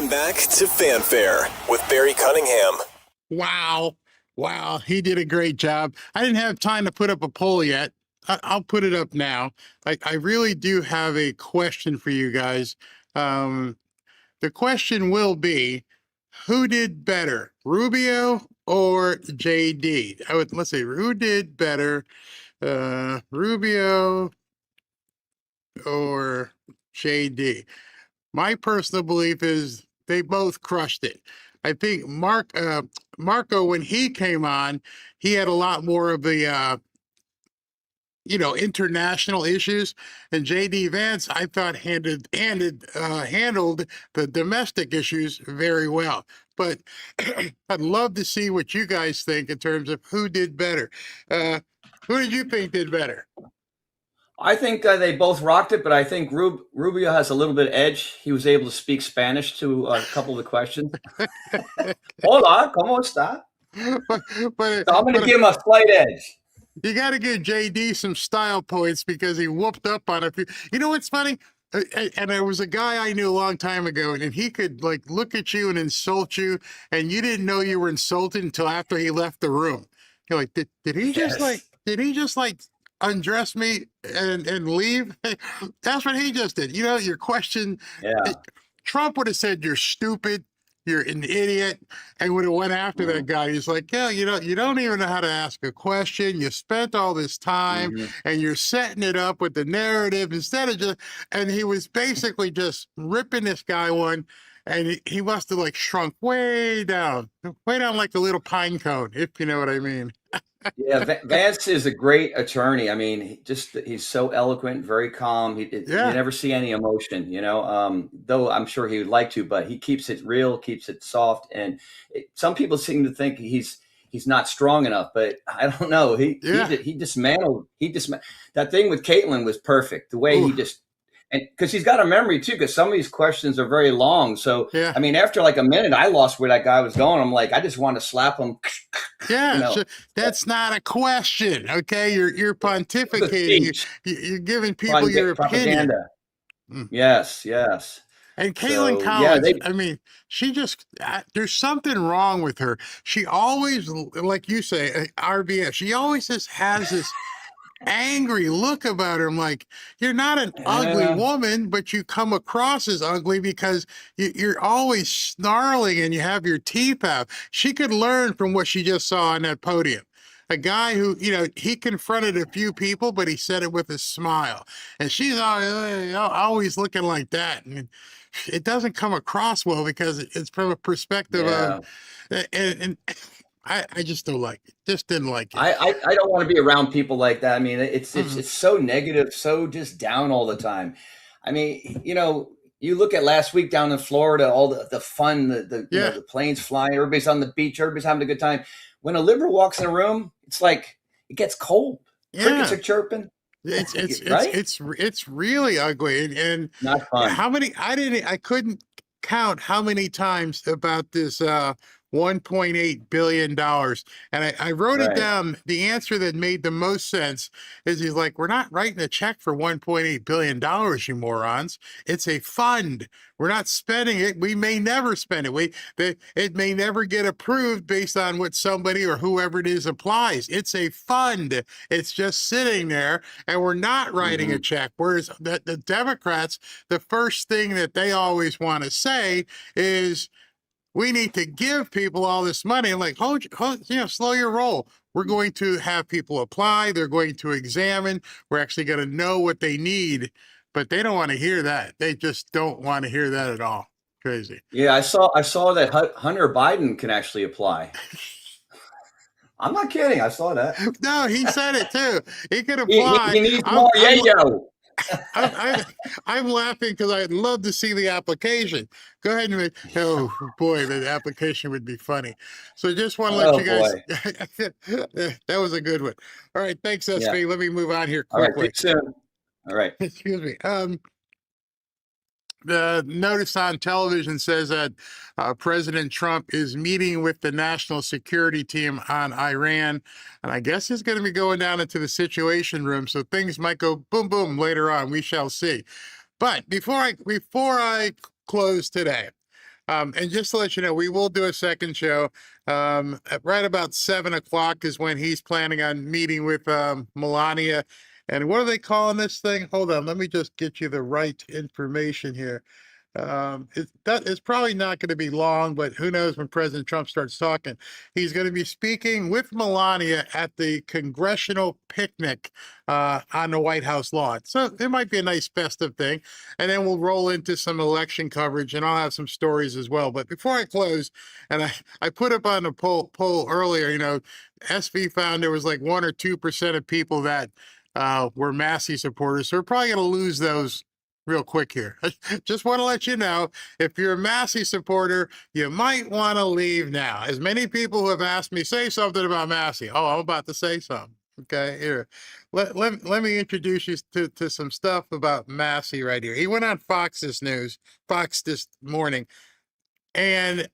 Back to Fanfare with Barry Cunningham. Wow, he did a great job. I didn't have time to put up a poll yet. I'll put it up now. I really do have a question for you guys. The question will be, who did better, Rubio or JD? Let's see, who did better, Rubio or JD? My personal belief is they both crushed it. I think Marco, when he came on, he had a lot more of the international issues, and JD Vance, I thought handled the domestic issues very well. But I'd love to see what you guys think in terms of who did better. Who did you think did better? I think they both rocked it, but I think Rubio has a little bit edge. He was able to speak Spanish to a couple of the questions. Hola, ¿cómo está? But So I'm going to give him a slight edge. You got to give JD some style points because he whooped up on a few. You know what's funny? And there was a guy I knew a long time ago, and he could like look at you and insult you, and you didn't know you were insulted until after he left the room. You're like, did he just undress me and leave? That's what he just did. Your question. Yeah. Trump would have said you're stupid. You're an idiot, and would have went after that guy. He's like, yeah, you don't even know how to ask a question. You spent all this time, and you're setting it up with the narrative instead of just. And he was basically just ripping this guy one, and he must have like shrunk way down like a little pine cone, if you know what I mean. Yeah, Vance is a great attorney. I mean, he's so eloquent, very calm. You never see any emotion, though I'm sure he would like to, but he keeps it real, keeps it soft. And some people seem to think he's not strong enough, but I don't know. He dismantled that thing with Caitlyn was perfect. The way he just, and because he's got a memory too, because some of these questions are very long. So, I mean, after like a minute, I lost where that guy was going. I'm like, I just want to slap him. Yeah, that's not a question. Okay, you're pontificating. You're giving people your opinion. Yes. And Caitlin Collins, I mean, she just, there's something wrong with her. She always, like you say, RBF, she always just has this angry look about her. I'm like, you're not an ugly woman, but you come across as ugly because you're always snarling and you have your teeth out. She could learn from what she just saw on that podium. A guy who, he confronted a few people, but he said it with a smile. And she's always looking like that. And it doesn't come across well because it's from a perspective of, and I just don't like it. Just didn't like it. I don't want to be around people like that. I mean, it's so negative, so just down all the time. I mean, you look at last week down in Florida, all the fun, the planes flying, everybody's on the beach, everybody's having a good time. When a liberal walks in a room, it's like it gets cold. Crickets are chirping. It's really ugly and not fun. I couldn't count how many times about this $1.8 billion. And I wrote it down. The answer that made the most sense is he's like, we're not writing a check for $1.8 billion, you morons. It's a fund. We're not spending it. We may never spend it. It may never get approved based on what somebody or whoever it is applies. It's a fund. It's just sitting there, and we're not writing a check. Whereas the Democrats, the first thing that they always want to say is, we need to give people all this money. I'm like, slow your roll. We're going to have people apply. They're going to examine. We're actually going to know what they need. But they don't want to hear that. They just don't want to hear that at all. Crazy. Yeah, I saw that Hunter Biden can actually apply. I'm not kidding. I saw that. No, he said it too. He could apply. He needs more yayo. I'm laughing because I'd love to see the application. Go ahead and oh boy, the application would be funny. So just want to let you guys. That was a good one. All right, thanks, SV. Yeah. Let me move on here quickly. All right. Excuse me. The notice on television says that President Trump is meeting with the national security team on Iran, and I guess he's going to be going down into the Situation Room, so things might go boom, boom later on. We shall see. But before I close today, and just to let you know, we will do a second show. Right about 7 o'clock is when he's planning on meeting with Melania And what are they calling this thing? Hold on, let me just get you the right information here. It's probably not going to be long, but who knows when President Trump starts talking. He's going to be speaking with Melania at the congressional picnic on the White House lawn. So it might be a nice festive thing. And then we'll roll into some election coverage, and I'll have some stories as well. But before I close, and I put up on the poll earlier, you know, SV found there was like 1 or 2% of people that were Massey supporters. So we're probably going to lose those real quick here. Just want to let you know, if you're a Massey supporter, you might want to leave now. As many people who have asked me, say something about Massey. Oh, I'm about to say something. Okay, here. Let me introduce you to some stuff about Massey right here. He went on Fox this morning, and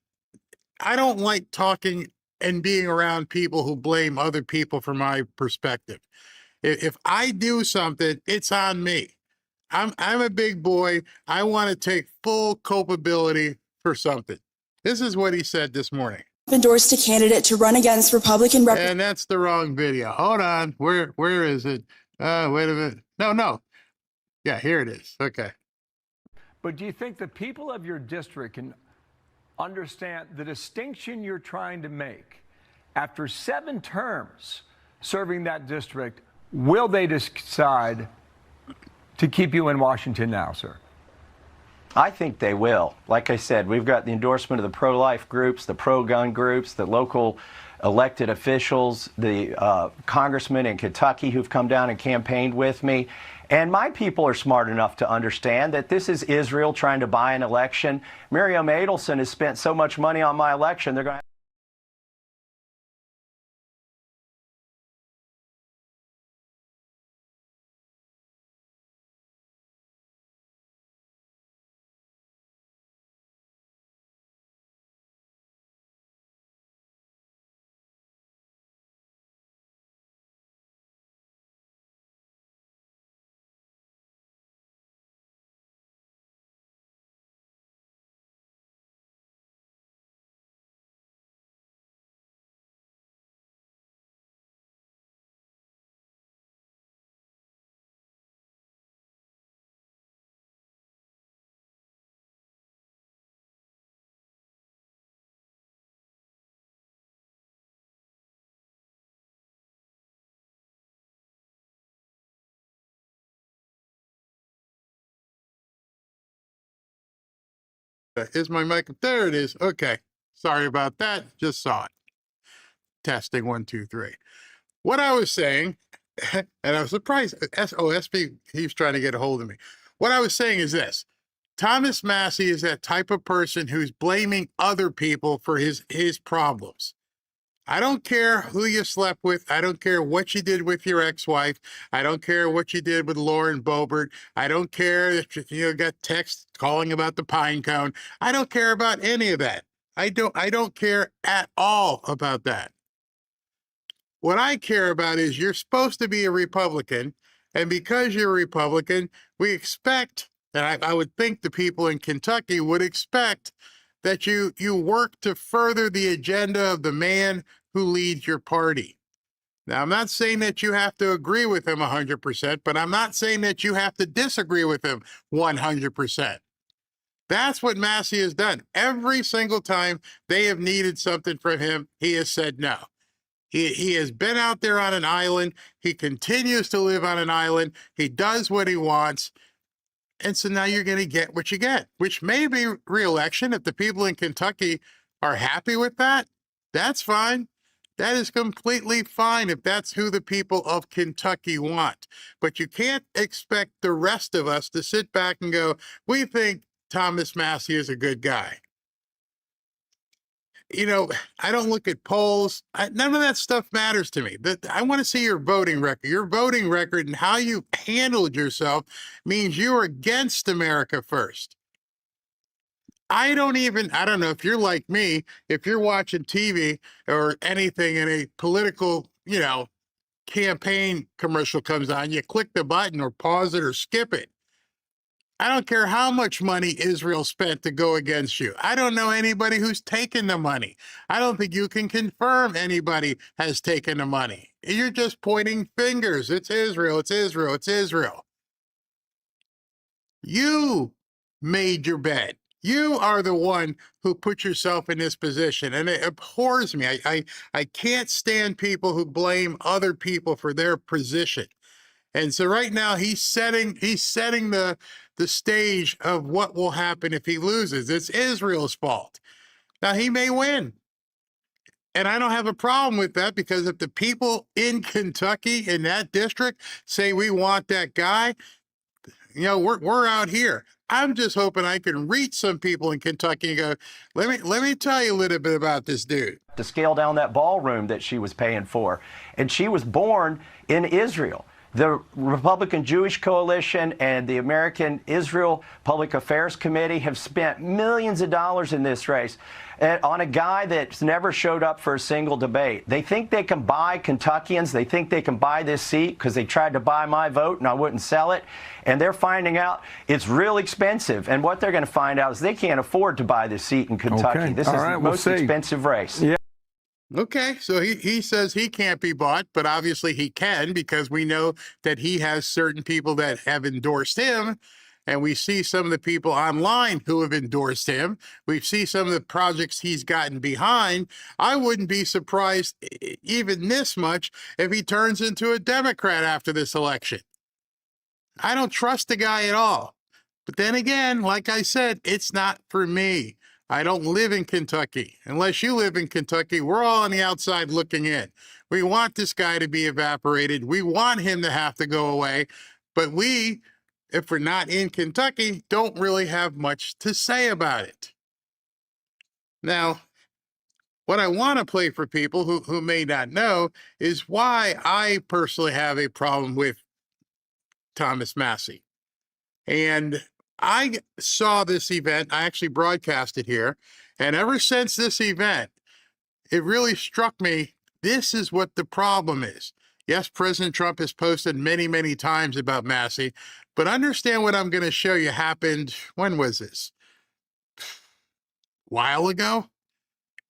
I don't like talking and being around people who blame other people for my perspective. If I do something, it's on me. I'm a big boy. I want to take full culpability for something. This is what he said this morning. Endorsed a candidate to run against Republican And that's the wrong video. Hold on. Where is it? Wait a minute. No. Yeah, here it is. Okay. But do you think the people of your district can understand the distinction you're trying to make? After 7 terms serving that district, will they decide to keep you in Washington now, sir? I think they will. Like I said, we've got the endorsement of the pro-life groups, the pro-gun groups, the local elected officials, the congressmen in Kentucky who've come down and campaigned with me. And my people are smart enough to understand that this is Israel trying to buy an election. Miriam Adelson has spent so much money on my election, they're going to Is my mic? There it is. Okay. Sorry about that. Just saw it. Testing 1, 2, 3. What I was saying, and I was surprised. SOSP, he's trying to get a hold of me. What I was saying is this. Thomas Massey is that type of person who's blaming other people for his problems. I don't care who you slept with. I don't care what you did with your ex-wife. I don't care what you did with Lauren Boebert. I don't care if you got texts calling about the pine cone. I don't care about any of that. I don't care at all about that. What I care about is you're supposed to be a Republican, and because you're a Republican, we expect, and I would think the people in Kentucky would expect, that you work to further the agenda of the man who leads your party. Now, I'm not saying that you have to agree with him 100%, but I'm not saying that you have to disagree with him 100%. That's what Massey has done. Every single time they have needed something from him, he has said no. He has been out there on an island. He continues to live on an island. He does what he wants. And so now you're going to get what you get, which may be re-election. If the people in Kentucky are happy with that, that's fine. That is completely fine if that's who the people of Kentucky want. But you can't expect the rest of us to sit back and go, we think Thomas Massey is a good guy. You know, I don't look at polls. None of that stuff matters to me. I want to see your voting record. Your voting record and how you handled yourself means you are against America first. I don't know if you're like me, if you're watching TV or anything and a political, campaign commercial comes on, you click the button or pause it or skip it. I don't care how much money Israel spent to go against you. I don't know anybody who's taken the money. I don't think you can confirm anybody has taken the money. You're just pointing fingers. It's Israel, it's Israel, it's Israel. You made your bed. You are the one who put yourself in this position, and it abhors me. I can't stand people who blame other people for their position. And so right now he's setting the stage of what will happen if he loses. It's Israel's fault. Now he may win. And I don't have a problem with that, because if the people in Kentucky in that district say we want that guy, you know, we're out here. I'm just hoping I can reach some people in Kentucky and go, let me tell you a little bit about this dude. To scale down that ballroom that she was paying for. And she was born in Israel. The Republican Jewish Coalition and the American Israel Public Affairs Committee have spent millions of dollars in this race on a guy that's never showed up for a single debate. They think they can buy Kentuckians. They think they can buy this seat because they tried to buy my vote and I wouldn't sell it. And they're finding out it's real expensive. And what they're going to find out is they can't afford to buy this seat in Kentucky. Okay. This is the most expensive race. Yeah. Okay, so he says he can't be bought, but obviously he can, because we know that he has certain people that have endorsed him, and we see some of the people online who have endorsed him. We see some of the projects he's gotten behind. I wouldn't be surprised even this much if he turns into a Democrat after this election. I don't trust the guy at all. But then again, like I said, it's not for me. I don't live in Kentucky. Unless you live in Kentucky, we're all on the outside looking in. We want this guy to be evaporated. We want him to have to go away. But we, if we're not in Kentucky, don't really have much to say about it. Now, what I want to play for people who may not know is why I personally have a problem with Thomas Massie. And I saw this event. I actually broadcast it here. And ever since this event, it really struck me, this is what the problem is. Yes, President Trump has posted many, many times about Massie, but understand what I'm going to show you happened, when was this? A while ago?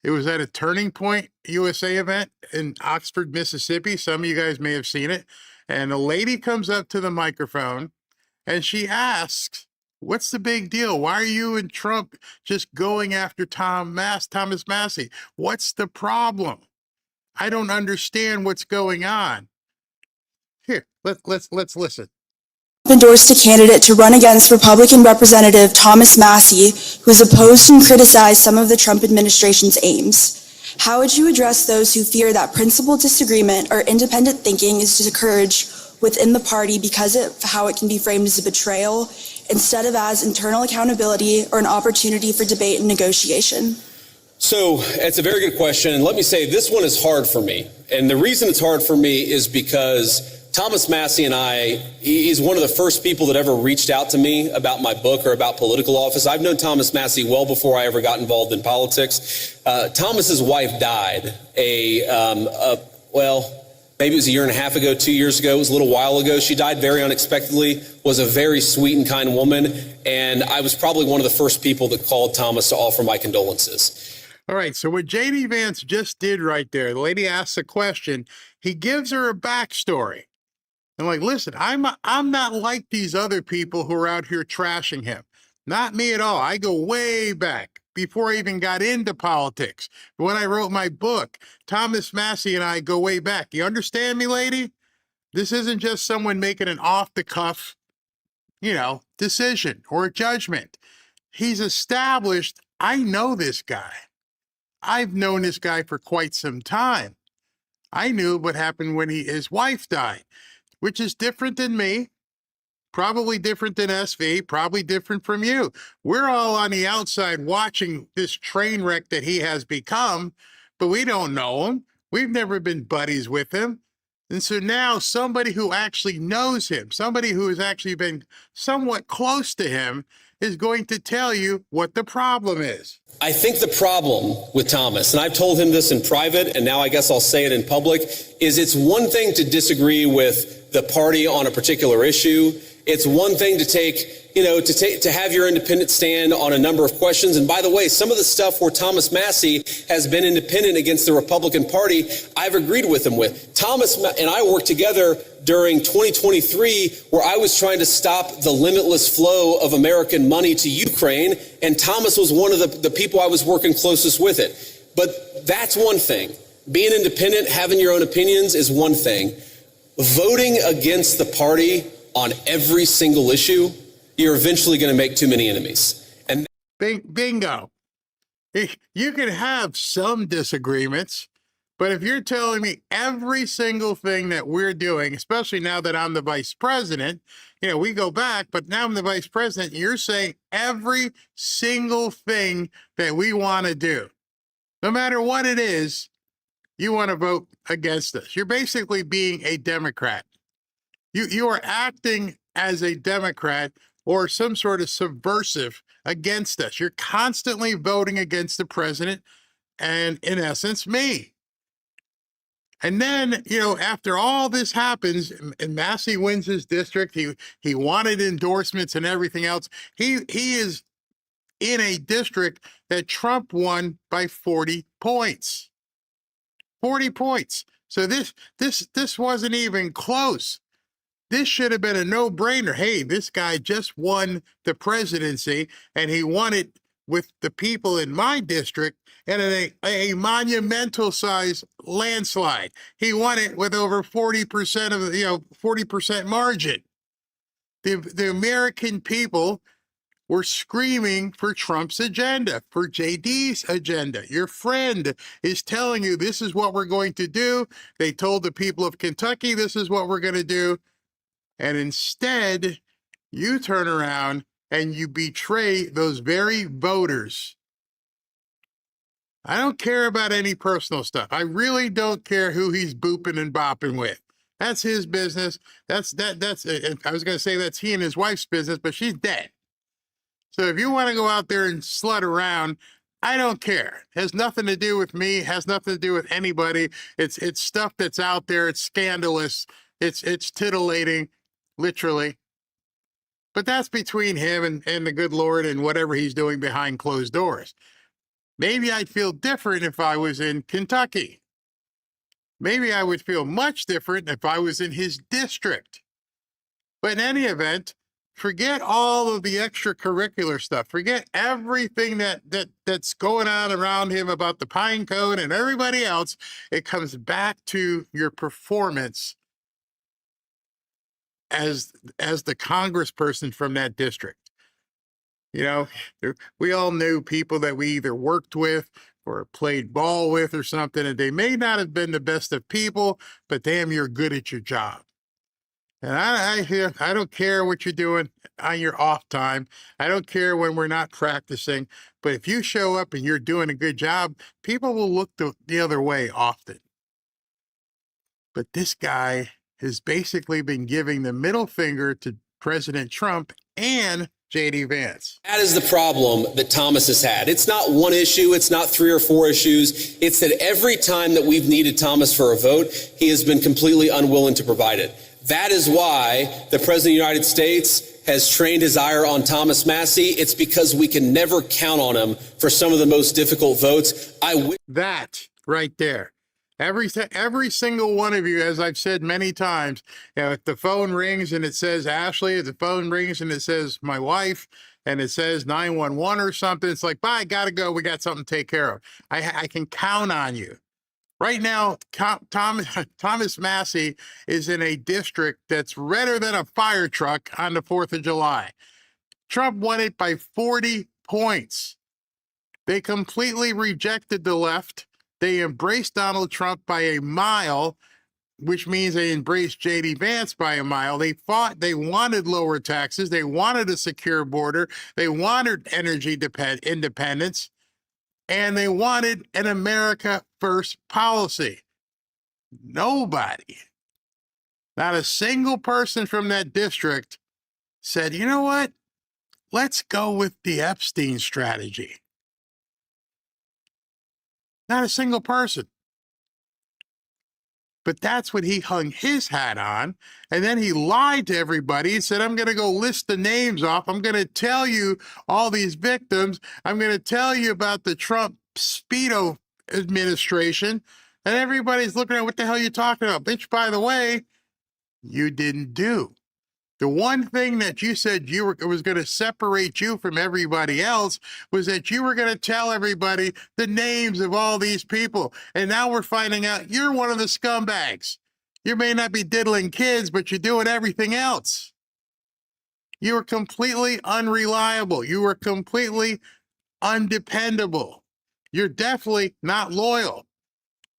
It was at a Turning Point USA event in Oxford, Mississippi. Some of you guys may have seen it. And a lady comes up to the microphone and she asks, what's the big deal? Why are you and Trump just going after Thomas Massie? What's the problem? I don't understand what's going on. Here, let's listen. Endorsed a candidate to run against Republican Representative Thomas Massie, who has opposed and criticized some of the Trump administration's aims. How would you address those who fear that principled disagreement or independent thinking is discouraged within the party because of how it can be framed as a betrayal instead of as internal accountability or an opportunity for debate and negotiation? So it's a very good question. And let me say, this one is hard for me. And the reason it's hard for me is because Thomas Massie and he's one of the first people that ever reached out to me about my book or about political office. I've known Thomas Massie well before I ever got involved in politics. Thomas's wife died maybe it was a year and a half ago, 2 years ago. It was a little while ago. She died very unexpectedly, was a very sweet and kind woman. And I was probably one of the first people that called Thomas to offer my condolences. All right. So what J.D. Vance just did right there, the lady asks a question. He gives her a backstory. And like, listen, I'm not like these other people who are out here trashing him. Not me at all. I go way back before I even got into politics. When I wrote my book, Thomas Massie and I go way back. You understand me, lady? This isn't just someone making an off-the-cuff, decision or a judgment. He's established. I know this guy. I've known this guy for quite some time. I knew what happened when his wife died, which is different than me. Probably different than SV, probably different from you. We're all on the outside watching this train wreck that he has become, but we don't know him. We've never been buddies with him. And so now somebody who actually knows him, somebody who has actually been somewhat close to him, is going to tell you what the problem is. I think the problem with Thomas, and I've told him this in private, and now I guess I'll say it in public, is it's one thing to disagree with the party on a particular issue. It's one thing to take to have your independent stand on a number of questions. And by the way, some of the stuff where Thomas Massey has been independent against the Republican Party, I've agreed with him with. Thomas and I worked together during 2023, where I was trying to stop the limitless flow of American money to Ukraine, and Thomas was one of the people I was working closest with it. But that's one thing. Being independent, having your own opinions is one thing. Voting against the party on every single issue, you're eventually going to make too many enemies. And bingo. You can have some disagreements, but if you're telling me every single thing that we're doing, especially now that I'm the vice president, we go back, but now I'm the vice president, you're saying every single thing that we want to do, no matter what it is, you want to vote against us. You're basically being a Democrat. You are acting as a Democrat or some sort of subversive against us. You're constantly voting against the president and, in essence, me. And then, after all this happens and Massey wins his district, he wanted endorsements and everything else. He is in a district that Trump won by 40 points. 40 points. So this wasn't even close. This should have been a no-brainer. Hey, this guy just won the presidency, and he won it with the people in my district and in a monumental size landslide. He won it with over 40% of 40% margin. The American people were screaming for Trump's agenda, for JD's agenda. Your friend is telling you this is what we're going to do. They told the people of Kentucky this is what we're going to do. And instead, you turn around and you betray those very voters. I don't care about any personal stuff. I really don't care who he's booping and bopping with. That's his business. That's I was going to say that's he and his wife's business, but she's dead. So if you want to go out there and slut around, I don't care. It has nothing to do with me. It has nothing to do with anybody. It's stuff that's out there. It's scandalous. It's titillating, literally. But that's between him and the good Lord and whatever he's doing behind closed doors. Maybe I'd feel different if I was in Kentucky. Maybe I would feel much different if I was in his district. But in any event, forget all of the extracurricular stuff. Forget everything that's going on around him about the Pine Code and everybody else. It comes back to your performance as the congressperson from that district. We all knew people that we either worked with or played ball with or something, and they may not have been the best of people, but damn, you're good at your job. And I don't care what you're doing on your off time. I don't care when we're not practicing. But if you show up and you're doing a good job, people will look the other way often. But this guy has basically been giving the middle finger to President Trump and J.D. Vance. That is the problem that Thomas has had. It's not one issue. It's not 3 or 4 issues. It's that every time that we've needed Thomas for a vote, he has been completely unwilling to provide it. That is why the President of the United States has trained his ire on Thomas Massey. It's because we can never count on him for some of the most difficult votes. That right there. Every single one of you, as I've said many times, if the phone rings and it says Ashley, if the phone rings and it says my wife, and it says 911 or something, it's like, bye, gotta go. We got something to take care of. I can count on you. Right now, Thomas Massey is in a district that's redder than a fire truck on the 4th of July. Trump won it by 40 points. They completely rejected the left. They embraced Donald Trump by a mile, which means they embraced J.D. Vance by a mile. They wanted lower taxes. They wanted a secure border. They wanted energy independence. And they wanted an America First policy. Nobody, not a single person from that district said, you know what? Let's go with the Epstein strategy. Not a single person. But that's what he hung his hat on. And then he lied to everybody. He said, I'm going to go list the names off. I'm going to tell you all these victims. I'm going to tell you about the Trump Speedo administration. And everybody's looking at what the hell you're talking about. Which, by the way, you didn't do. The one thing that you said was going to separate you from everybody else was that you were going to tell everybody the names of all these people. And now we're finding out you're one of the scumbags. You may not be diddling kids, but you're doing everything else. You were completely unreliable. You were completely undependable. You're definitely not loyal.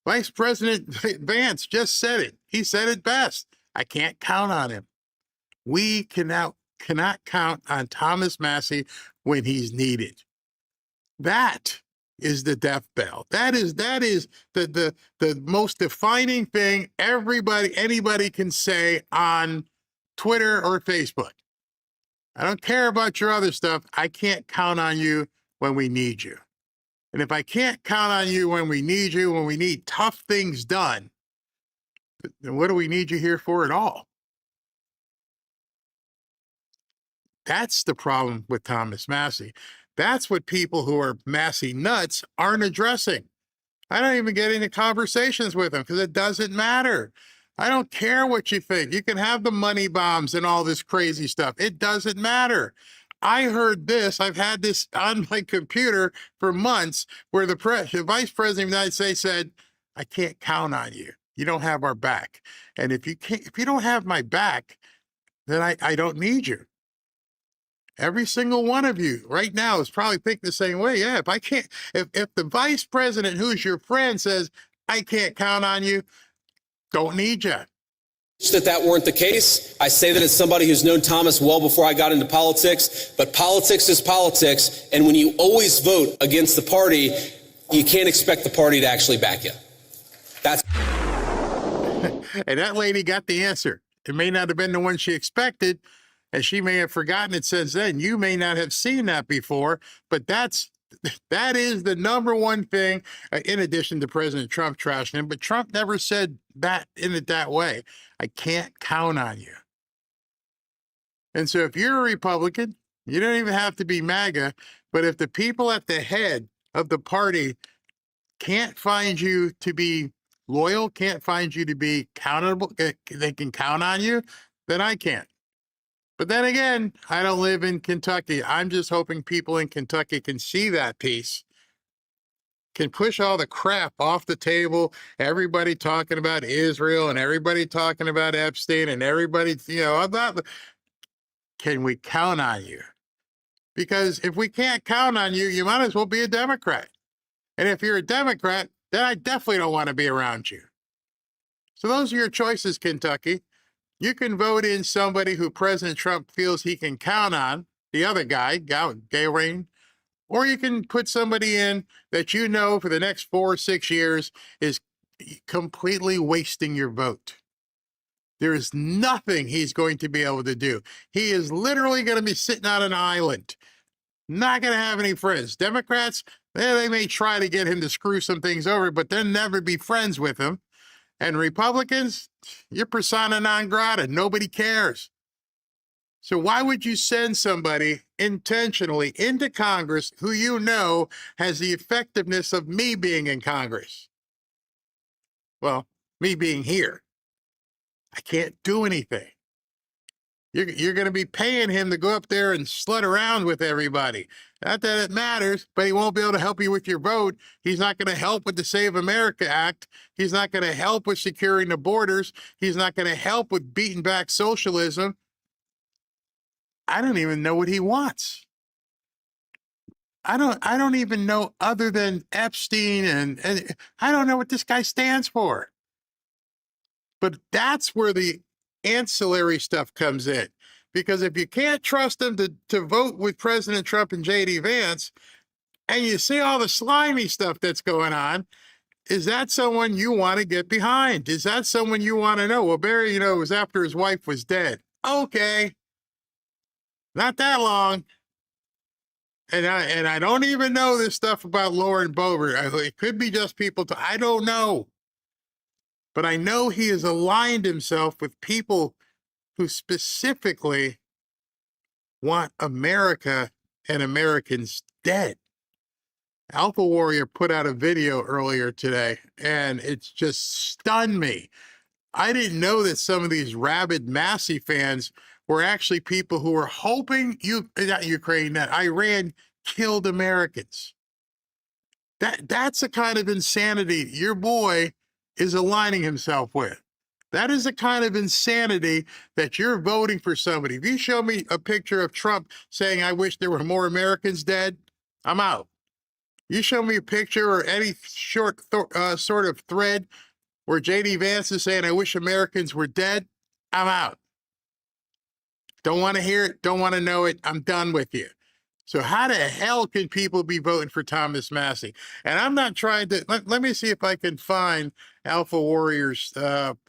Vice President Vance just said it. He said it best. I can't count on him. We cannot count on Thomas Massie when he's needed. That is the death bell. That is the most defining thing anybody can say on Twitter or Facebook. I don't care about your other stuff. I can't count on you when we need you. And if I can't count on you when we need you, when we need tough things done, then what do we need you here for at all? That's the problem with Thomas Massie. That's what people who are Massie nuts aren't addressing. I don't even get into conversations with them because it doesn't matter. I don't care what you think. You can have the money bombs and all this crazy stuff. It doesn't matter. I heard this. I've had this on my computer for months where the Vice President of the United States said, I can't count on you. You don't have our back. And if you don't have my back, then I don't need you. Every single one of you right now is probably thinking the same way. Yeah, if the vice president who's your friend says, I can't count on you, don't need you. That weren't the case. I say that as somebody who's known Thomas well before I got into politics, but politics is politics. And when you always vote against the party, you can't expect the party to actually back you. That's. And that lady got the answer. It may not have been the one she expected, and she may have forgotten it since then. You may not have seen that before, but that is the number one thing, in addition to President Trump trashing him. But Trump never said that in it that way. I can't count on you. And so if you're a Republican, you don't even have to be MAGA, but if the people at the head of the party can't find you to be loyal, can't find you to be accountable, they can count on you, then I can't. But then again, I don't live in Kentucky. I'm just hoping people in Kentucky can see that piece, can push all the crap off the table, everybody talking about Israel and everybody talking about Epstein and everybody, can we count on you? Because if we can't count on you, you might as well be a Democrat. And if you're a Democrat, then I definitely don't want to be around you. So those are your choices, Kentucky. You can vote in somebody who President Trump feels he can count on, the other guy, Gawain, or you can put somebody in that you know for the next 4 or 6 years is completely wasting your vote. There is nothing he's going to be able to do. He is literally going to be sitting on an island, not going to have any friends. Democrats, they may try to get him to screw some things over, but they'll never be friends with him. And Republicans, you're persona non grata. Nobody cares. So why would you send somebody intentionally into Congress who you know has the effectiveness of me being in Congress? Well, me being here. I can't do anything. You're going to be paying him to go up there and slut around with everybody. Not that it matters, but he won't be able to help you with your vote. He's not going to help with the Save America Act. He's not going to help with securing the borders. He's not going to help with beating back socialism. I don't even know what he wants. I don't even know, other than Epstein, and I don't know what this guy stands for. But that's where the ancillary stuff comes in. Because if you can't trust them to vote with President Trump and J.D. Vance, and you see all the slimy stuff that's going on, is that someone you want to get behind? Is that someone you want to know? Well, Barry, it was after his wife was dead. Okay. Not that long. And I don't even know this stuff about Lauren Boebert. It could be just people. I don't know. but I know he has aligned himself with people who specifically want America and Americans dead. Alpha Warrior put out a video earlier today, and it's just stunned me. I didn't know that some of these rabid Massey fans were actually people who were hoping not Ukraine, that Iran killed Americans. That's the kind of insanity your boy is aligning himself with. That is the kind of insanity that you're voting for somebody. If you show me a picture of Trump saying, I wish there were more Americans dead, I'm out. You show me a picture or any short sort of thread where J.D. Vance is saying, I wish Americans were dead, I'm out. Don't want to hear it, don't want to know it, I'm done with you. So how the hell can people be voting for Thomas Massey? And I'm not trying to, let me see if I can find Alpha Warrior's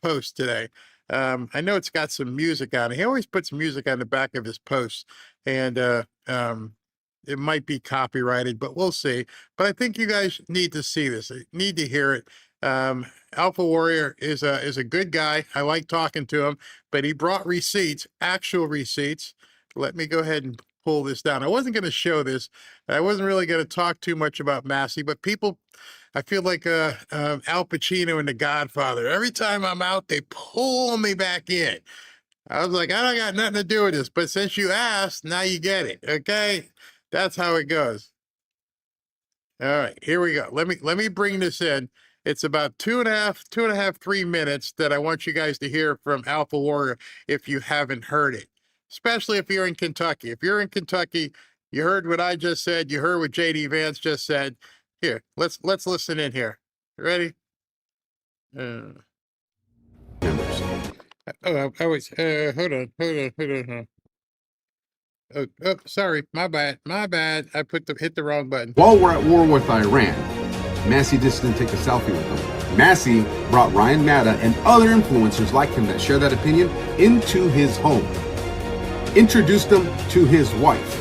post today. I know it's got some music on it. He always puts music on the back of his posts, and it might be copyrighted, but we'll see. But I think you guys need to see this, need to hear it. Alpha Warrior is a good guy. I like talking to him, but he brought receipts, actual receipts. Let me go ahead and pull this down. I wasn't going to show this. I wasn't really going to talk too much about Massey, but people, I feel like Al Pacino in The Godfather. Every time I'm out, they pull me back in. I was like, I don't got nothing to do with this, but since you asked, now you get it. Okay, that's how it goes. All right, here we go. Let me bring this in. It's about 2.5, 3 minutes that I want you guys to hear from Alpha Warrior if you haven't heard it. Especially if you're in Kentucky. If you're in Kentucky, you heard what I just said. You heard what J.D. Vance just said. Here, let's listen in here. Ready? I was hold on. Oh, sorry, my bad. I hit the wrong button. While we're at war with Iran, Massey just didn't take a selfie with them. Massey brought Ryan Matta and other influencers like him that share that opinion into his home. Introduced him to his wife.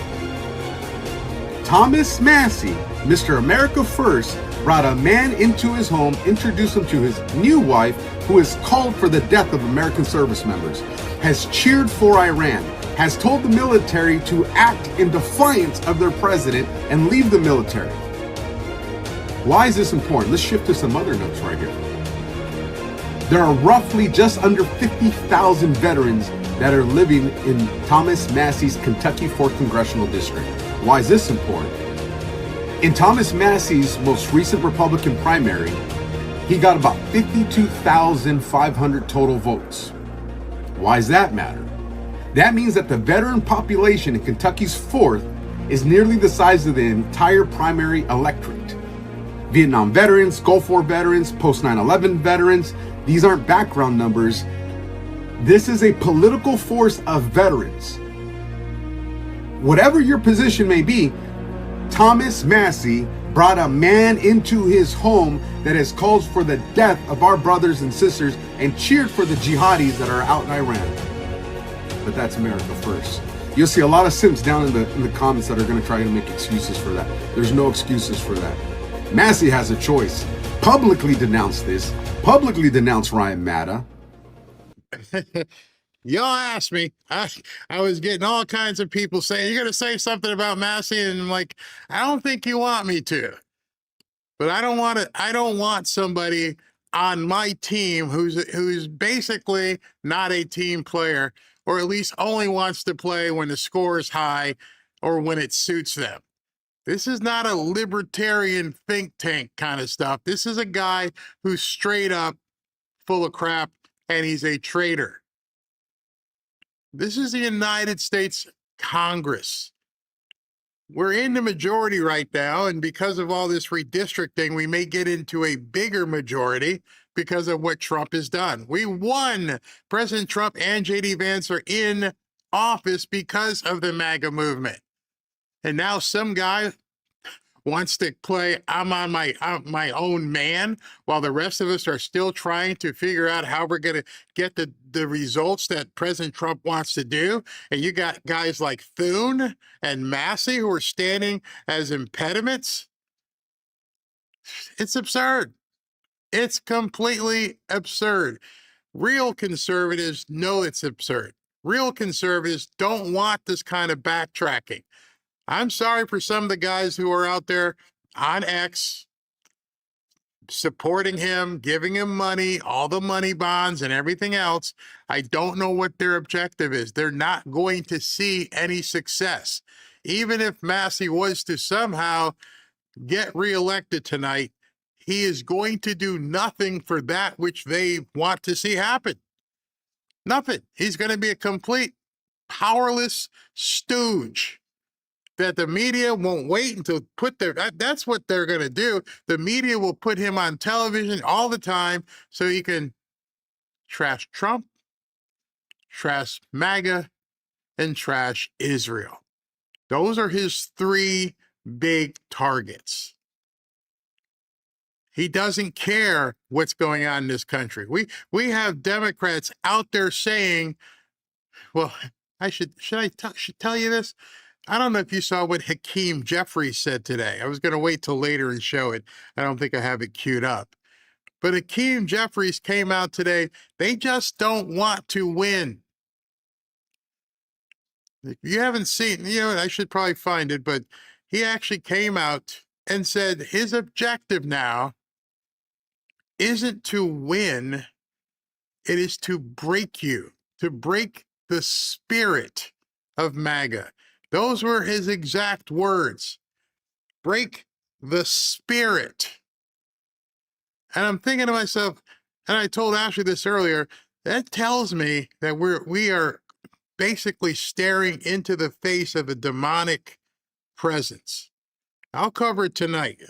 Thomas Massey, Mr. America First, brought a man into his home, introduced him to his new wife, who has called for the death of American service members, has cheered for Iran, has told the military to act in defiance of their president and leave the military. Why is this important? Let's shift to some other notes right here. There are roughly just under 50,000 veterans that are living in Thomas Massey's Kentucky 4th Congressional District. Why is this important? In Thomas Massey's most recent Republican primary, he got about 52,500 total votes. Why does that matter? That means that the veteran population in Kentucky's 4th is nearly the size of the entire primary electorate. Vietnam veterans, Gulf War veterans, post 9/11 veterans, these aren't background numbers. This is a political force of veterans. Whatever your position may be, Thomas Massey brought a man into his home that has called for the death of our brothers and sisters and cheered for the jihadis that are out in Iran. But that's America First. You'll see a lot of simps down in the comments that are going to try to make excuses for that. There's no excuses for that. Massey has a choice. Publicly denounce this. Publicly denounce Ryan Matta. Y'all asked me. I was getting all kinds of people saying, you're going to say something about Massey? And I'm like, I don't think you want me to. But I don't want somebody on my team who's basically not a team player, or at least only wants to play when the score is high or when it suits them. This is not a libertarian think tank kind of stuff. This is a guy who's straight up full of crap, and he's a traitor. This is the United States Congress. We're in the majority right now, and because of all this redistricting, we may get into a bigger majority because of what Trump has done. We won. President Trump and J.D. Vance are in office because of the MAGA movement. And now some guy wants to play I'm on my own man, while the rest of us are still trying to figure out how we're going to get the results that President Trump wants to do. And you got guys like Thune and Massey who are standing as impediments. It's absurd. It's completely absurd. Real conservatives know it's absurd. Real conservatives don't want this kind of backtracking. I'm sorry for some of the guys who are out there on X supporting him, giving him money, all the money bonds and everything else. I don't know what their objective is. They're not going to see any success. Even if Massey was to somehow get reelected tonight, he is going to do nothing for that which they want to see happen. Nothing. He's going to be a complete powerless stooge that the media won't wait until that's what they're going to do. The media will put him on television all the time so he can trash Trump, trash MAGA, and trash Israel. Those are his three big targets. He doesn't care what's going on in this country. We have Democrats out there saying, well, should tell you this? I don't know if you saw what Hakeem Jeffries said today. I was going to wait till later and show it. I don't think I have it queued up. But Hakeem Jeffries came out today. They just don't want to win. If you haven't seen, I should probably find it, but he actually came out and said his objective now isn't to win, it is to break you, to break the spirit of MAGA. Those were his exact words. Break the spirit. And I'm thinking to myself, and I told Ashley this earlier, that tells me that we are basically staring into the face of a demonic presence. I'll cover it tonight.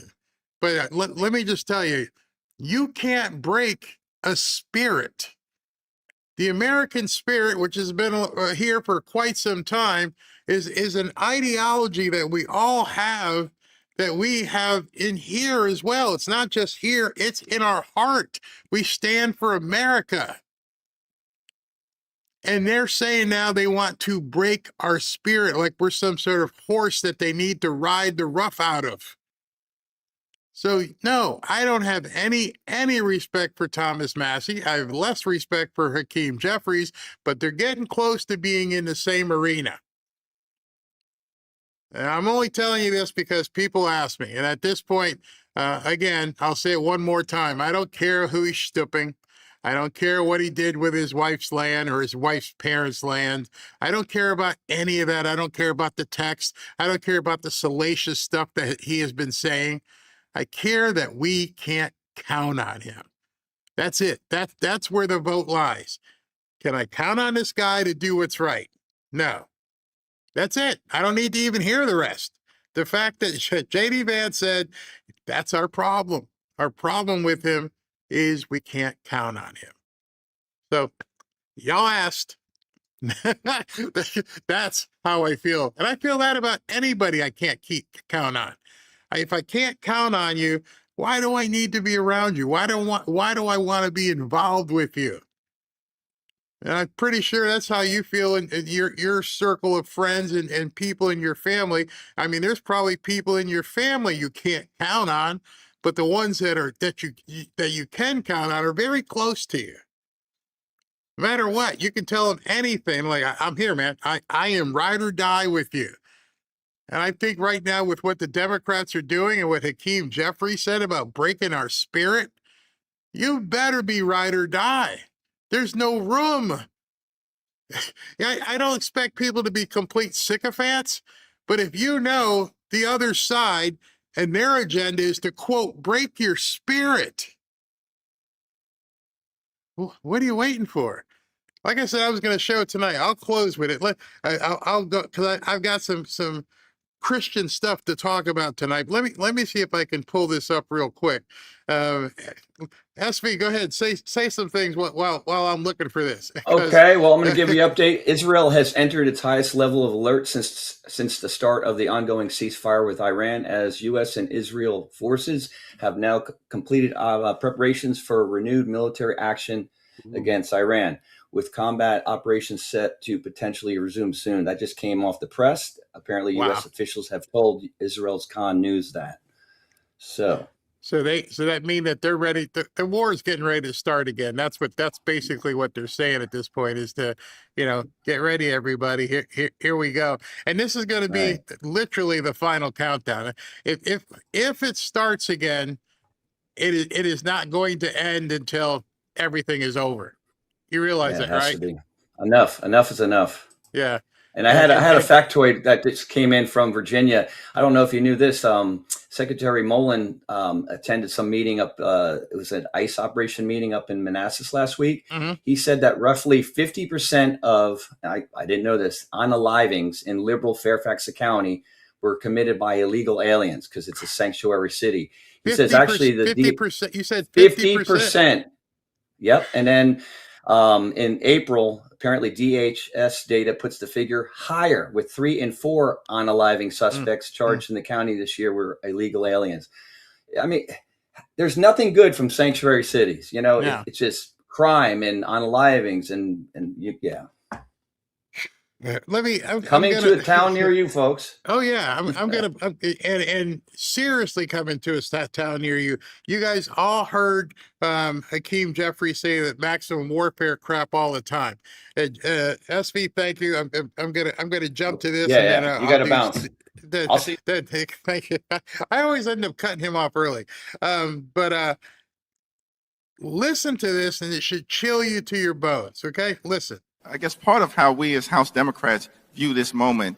But let me just tell you, you can't break a spirit. The American spirit, which has been here for quite some time, is an ideology that we all have, that we have in here as well. It's not just here, it's in our heart. We stand for America. And they're saying now they want to break our spirit like we're some sort of horse that they need to ride the rough out of. So, no, I don't have any respect for Thomas Massey. I have less respect for Hakeem Jeffries, but they're getting close to being in the same arena. And I'm only telling you this because people ask me. And at this point, again, I'll say it one more time. I don't care who he's stooping. I don't care what he did with his wife's land or his wife's parents' land. I don't care about any of that. I don't care about the text. I don't care about the salacious stuff that he has been saying. I care that we can't count on him. That's it. That's where the vote lies. Can I count on this guy to do what's right? No. That's it. I don't need to even hear the rest. The fact that J.D. Vance said, that's our problem. Our problem with him is we can't count on him. So y'all asked. That's how I feel. And I feel that about anybody I can't count on. If I can't count on you, why do I need to be around you? Why do I want to be involved with you? And I'm pretty sure that's how you feel in your circle of friends and people in your family. I mean, there's probably people in your family you can't count on, but the ones that you can count on are very close to you. No matter what, you can tell them anything. Like, I'm here, man. I am ride or die with you. And I think right now with what the Democrats are doing and what Hakeem Jeffries said about breaking our spirit, you better be ride or die. There's no room. I don't expect people to be complete sycophants, but if you know the other side and their agenda is to, quote, break your spirit, what are you waiting for? Like I said, I was going to show it tonight. I'll close with it. I'll go because I've got some Christian stuff to talk about tonight. Let me see if I can pull this up real quick. SV, go ahead. Say some things while I'm looking for this. Okay, well, I'm going to give you an update. Israel has entered its highest level of alert since the start of the ongoing ceasefire with Iran, as U.S. and Israel forces have now completed preparations for renewed military action against Iran, with combat operations set to potentially resume soon. That just came off the press. Apparently, U.S. officials have told Israel's Khan News that. So So that mean that they're ready. The war is getting ready to start again. That's basically what they're saying at this point is to, get ready, everybody. Here we go. And this is going to be literally the final countdown. If it starts again, it is not going to end until everything is over. You realize Yeah, it that, has right? to be. Enough is enough. Yeah. And I had a factoid that just came in from Virginia. I don't know if you knew this. Secretary Mullen attended some meeting up. It was an ICE operation meeting up in Manassas last week. Mm-hmm. He said that roughly 50% of I didn't know this unalivings in liberal Fairfax County were committed by illegal aliens because it's a sanctuary city. He says actually the 50%. You said 50%. Yep. And then in April, apparently DHS data puts the figure higher, with 3 in 4 unaliving suspects charged in the county this year were illegal aliens. I mean, there's nothing good from sanctuary cities. It's just crime and unalivings and yeah. I'm coming to a town near you, folks. Oh yeah, I'm gonna and seriously coming to a town near you. You guys all heard Hakeem Jeffrey say that maximum warfare crap all the time. SV, thank you. I'm gonna jump to this. Yeah, and then, you got to bounce. I'll see. Thank you. I always end up cutting him off early, but listen to this, and it should chill you to your bones. Okay, listen. I guess part of how we as House Democrats view this moment,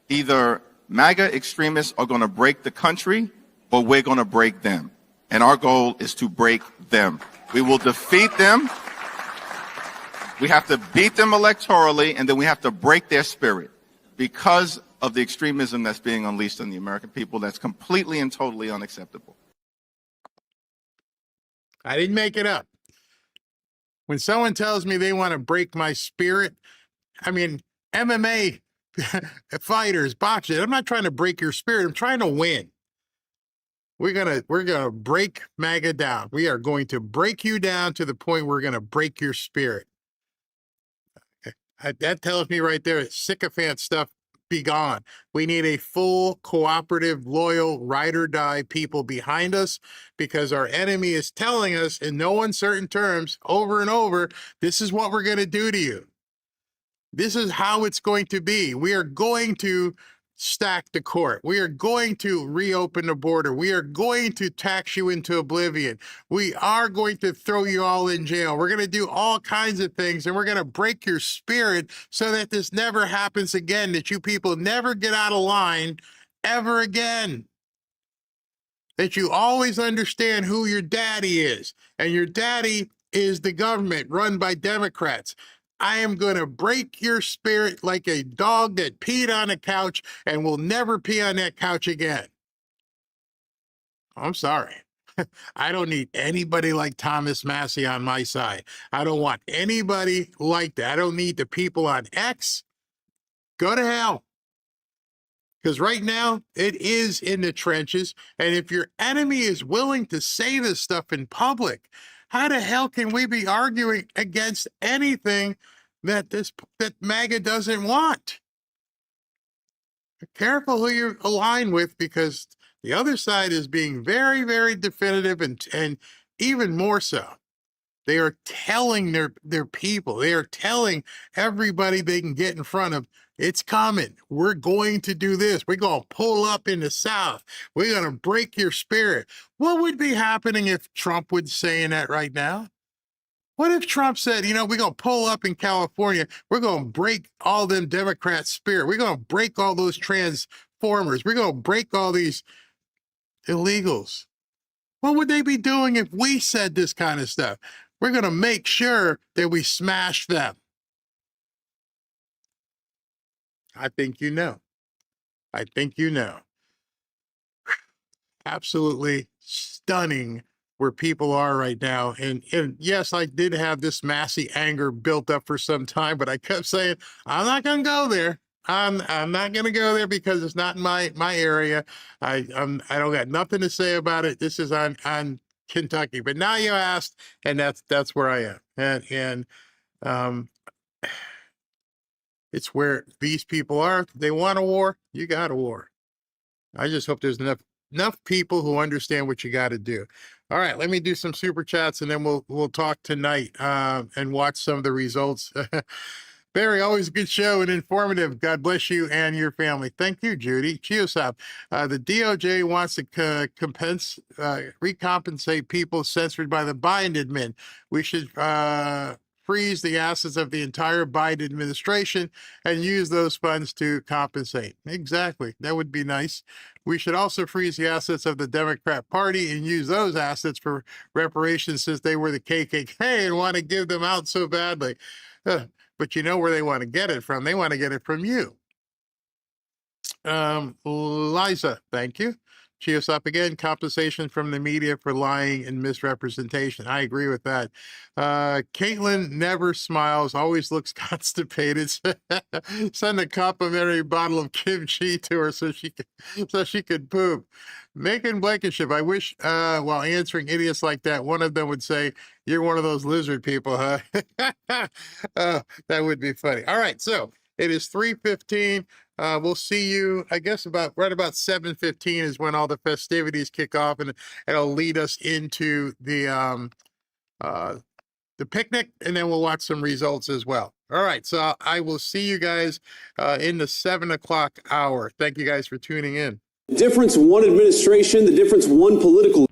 either MAGA extremists are going to break the country or we're going to break them. And our goal is to break them. We will defeat them. We have to beat them electorally, and then we have to break their spirit because of the extremism that's being unleashed on the American people. That's completely and totally unacceptable. I didn't make it up. When someone tells me they want to break my spirit, I mean, MMA fighters, boxers, I'm not trying to break your spirit. I'm trying to win. We're gonna break MAGA down. We are going to break you down to the point we're gonna break your spirit. That tells me right there, sycophant stuff, be gone. We need a full, cooperative, loyal, ride or die people behind us, because our enemy is telling us in no uncertain terms over and over, this is what we're going to do to you. This is how it's going to be. We are going to stack the court. We are going to reopen the border. We are going to tax you into oblivion. We are going to throw you all in jail. We're going to do all kinds of things, and we're going to break your spirit so that this never happens again, that you people never get out of line ever again. That you always understand who your daddy is, and your daddy is the government run by Democrats. I am going to break your spirit like a dog that peed on a couch and will never pee on that couch again. I'm sorry. I don't need anybody like Thomas Massey on my side. I don't want anybody like that. I don't need the people on X. Go to hell. Because right now, it is in the trenches. And if your enemy is willing to say this stuff in public, how the hell can we be arguing against anything that MAGA doesn't want? Be careful who you align with, because the other side is being very, very definitive, and even more so. They are telling their people, they are telling everybody they can get in front of, it's coming. We're going to do this. We're going to pull up in the South. We're going to break your spirit. What would be happening if Trump was saying that right now? What if Trump said, we're going to pull up in California. We're going to break all them Democrats' spirit. We're going to break all those transformers. We're going to break all these illegals. What would they be doing if we said this kind of stuff? We're going to make sure that we smash them. I think you know. I think you know. Absolutely stunning where people are right now. And yes, I did have this massive anger built up for some time, but I kept saying, I'm not going to go there. I'm not going to go there because it's not in my area. I don't got nothing to say about it. This is on Kentucky. But now you asked, and that's where I am. And it's where these people are. They want a war. You got a war. I just hope there's enough enough people who understand what you got to do. All right, let me do some super chats, and then we'll talk tonight and watch some of the results. Barry, always a good show and informative. God bless you and your family. Thank you, Judy. Chiosop, the DOJ wants to recompensate people censored by the Biden admin. We should freeze the assets of the entire Biden administration and use those funds to compensate. Exactly. That would be nice. We should also freeze the assets of the Democrat Party and use those assets for reparations, since they were the KKK and want to give them out so badly. But you know where they want to get it from. They want to get it from you. Liza, thank you. Chiosop again, compensation from the media for lying and misrepresentation. I agree with that. Caitlin never smiles, always looks constipated. Send a complimentary bottle of kimchi to her so she could poop. Macon Blankenship, I wish while answering idiots like that, one of them would say, "You're one of those lizard people, huh?" That would be funny. All right, so it is 3:15. We'll see you, I guess, right about 7:15 is when all the festivities kick off, and it'll lead us into the picnic, and then we'll watch some results as well. All right, so I will see you guys in the 7 o'clock hour. Thank you guys for tuning in. The difference, one administration, the difference, one political.